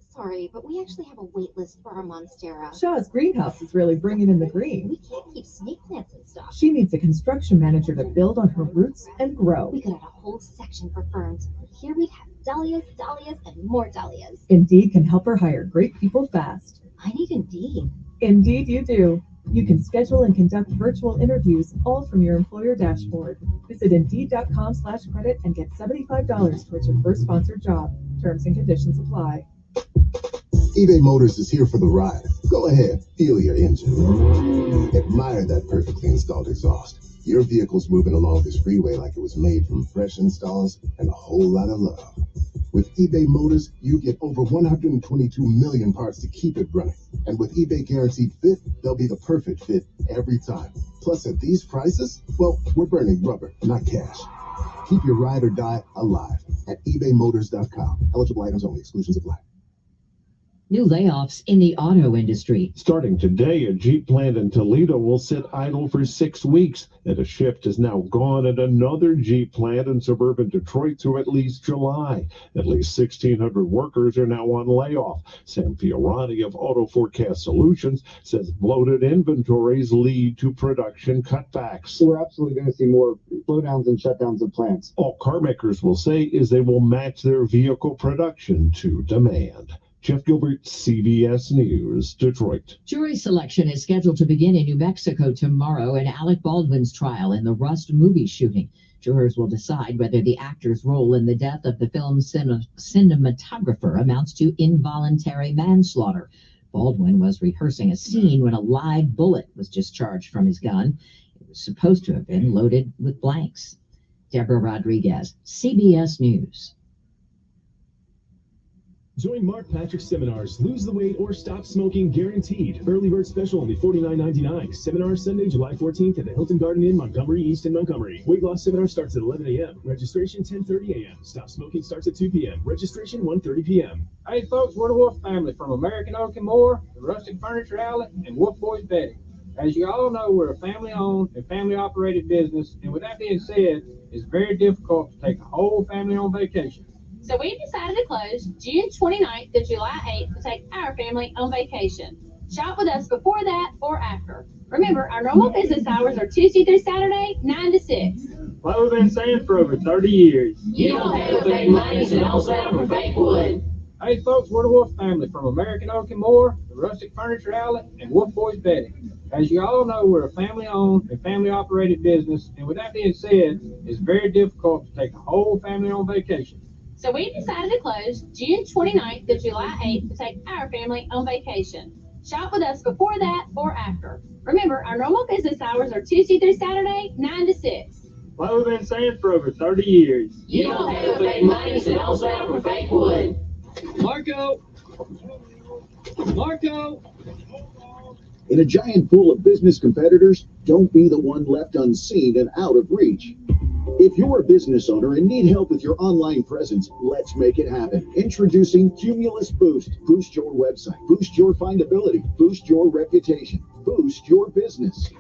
Sorry, but we actually have a wait list for our Monstera. Shaw's greenhouse is really bringing in the green. We can't keep snake plants in stock. She needs a construction manager to build on her roots and grow. We could have a whole section for ferns. Here we'd have dahlias, dahlias, and more dahlias. Indeed can help her hire great people fast. I need Indeed. Indeed you do. You can schedule and conduct virtual interviews all from your employer dashboard. Visit Indeed.com/credit and get $75 towards your first sponsored job. Terms and conditions apply. eBay Motors is here for the ride. Go ahead, feel your engine. Admire that perfectly installed exhaust. Your vehicle's moving along this freeway like it was made from fresh installs and a whole lot of love. With eBay Motors, you get over 122 million parts to keep it running. And with eBay Guaranteed Fit, they'll be the perfect fit every time. Plus, at these prices, well, we're burning rubber, not cash. Keep your ride or die alive at ebaymotors.com. Eligible items only. Exclusions apply. New layoffs in the auto industry. Starting today, a Jeep plant in Toledo will sit idle for 6 weeks, and a shift is now gone at another Jeep plant in suburban Detroit through at least July. At least 1,600 workers are now on layoff. Sam Fiorani of Auto Forecast Solutions says bloated inventories lead to production cutbacks. So we're absolutely going to see more slowdowns and shutdowns of plants. All car makers will say is they will match their vehicle production to demand. Jeff Gilbert, CBS News, Detroit. Jury selection is scheduled to begin in New Mexico tomorrow in Alec Baldwin's trial in the Rust movie shooting. Jurors will decide whether the actor's role in the death of the film's cinematographer amounts to involuntary manslaughter. Baldwin was rehearsing a scene when a live bullet was discharged from his gun. It was supposed to have been loaded with blanks. Deborah Rodriguez, CBS News. Join Mark Patrick's seminars. Lose the weight or stop smoking guaranteed. Early bird special only $49.99. Seminar Sunday, July 14th at the Hilton Garden Inn, Montgomery East in Montgomery. Weight loss seminar starts at 11 a.m. Registration 10:30 a.m. Stop smoking starts at 2 p.m. Registration 1:30 p.m. Hey folks, we're the Wolf family from American Oak and More, the Rustic Furniture Outlet, and Wolf Boys Bedding. As you all know, we're a family-owned and family-operated business, and with that being said, it's very difficult to take a whole family on vacation. So we decided to close June 29th to July 8th to take our family on vacation. Shop with us before that or after. Remember, our normal business hours are Tuesday through Saturday, 9 to 6. Like we've been saying for over 30 years. You don't pay with fake monies and don't settle for fake wood. Hey folks, we're the Wolf family from American Oak and More, the Rustic Furniture Outlet, and Wolf Boys Bedding. As you all know, we're a family-owned and family-operated business, and with that being said, it's very difficult to take a whole family on vacation. So we decided to close June 29th to July 8th to take our family on vacation. Shop with us before that or after. Remember, our normal business hours are Tuesday through Saturday, 9 to 6. Like we've been saying for over 30 years. You don't pay with fake monies and don't settle for fake wood. Marco! Marco! In a giant pool of business competitors, don't be the one left unseen and out of reach. If you're a business owner and need help with your online presence, let's make it happen. Introducing Cumulus Boost. Boost your website, boost your findability, boost your reputation, boost your business.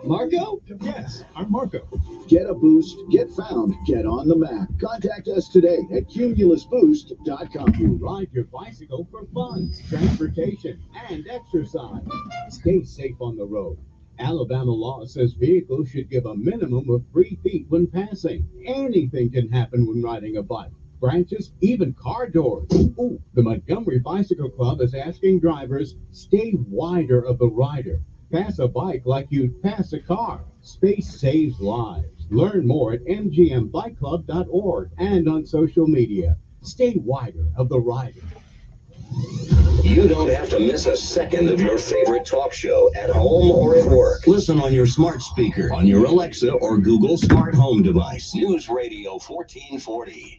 Marco? Yes, I'm Marco. Get a boost, get found, get on the map. Contact us today at cumulusboost.com. You ride your bicycle for fun, transportation, and exercise. Stay safe on the road. Alabama law says vehicles should give a minimum of 3 feet when passing. Anything can happen when riding a bike. Branches, even car doors. Ooh, the Montgomery Bicycle Club is asking drivers, stay wider of the rider. Pass a bike like you'd pass a car. Space saves lives. Learn more at mgmbikeclub.org and on social media. Stay wider of the rider. You don't have to miss a second of your favorite talk show at home or at work. Listen on your smart speaker, on your Alexa or Google smart home device. News Radio 1440.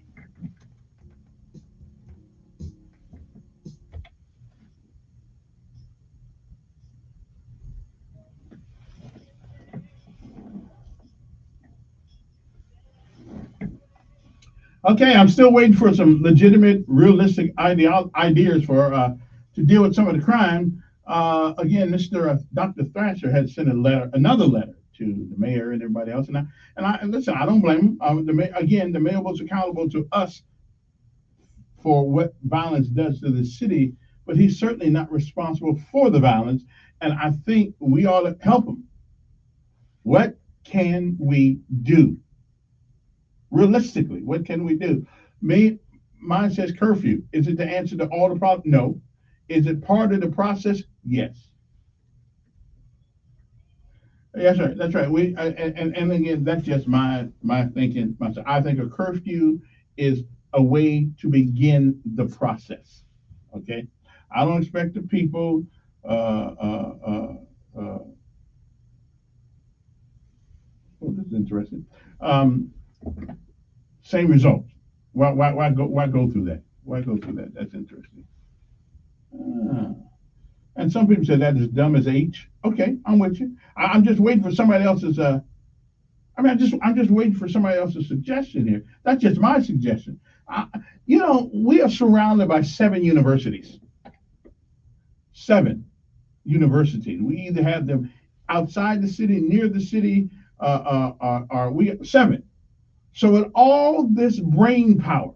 Okay, I'm still waiting for some legitimate, realistic ideas for to deal with some of the crime. Again, Dr. Thrasher had sent another letter to the mayor and everybody else, and I listen. I don't blame him. The mayor was accountable to us for what violence does to the city, but he's certainly not responsible for the violence. And I think we ought to help him. What can we do? Realistically, what can we do? Mine says curfew. Is it the answer to all the problems? No. Is it part of the process? Yes. That's right. That's right. And again, that's just my thinking. I think a curfew is a way to begin the process. Okay. I don't expect the people. This is interesting. Same result. Why go through that? Why go through that? That's interesting. And some people say that is dumb as H. Okay, I'm with you. I'm just waiting for somebody else's. I'm just waiting for somebody else's suggestion here. That's just my suggestion. We are surrounded by 7 universities. 7 universities. We either have them outside the city, near the city, or we 7. So with all this brain power,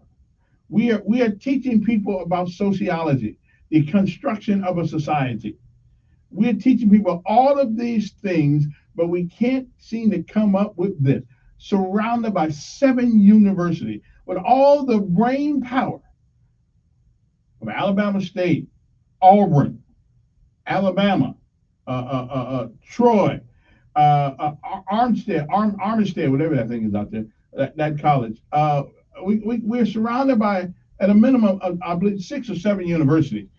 we are teaching people about sociology, the construction of a society. We're teaching people all of these things, but we can't seem to come up with this. Surrounded by 7 universities, with all the brain power of Alabama State, Auburn, Alabama, Troy, Armistead, whatever that thing is out there, that college. We're surrounded by, at a minimum, of, I believe, 6 or 7 universities.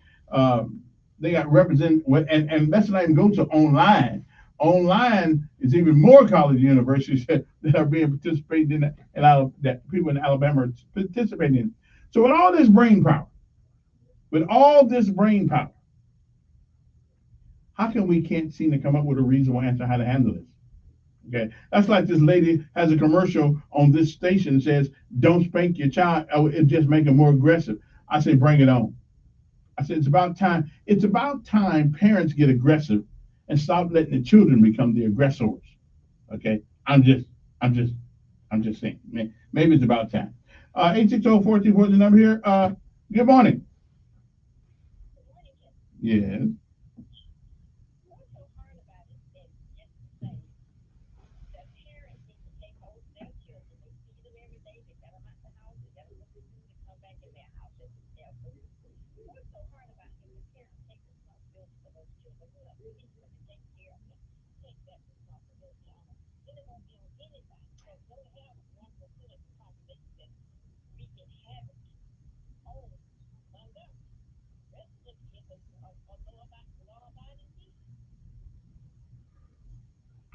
They got represented, and let's not even go to online. Online is even more college universities that are being participated in, that people in Alabama are participating in. So with all this brain power, how come we can't seem to come up with a reasonable answer how to handle this? Okay, that's like this lady has a commercial on this station that says, "Don't spank your child; it just make them more aggressive." I say, bring it on. I said, it's about time. It's about time parents get aggressive and stop letting the children become the aggressors. Okay, I'm just saying. Maybe it's about time. 860-424 is the number here. Good morning. Yes.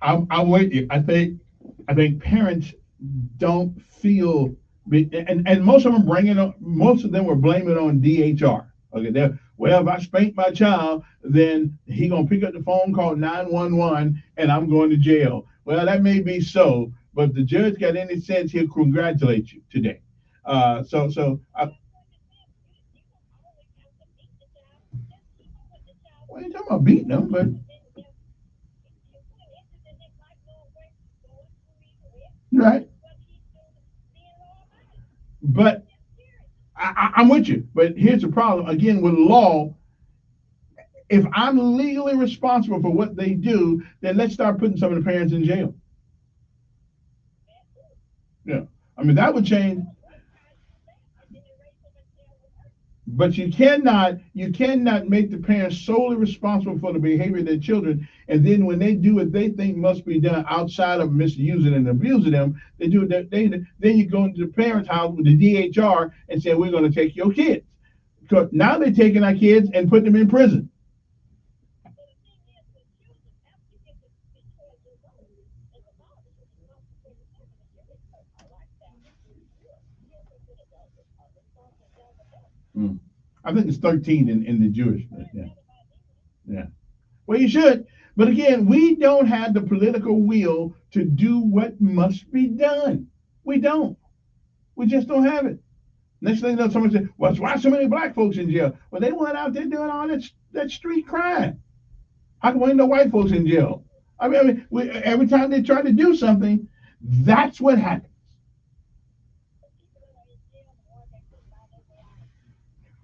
I'm with you. I think parents don't feel, and most of them most of them were blaming on DHR. Okay, well, if I spank my child, then he gonna pick up the phone, call 911, and I'm going to jail. Well, that may be so, but if the judge got any sense, he'll congratulate you today. Well, ain't talking about beating them, but right. But I'm with you. But here's the problem. Again, with law, if I'm legally responsible for what they do, then let's start putting some of the parents in jail. Yeah. I mean, that would change. But you cannot make the parents solely responsible for the behavior of their children, and then when they do what they think must be done outside of misusing and abusing them, they do it. Then you go into the parents' house with the DHR and say, "We're going to take your kids," because now they're taking our kids and putting them in prison. I think it's 13 in the Jewish. Yeah. Well, you should. But again, we don't have the political will to do what must be done. We don't. We just don't have it. Next thing you know, someone said, "Well, why so many black folks in jail?" Well, they weren't out there doing all that street crime. How come ain't no white folks in jail? Every time they try to do something, that's what happens.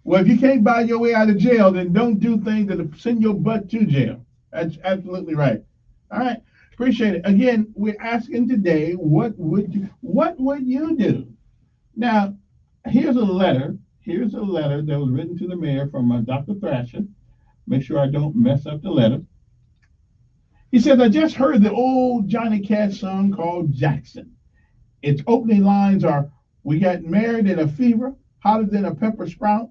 Well, if you can't buy your way out of jail, then don't do things that send your butt to jail. That's absolutely right. All right. Appreciate it. Again, we're asking today, what would you do? Now, here's a letter. Here's a letter that was written to the mayor from Dr. Thrasher. Make sure I don't mess up the letter. He says, "I just heard the old Johnny Cash song called Jackson. Its opening lines are, 'We got married in a fever, hotter than a pepper sprout.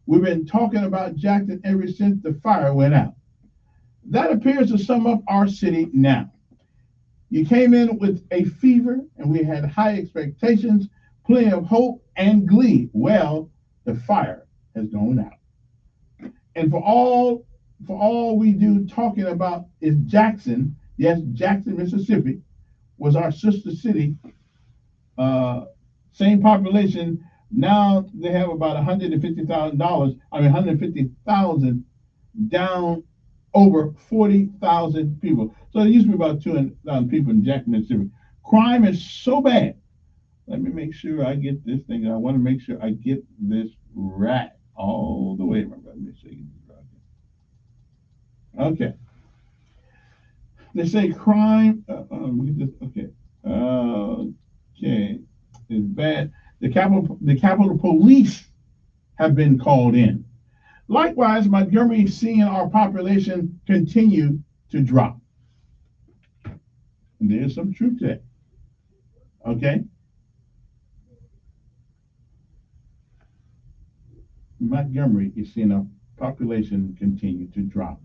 We've been talking about Jackson ever since the fire went out.' That appears to sum up our city now. You came in with a fever, and we had high expectations, plenty of hope and glee. Well, the fire has gone out. And for all we do talking about is Jackson. Yes, Jackson, Mississippi was our sister city. Same population. Now they have about $150,000. I mean, 150,000 down over 40,000 people. So there used to be about 200,000 people in Jackson, Mississippi. Crime is so bad. Let me make sure I get this thing. I want to make sure I get this right all the way, my brother. Let me see. Okay. They say crime. Okay. Okay. It's bad. The Capitol Police have been called in. Likewise, Montgomery is seeing our population continue to drop. And there's some truth to that. Okay? Montgomery is seeing our population continue to drop.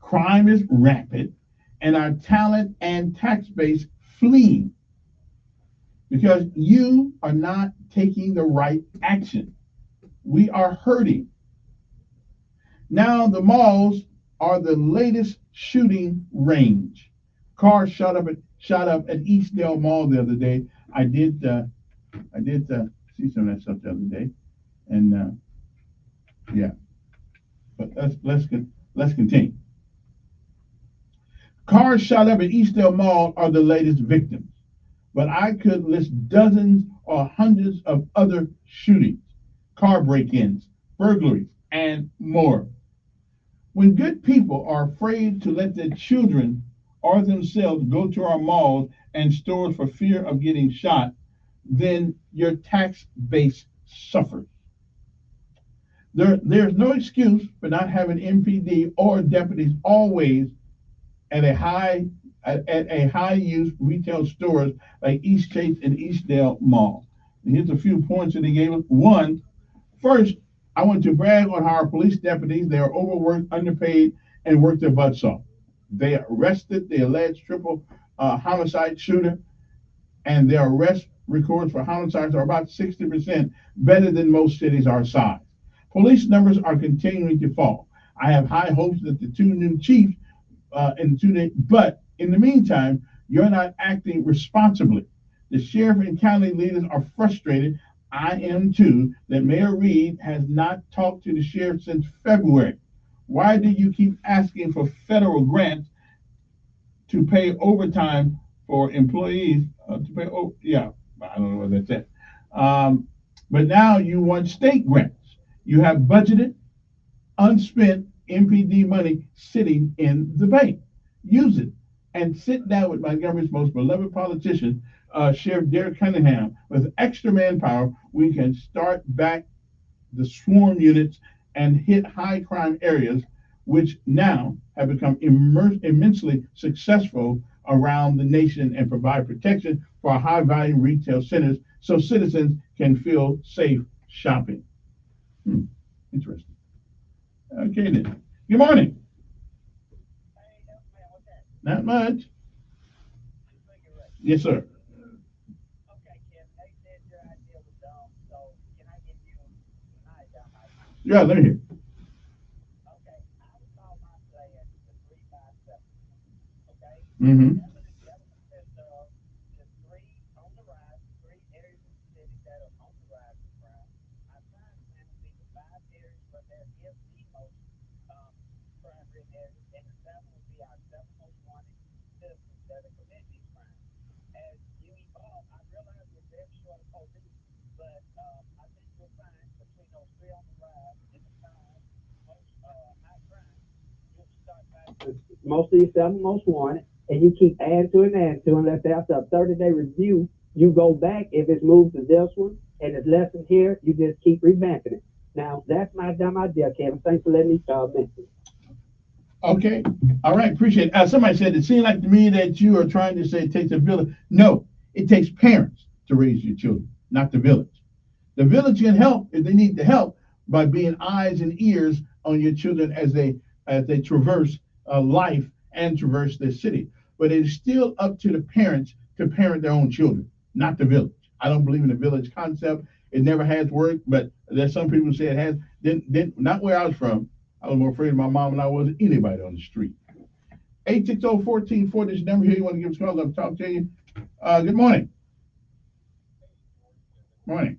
Crime is rampant, and our talent and tax base fleeing because you are not taking the right action. We are hurting. Now the malls are the latest shooting range. Cars shot up at Eastdale Mall the other day. I did see some of that stuff the other day, and yeah. But let's continue. Cars shot up at Eastdale Mall are the latest victims, but I could list dozens or hundreds of other shootings, car break-ins, burglaries, and more. When good people are afraid to let their children or themselves go to our malls and stores for fear of getting shot, then your tax base suffers. There's no excuse for not having MPD or deputies always at a high use retail stores like East Chase and Eastdale Mall. And here's a few points that he gave us. One, first, I want to brag on how our police deputies, they are overworked, underpaid, and work their butts off. They arrested the alleged triple homicide shooter, and their arrest records for homicides are about 60% better than most cities our size. Police numbers are continuing to fall. I have high hopes that the two new chiefs but in the meantime, you're not acting responsibly. The sheriff and county leaders are frustrated. I am too, that Mayor Reed has not talked to the sheriff since February. Why do you keep asking for federal grants to pay overtime for employees? I don't know what that's at. But now you want state grants. You have budgeted, unspent MPD money sitting in the bank. Use it and sit down with Montgomery's most beloved politician, Sheriff Derek Cunningham. With extra manpower, we can start back the swarm units and hit high crime areas, which now have become immensely successful around the nation, and provide protection for our high value retail centers so citizens can feel safe shopping. Interesting. Okay then. Good morning. Not much. Yes, sir. Yeah, let me hear. Mm-hmm. Most of these seven most wanted, and you keep adding to unless after a 30-day review, you go back. If it's moved to this one and it's less than here, you just keep revamping it. Now, that's my dumb idea, Kevin. Thanks for letting me mention it. Okay. All right. Appreciate it. Somebody said, it seemed like to me that you are trying to say it takes a village. No, it takes parents to raise your children, not the village. The village can help if they need the help by being eyes and ears on your children as they traverse life and traverse this city. But it is still up to the parents to parent their own children, not the village. I don't believe in the village concept. It never has worked, but there's some people who say it has. Then not where I was from. I was more afraid of my mom than I was anybody on the street. 860-1440 is the number here. You want to give us a call? I'll talk to you. Good morning. Morning.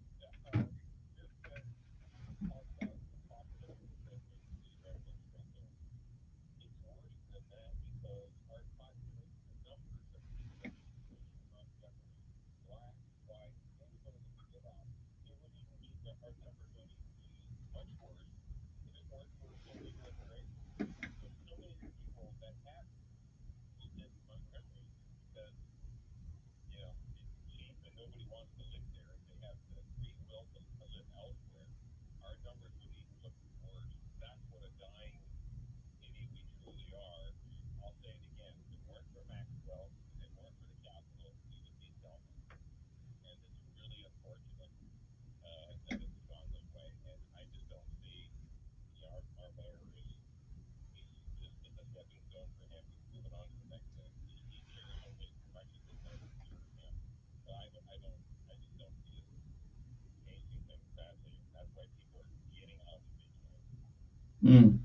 Mm.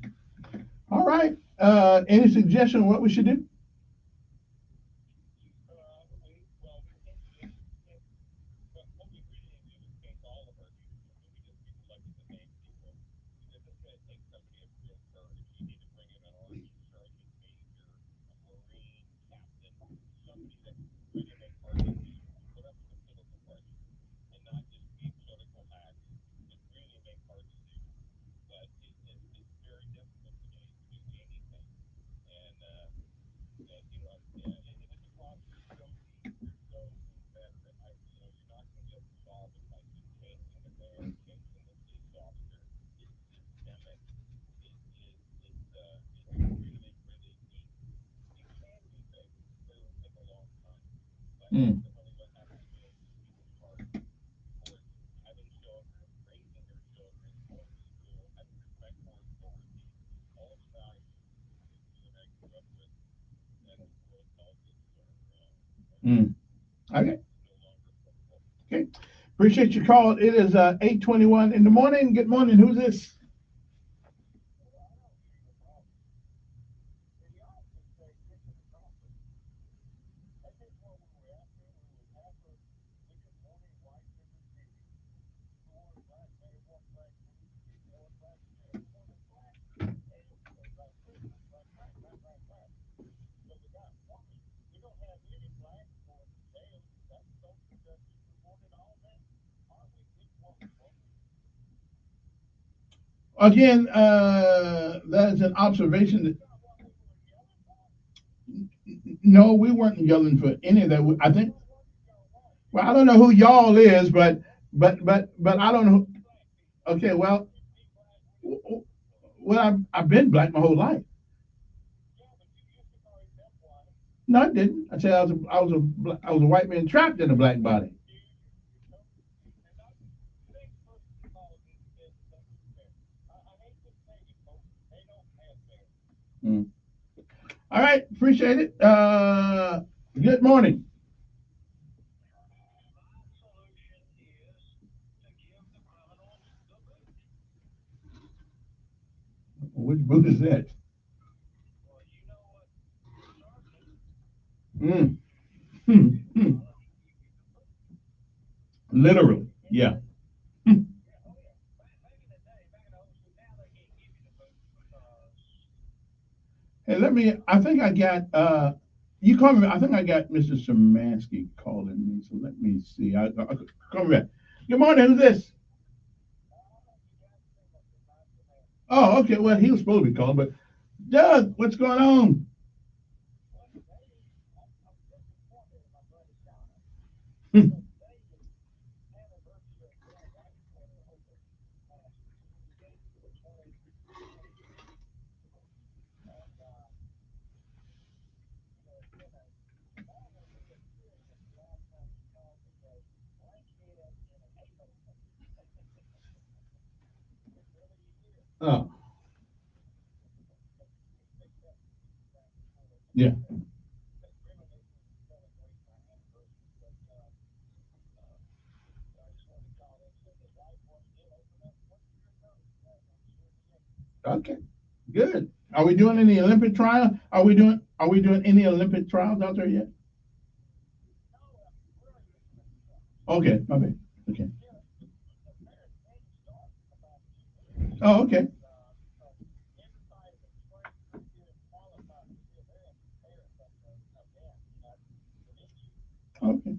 All right. Any suggestion what we should do? Mm. Mm. Okay. Okay. Appreciate your call. It is 8:21 in the morning. Good morning. Who's this? Again, that is an observation that no, we weren't yelling for any of that. I think. Well, I don't know who y'all is, but I don't know. Okay, well, I've been black my whole life. No, I didn't. I said I was a white man trapped in a black body. Mm. All right, appreciate it. Good morning. Which book is that? Mm. Hmm. Hmm. Literally, yeah. Hmm. Hey, let me. I think I got. You call me. I think I got Mr. Szymanski calling me. So let me see. I call me back. Good morning. Who's this? Oh, okay. Well, he was supposed to be calling, but Doug, what's going on? Hmm. Oh, yeah. Okay, good. Are we doing any Olympic trial? Are we doing any Olympic trials out there yet? Okay, okay, okay. Oh, okay. Okay.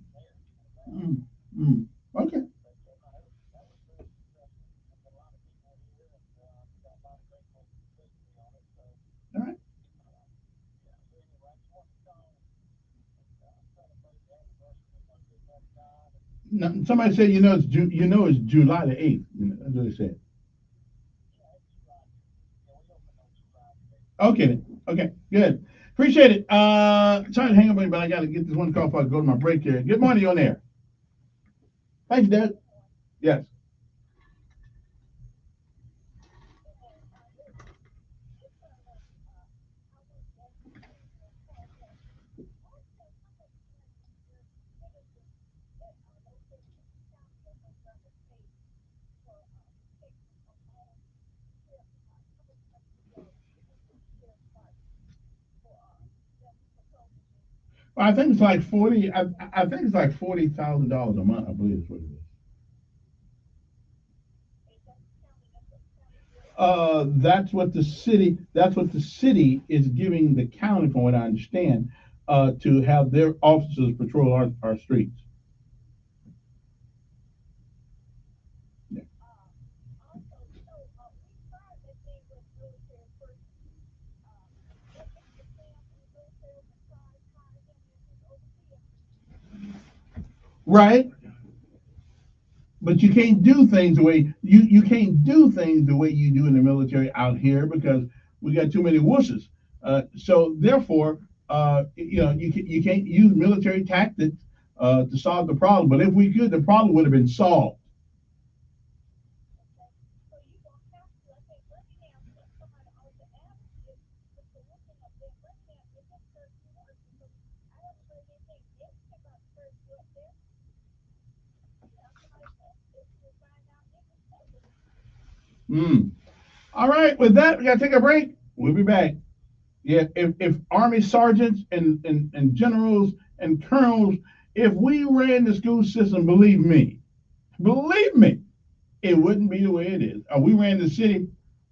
Mm, mm. Okay. All right. Now, somebody said it's July the 8th. That's what they said. Okay. Okay. Good. Appreciate it. Sorry to hang up on you, but I got to get this one call before I go to my break here. Good morning on there. Thanks, Dad. Yes. Well, I think it's like 40. I think it's like $40,000 a month. I believe is what it is. That's what the city. That's what the city is giving the county, from what I understand, to have their officers patrol our streets. Yeah. Right. But you can't do things the way you can't do things the way you do in the military out here because we got too many wusses. So therefore, you can't use military tactics to solve the problem. But if we could, the problem would have been solved. Mm. All right, with that, we got to take a break. We'll be back. Yeah, if Army sergeants and generals and colonels, if we ran the school system, believe me, it wouldn't be the way it is. We ran the city.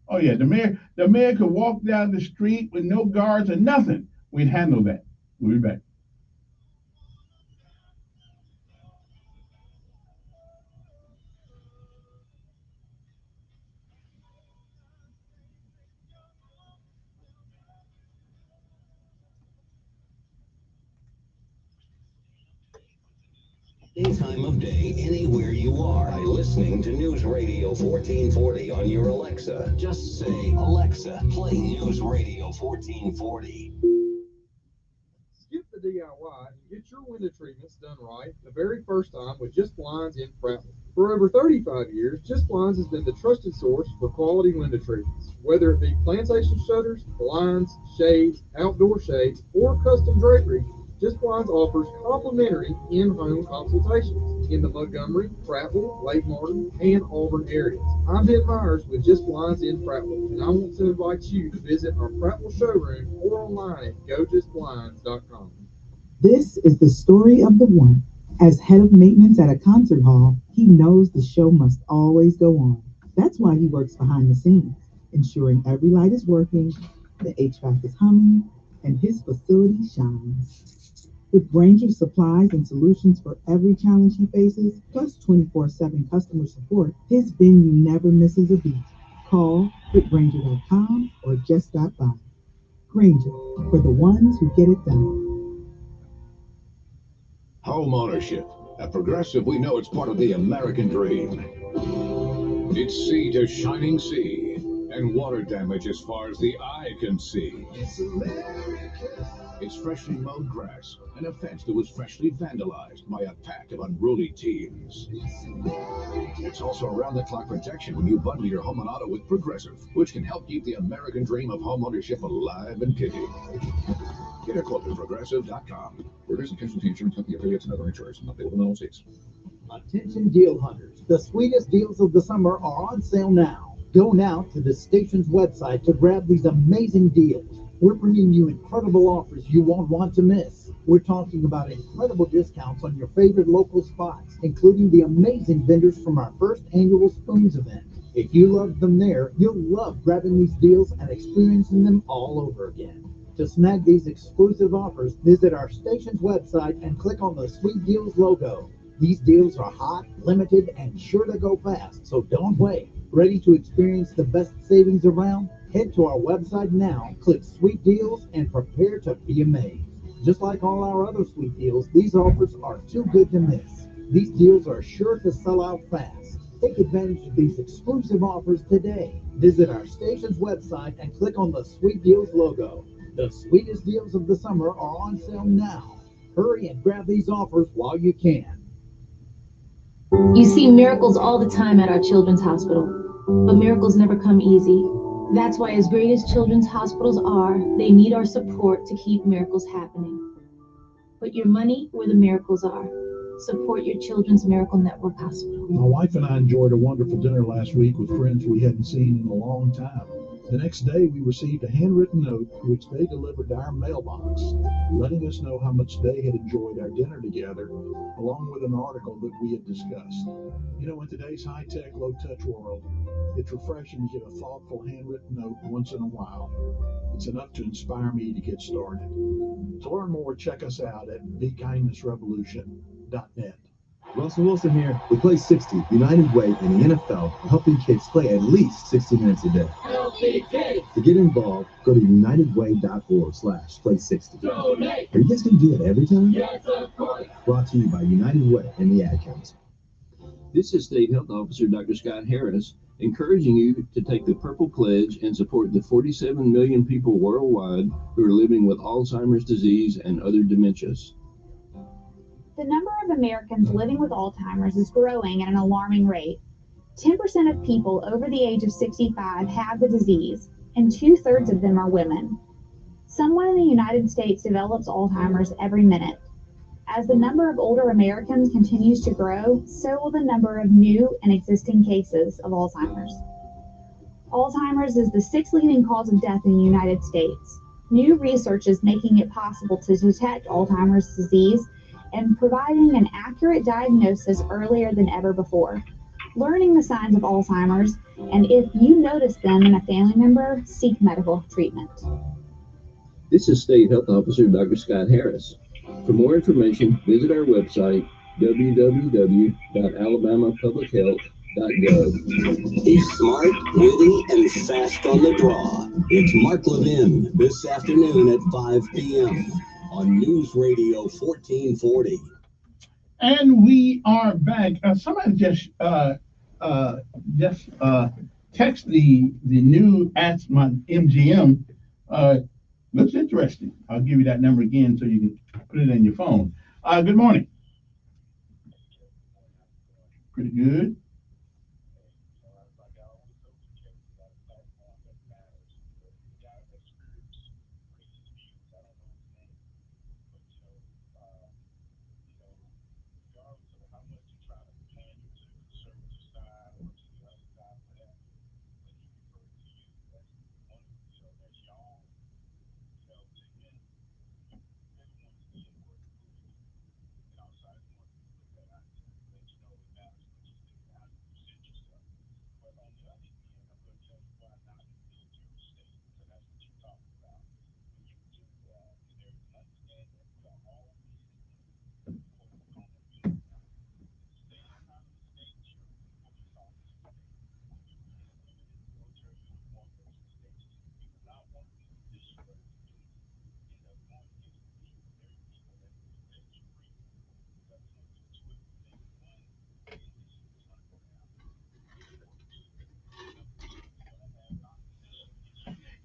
Oh yeah, the mayor could walk down the street with no guards or nothing. We'd handle that. We'll be back. Any time of day, anywhere you are, by listening to News Radio 1440 on your Alexa. Just say, Alexa, play News Radio 1440. Skip the DIY and get your window treatments done right the very first time with Just Blinds in Prattville. For over 35 years, Just Blinds has been the trusted source for quality window treatments. Whether it be plantation shutters, blinds, shades, outdoor shades, or custom drapery, Just Blinds offers complimentary in-home consultations in the Montgomery, Prattville, Lake Martin, and Auburn areas. I'm Ben Myers with Just Blinds in Prattville, and I want to invite you to visit our Prattville showroom or online at gojustblinds.com. This is the story of the one. As head of maintenance at a concert hall, he knows the show must always go on. That's why he works behind the scenes, ensuring every light is working, the HVAC is humming, and his facility shines. With Granger's supplies and solutions for every challenge he faces, plus 24/7 customer support, his venue never misses a beat. Call quickgranger.com or just stop by. Granger, for the ones who get it done. Home ownership. At Progressive, we know it's part of the American dream. It's sea to shining sea, and water damage as far as the eye can see. It's America. It's freshly mowed grass and a fence that was freshly vandalized by a pack of unruly teens. It's also around-the-clock protection when you bundle your home and auto with Progressive, which can help keep the American dream of home ownership alive and kicking. Get a quote at Progressive.com. Workers and Casualty Insurance Company affiliates and other insurers not available in all states. Attention deal hunters. The sweetest deals of the summer are on sale now. Go now to the station's website to grab these amazing deals. We're bringing you incredible offers you won't want to miss. We're talking about incredible discounts on your favorite local spots, including the amazing vendors from our first annual Spoons event. If you loved them there, you'll love grabbing these deals and experiencing them all over again. To snag these exclusive offers, visit our station's website and click on the Sweet Deals logo. These deals are hot, limited, and sure to go fast, so don't wait. Ready to experience the best savings around? Head to our website now, click Sweet Deals, and prepare to be amazed. Just like all our other sweet deals, these offers are too good to miss. These deals are sure to sell out fast. Take advantage of these exclusive offers today. Visit our station's website and click on the Sweet Deals logo. The sweetest deals of the summer are on sale now. Hurry and grab these offers while you can. You see miracles all the time at our children's hospital, but miracles never come easy. That's why, as great as children's hospitals are, they need our support to keep miracles happening. Put your money where the miracles are. Support your Children's Miracle Network Hospital. My wife and I enjoyed a wonderful dinner last week with friends we hadn't seen in a long time. The next day, we received a handwritten note which they delivered to our mailbox, letting us know how much they had enjoyed our dinner together, along with an article that we had discussed. You know, in today's high-tech, low-touch world, it's refreshing to get a thoughtful handwritten note once in a while. It's enough to inspire me to get started. To learn more, check us out at BeKindnessRevolution.net. Russell Wilson here. We Play 60, United Way, and the NFL are helping kids play at least 60 minutes a day. Healthy kids. To get involved, go to unitedway.org/play60. Donate. Are you guys going to do that every time? Yes, of course. Brought to you by United Way and the Ad Council. This is State Health Officer Dr. Scott Harris, encouraging you to take the Purple Pledge and support the 47 million people worldwide who are living with Alzheimer's disease and other dementias. The number of Americans living with Alzheimer's is growing at an alarming rate. 10% of people over the age of 65 have the disease, and 2/3 of them are women. Someone in the United States develops Alzheimer's every minute. As the number of older Americans continues to grow, so will the number of new and existing cases of Alzheimer's. Alzheimer's is the 6th leading cause of death in the United States. New research is making it possible to detect Alzheimer's disease and providing an accurate diagnosis earlier than ever before. Learning the signs of Alzheimer's, and if you notice them in a family member, seek medical treatment. This is State Health Officer Dr. Scott Harris. For more information, visit our website, www.alabamapublichealth.gov. He's smart, witty, and fast on the draw. It's Mark Levin this afternoon at 5 p.m. on News Radio 1440. And we are back. Somebody just text the new at my MGM. Looks interesting. I'll give you that number again so you can put it in your phone. Good morning. Pretty good.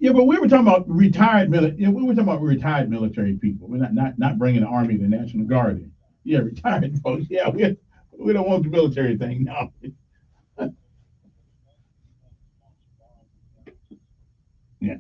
Yeah, but we were talking about retired military. We were talking about retired military people. We're not bringing the Army, the National Guard in. Yeah, retired folks. Yeah, we don't want the military thing now. Yeah.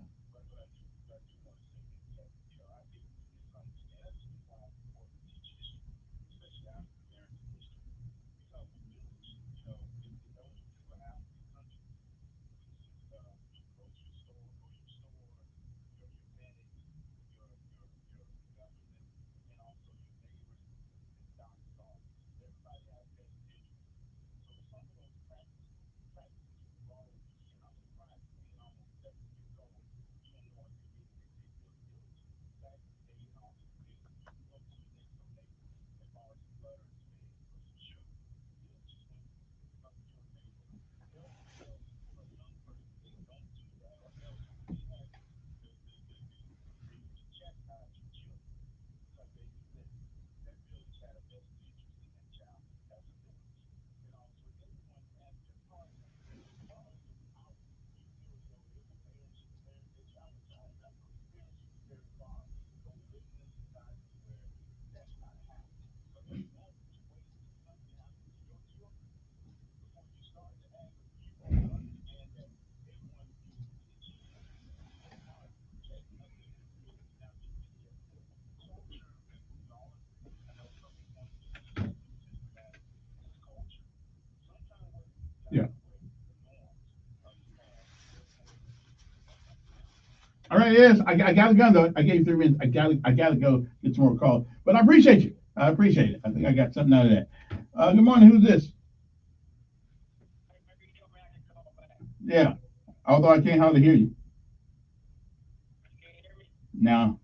Yeah. All right, yes, I got a gun though. I gave you 3 minutes. I gotta go get some more calls. But I appreciate you. I appreciate it. I think I got something out of that. Good morning. Who's this? Yeah. Although I can't hardly hear you. Now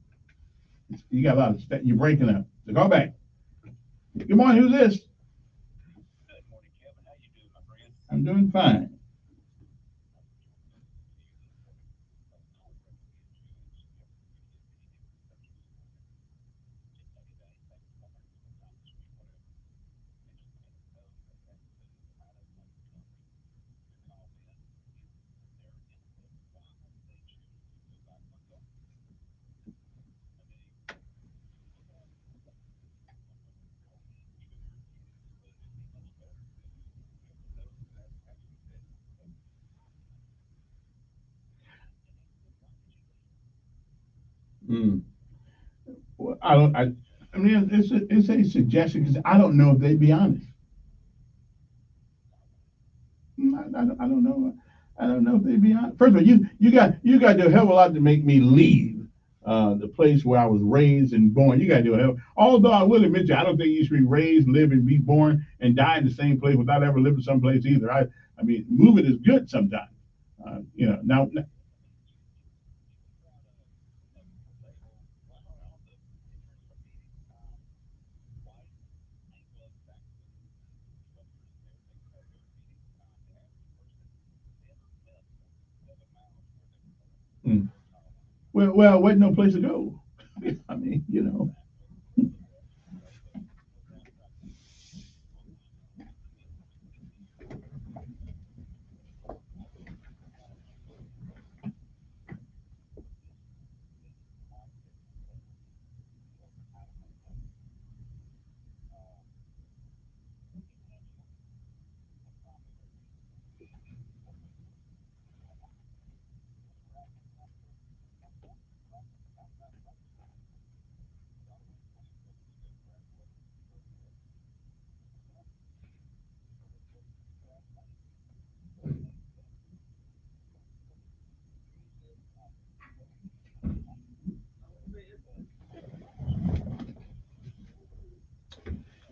you got a lot of you're breaking up. So go back. Good morning. Who's this? I'm doing fine. Mm. Well, I don't. I mean, it's a suggestion because I don't know if they'd be honest. I don't know. I don't know if they'd be honest. First of all, you got to do a hell of a lot to make me leave the place where I was raised and born. You got to do a hell. Although I will admit you, I don't think you should be raised, live, and be born and die in the same place without ever living someplace either. I mean, moving is good sometimes. Now. Mm. Well, wasn't no place to go. I mean,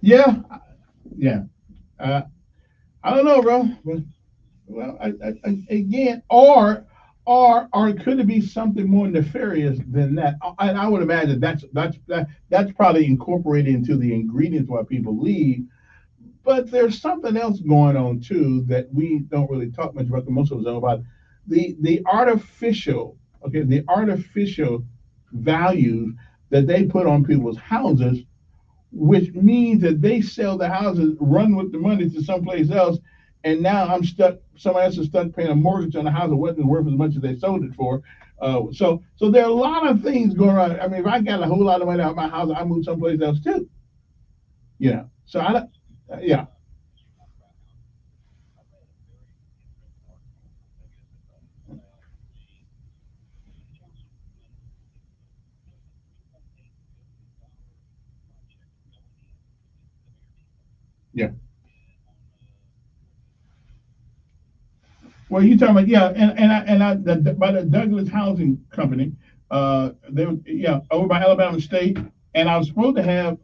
yeah, yeah. Uh, I don't know, bro. Well, again, or could it be something more nefarious than that? And I would imagine that's probably incorporated into the ingredients why people leave. But there's something else going on too that we don't really talk much about. The most of us know about the artificial, okay, the artificial values that they put on people's houses, which means that they sell the houses, run with the money to someplace else, and now I'm stuck. Somebody else is stuck paying a mortgage on a house that wasn't worth as much as they sold it for. So there are a lot of things going on. I mean, if I got a whole lot of money out of my house, I move someplace else too. So I don't. Yeah, yeah. Well, you talking about yeah, by the Douglas Housing Company, they were yeah over by Alabama State, and I was supposed to have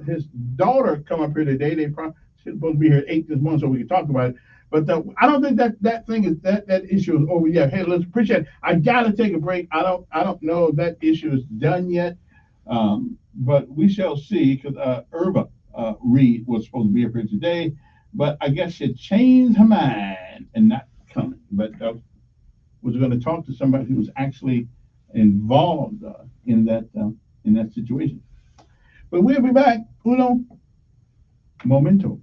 his daughter come up here today. They probably she's supposed to be here at 8 this month so we can talk about it. But I don't think that thing is that issue is over yet. Hey, let's appreciate it. I gotta take a break. I don't know if that issue is done yet, but we shall see. Because Irva Reed was supposed to be here for today, but I guess she changed her mind and not coming. But was going to talk to somebody who was actually involved in that situation. But we'll be back. Uno momento.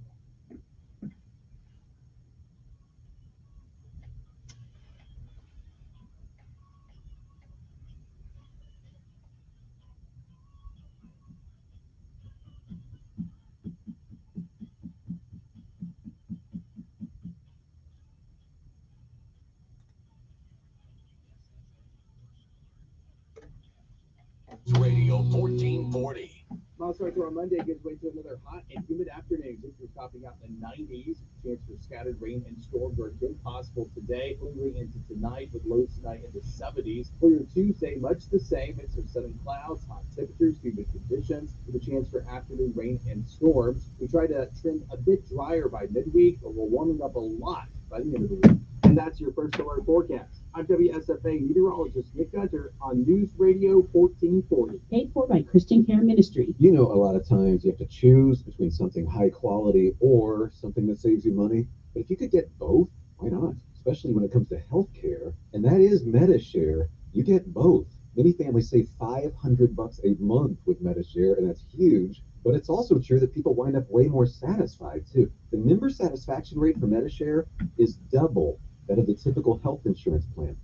Radio 1440. Mild start to our Monday gives way to another hot and humid afternoon. Temperatures topping out in the 90s. Chance for scattered rain and storms are again possible today, lingering into tonight with lows tonight in the 70s. For your Tuesday, much the same. Mix of sun and clouds, hot temperatures, humid conditions, with a chance for afternoon rain and storms. We try to trend a bit drier by midweek, but we're warming up a lot by the end of the week. And that's your first alert forecast. I'm WSFA meteorologist Nick Gunter on News Radio 1440. Paid for by Christian Care Ministry. You know, a lot of times you have to choose between something high quality or something that saves you money. But if you could get both, why not? Especially when it comes to health care. And that is MediShare. You get both. Many families save $500 a month with MediShare, and that's huge. But it's also true that people wind up way more satisfied, too. The member satisfaction rate for MediShare is double that of the typical health insurance plan.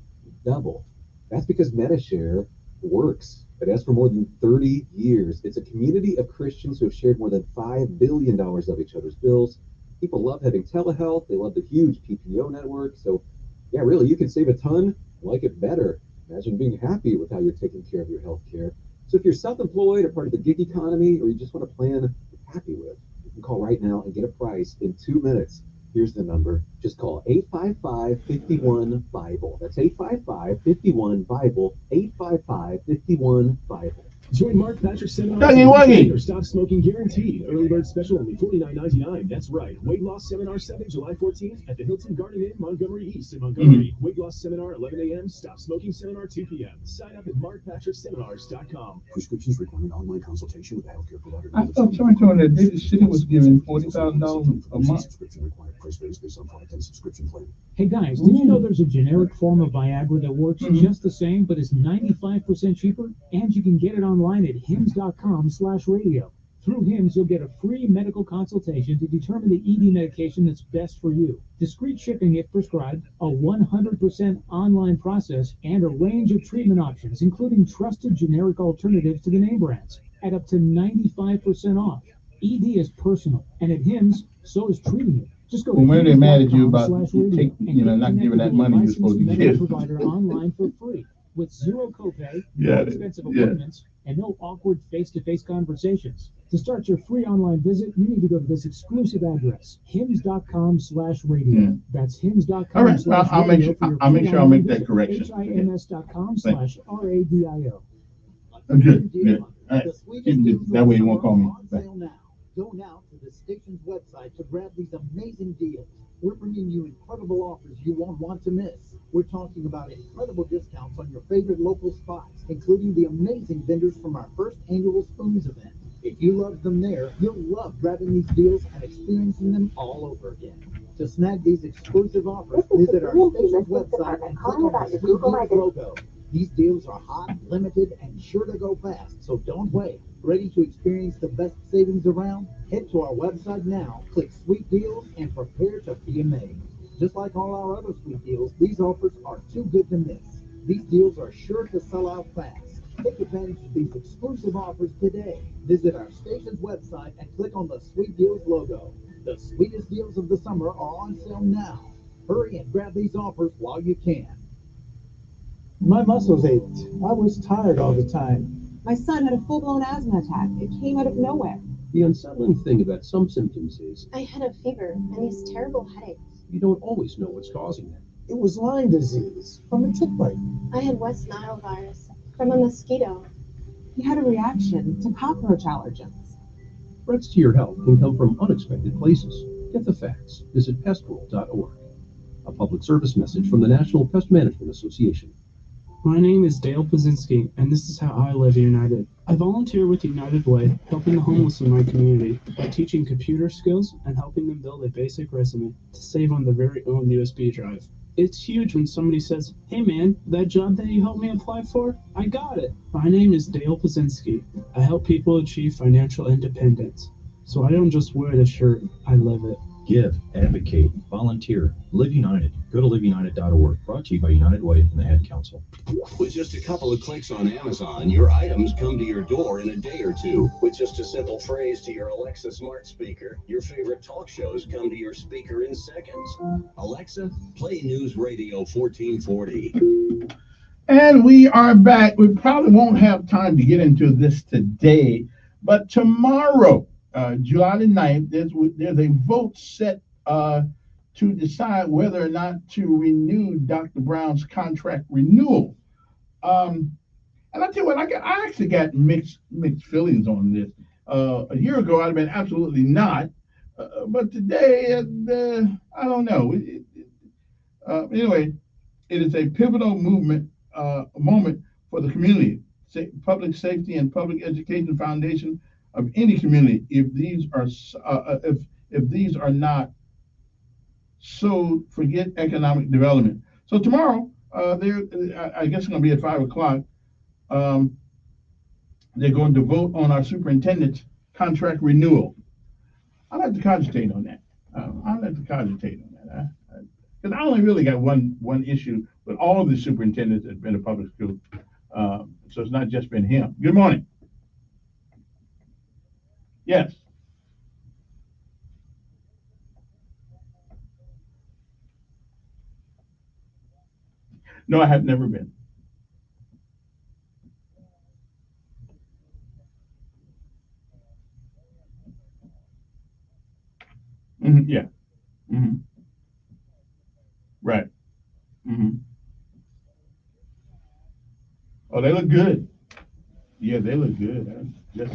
Double. That's because MediShare works. It has for more than 30 years. It's a community of Christians who have shared more than $5 billion of each other's bills. People love having telehealth. They love the huge PPO network. So, yeah, really, you can save a ton, like it better. Imagine being happy with how you're taking care of your health care. So if you're self-employed or part of the gig economy, or you just want a plan you're happy with, you can call right now and get a price in 2 minutes. Here's the number. Just call 855-51-BIBLE. That's 855-51-BIBLE, 855-51-BIBLE. Join Mark Patrick Seminar or Stop Smoking Guaranteed. Early bird special only $49.99. That's right. Weight loss seminar Sunday, July 14th at the Hilton Garden Inn, Montgomery East in Montgomery. Weight loss seminar 11 a.m. Stop smoking seminar 2 p.m. Sign up at markpatrickseminars.com. Prescriptions require an online consultation with a healthcare provider. I thought somebody told me that the city was giving $40,000 a month. Subscription required. Price varies based on product and subscription plan. Hey guys, did you know there's a generic form of Viagra that works just the same, but is 95% cheaper? And you can get it online at hims.com/radio. Through Hims, you'll get a free medical consultation to determine the ED medication that's best for you. Discreet shipping if prescribed, a 100% online process, and a range of treatment options, including trusted generic alternatives to the name brands, at up to 95% off. ED is personal, and at Hims, so is treating it. Just go to when they're mad at you about not not giving that money you're supposed to give. Provider online for free with zero copay, no expensive appointments, and no awkward face-to-face conversations. To start your free online visit, you need to go to this exclusive address, hims.com/radio. That's hims.com/radio. All right, I'll make sure I'll make that correction. hims.com/radio. Good. All right. That way you won't call me back. Go now to the station's website to grab these amazing deals. We're bringing you incredible offers you won't want to miss. We're talking about incredible discounts on your favorite local spots, including the amazing vendors from our first annual Spoons event. If you love them there, you'll love grabbing these deals and experiencing them all over again. To snag these exclusive offers, visit our station's website and click on the Sweet Deals logo. These deals are hot, limited, and sure to go fast, so don't wait. Ready to experience the best savings around? Head to our website now, click Sweet Deals, and prepare to be amazed. Just like all our other sweet deals, these offers are too good to miss. These deals are sure to sell out fast. Take advantage of these exclusive offers today. Visit our station's website and click on the Sweet Deals logo. The sweetest deals of the summer are on sale now. Hurry and grab these offers while you can. My muscles ached. I was tired all the time. My son had a full-blown asthma attack. It came out of nowhere. The unsettling thing about some symptoms is I had a fever and these terrible headaches. you don't always know what's causing them. It was Lyme disease from a tick bite. I had West Nile virus from a mosquito. He had a reaction to cockroach allergens. Threats to your health can come from unexpected places. Get the facts. Visit pestworld.org. A public service message from the National Pest Management Association. My name is Dale Pazinski, and this is how I live United. I volunteer with United Way, helping the homeless in my community by teaching computer skills and helping them build a basic resume to save on their very own USB drive. It's huge when somebody says, "Hey man, that job that you helped me apply for, I got it." My name is Dale Pazinski. I help people achieve financial independence. So I don't just wear the shirt, I live it. Give, advocate, volunteer, Live United. Go to liveunited.org. Brought to you by United Way and the Ad Council. With just a couple of clicks on Amazon, your items come to your door in a day or two. With just a simple phrase to your Alexa smart speaker, your favorite talk shows come to your speaker in seconds. Alexa, play News Radio 1440. And we are back. We probably won't have time to get into this today, But tomorrow, July the 9th, there's a vote set to decide whether or not to renew Dr. Brown's contract renewal. And I tell you what, I actually got mixed feelings on this. A year ago, I'd have been absolutely not, but today, I don't know. Anyway, it is a pivotal moment for the community, public safety and public education foundation of any community. If these are not, so forget economic development. So tomorrow, I guess it's going to be at 5 o'clock. They're going to vote on our superintendent's contract renewal. I'll have to cogitate on that. Because I only really got one issue with all the superintendents that's been in public school. So it's not just been him. Good morning. Yes. No, I have never been. Yeah. Hmm. Right. Hmm. Oh, they look good. Yeah, they look good. Just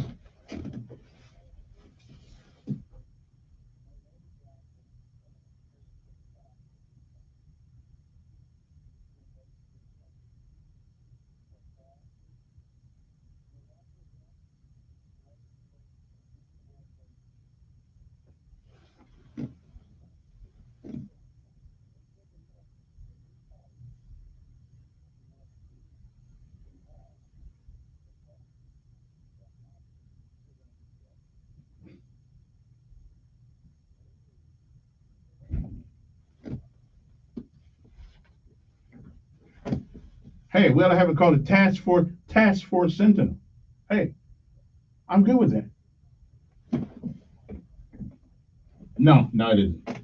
hey, we ought to have it called a task force sentinel. Hey, I'm good with that. No, no, it isn't.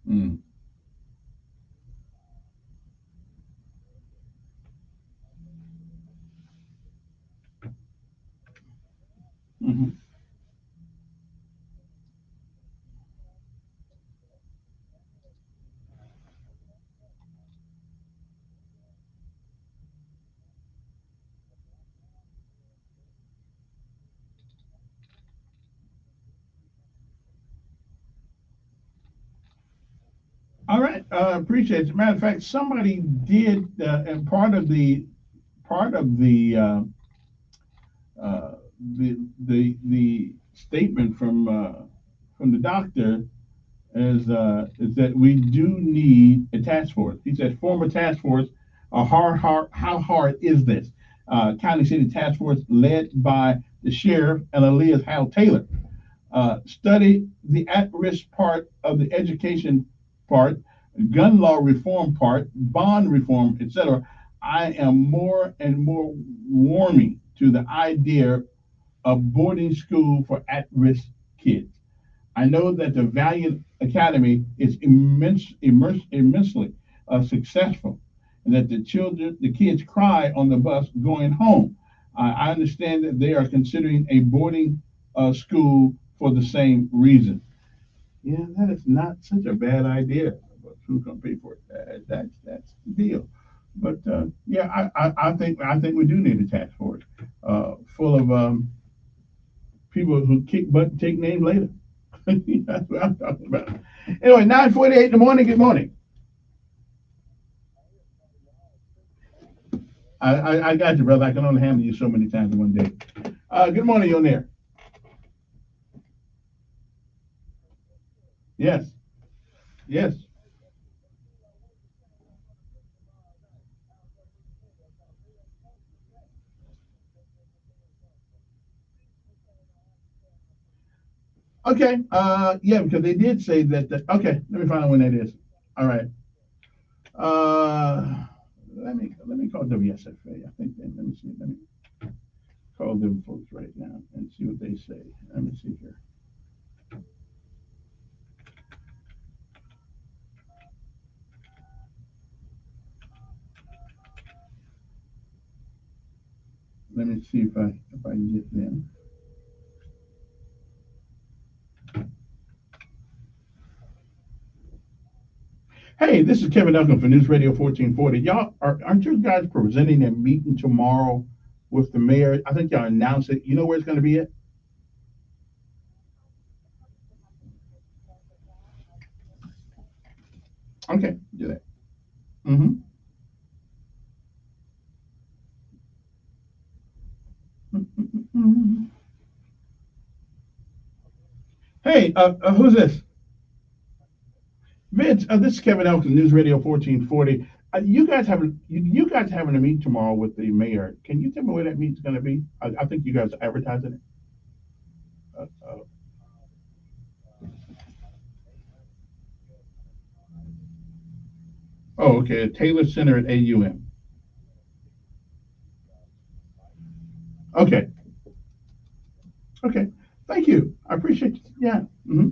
Mm. Hmm. All right, appreciate it. As a matter of fact, somebody did, and uh, the statement from the doctor is that we do need a task force. He said, former task force, how hard is this? County City Task Force led by the sheriff and Aaliyah Hal Taylor. Study the at-risk part of the education part, gun law reform part, bond reform, etc. I am more and more warming to the idea of boarding school for at-risk kids. I know that the Valiant Academy is immensely successful, and that the kids cry on the bus going home. I understand that they are considering a boarding school for the same reason. Yeah, that is not such a bad idea. But who's going to pay for it? That's the deal. But yeah, I think we do need a task force full of people who kick butt and take names later. That's what I'm talking about. Anyway, 9:48 in the morning. Good morning. I got you, brother. I can only handle you so many times in one day. Good morning, you on there? Yes, yes. Okay. Yeah, because they did say that. Okay, let me find out when that is. All right. Uh, let me call WSFA. I think then. Let me see. Let me call them folks right now and see what they say. Let me see here. Let me see if I can get them. Hey, this is Kevin Elkins for News Radio 1440. Y'all, aren't you guys presenting a meeting tomorrow with the mayor? I think y'all announced it. You know where it's going to be at? Okay, do that. Mm-hmm. Mm-hmm. Hey, who's this? Vince, this is Kevin Elkins, News Radio 1440. You guys having a meeting tomorrow with the mayor. Can you tell me where that meeting's going to be? I think you guys are advertising it. Uh, oh, okay. Taylor Center at AUM. Okay. Okay. Thank you. I appreciate it. Yeah. Hmm.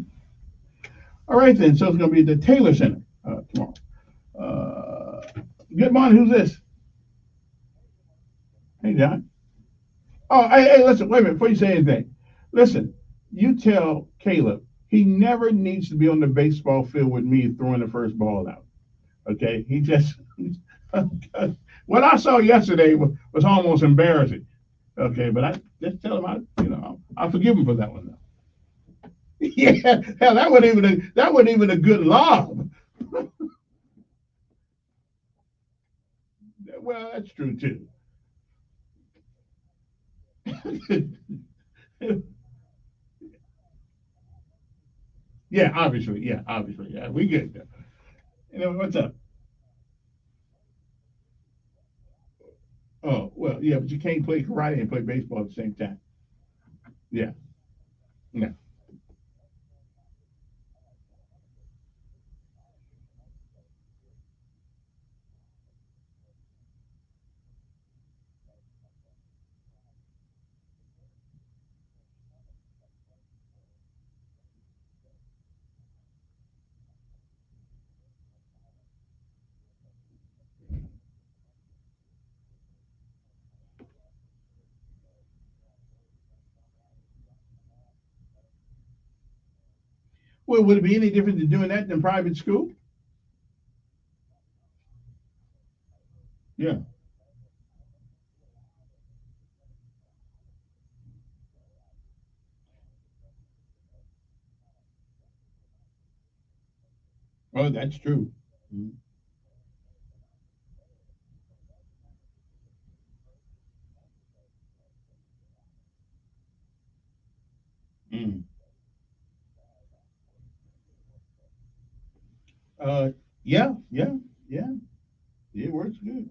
All right, then. So it's going to be at the Taylor Center tomorrow. Uh, Good morning. Who's this? Hey, John. Oh, hey, listen. Wait a minute. Before you say anything, listen. You tell Caleb he never needs to be on the baseball field with me throwing the first ball out. Okay. He just what I saw yesterday was almost embarrassing. Okay, but I just tell him I forgive him for that one though. Yeah, hell, that wasn't even a good lob. Well, that's true too. Yeah, obviously. Yeah, obviously. Yeah, we good. You know what's up? Oh, well, yeah, but you can't play karate and play baseball at the same time. Yeah, yeah. Well, would it be any different than doing that than private school? Yeah. Oh, that's true. Mm. Mm. Uh, yeah, yeah, yeah. It works good.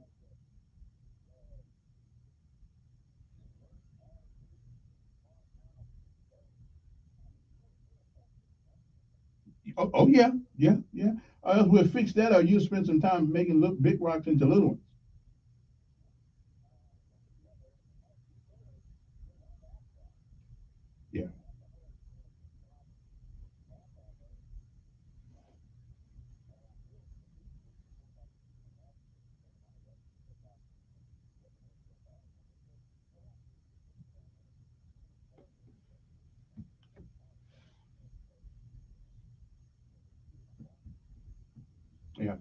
Oh, oh yeah, yeah, yeah. We'll fix that, or you spend some time making look big rocks into little ones. Yeah, yeah.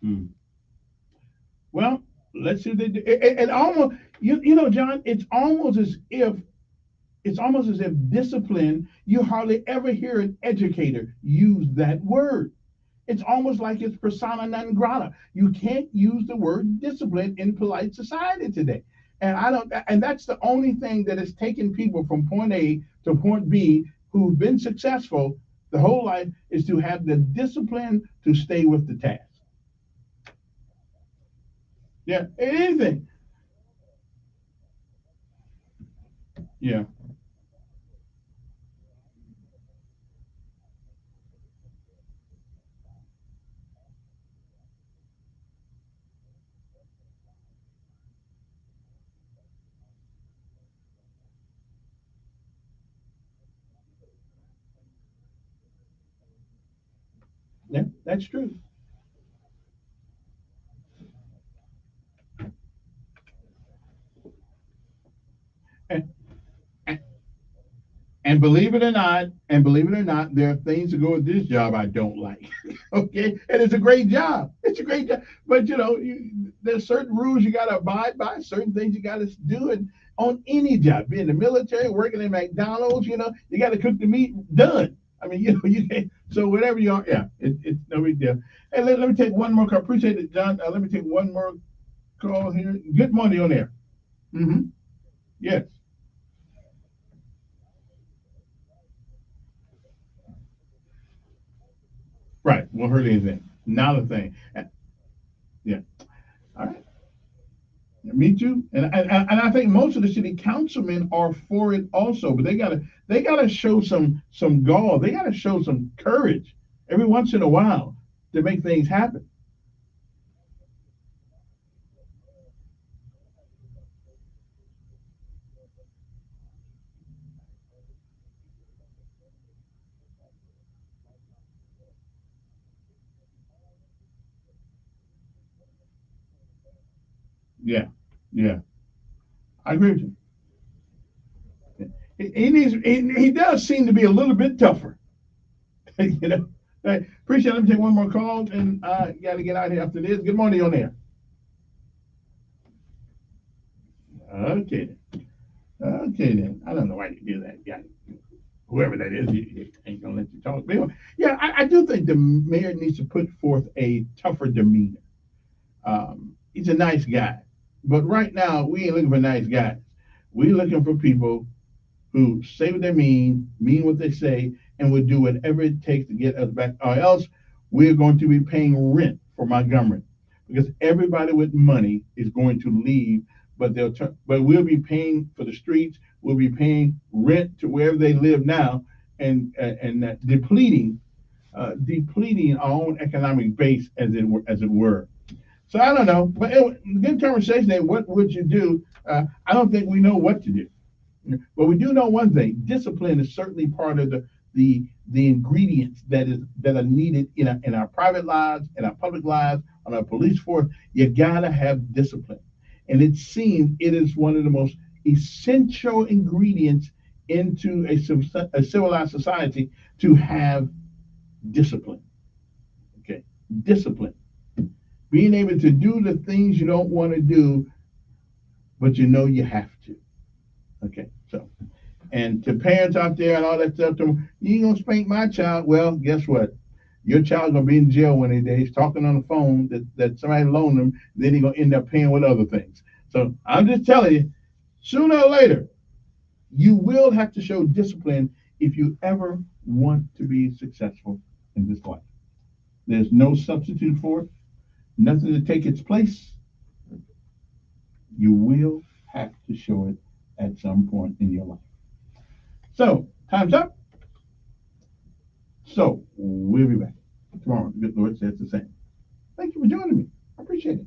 Mm. Well, let's see. It almost, John. It's almost as if discipline. You hardly ever hear an educator use that word. It's almost like it's persona non grata. You can't use the word discipline in polite society today. And I don't and that's the only thing that has taken people from point A to point B who've been successful the whole life is to have the discipline to stay with the task. Yeah, anything. Yeah, yeah, that's true. And believe it or not, there are things that go with this job I don't like. Okay, and it's a great job. It's a great job, but there's certain rules you got to abide by, certain things you got to do, and on any job, be in the military, working in McDonald's, you got to cook the meat. Done. I mean, you can't. So whatever you are, yeah, it's no big deal. And let me take one more call. Appreciate it, John. Let me take one more call here. Good morning on there. Mm-hmm. Yes. Right. Won't hurt anything. Not a thing. Yeah. All right. Me too. And I think most of the city councilmen are for it also, but they gotta show some gall. They gotta show some courage every once in a while to make things happen. Yeah. Yeah. I agree with you. He does seem to be a little bit tougher. you know. Hey, appreciate it. Let me take one more call and got to get out here after this. Good morning on there. Okay. Okay then. I don't know why you do that. Yeah. Whoever that is, he ain't gonna let you talk. But anyway, yeah, I do think the mayor needs to put forth a tougher demeanor. He's a nice guy, but right now we ain't looking for nice guys. We're looking for people who say what they mean what they say, and will do whatever it takes to get us back, or else we're going to be paying rent for Montgomery, because everybody with money is going to leave, but but we'll be paying for the streets, we'll be paying rent to wherever they live now, and depleting our own economic base as it were. So I don't know, but anyway, good conversation. What would you do? I don't think we know what to do. But we do know one thing: discipline is certainly part of the ingredients that are needed in our private lives, in our public lives, on our police force. You gotta have discipline, and it seems it is one of the most essential ingredients into a civilized society to have discipline. Okay, discipline, being able to do the things you don't want to do, but you know you have to. Okay, so. And to parents out there and all that stuff, you ain't gonna spank my child. Well, guess what? Your child's gonna be in jail one of these days, talking on the phone that somebody loaned them. Then he's gonna end up paying with other things. So I'm just telling you, sooner or later, you will have to show discipline if you ever want to be successful in this life. There's no substitute for it. Nothing to take its place. You will have to show it at some point in your life. So, time's up. So, we'll be back tomorrow. Good Lord says the same. Thank you for joining me. I appreciate it.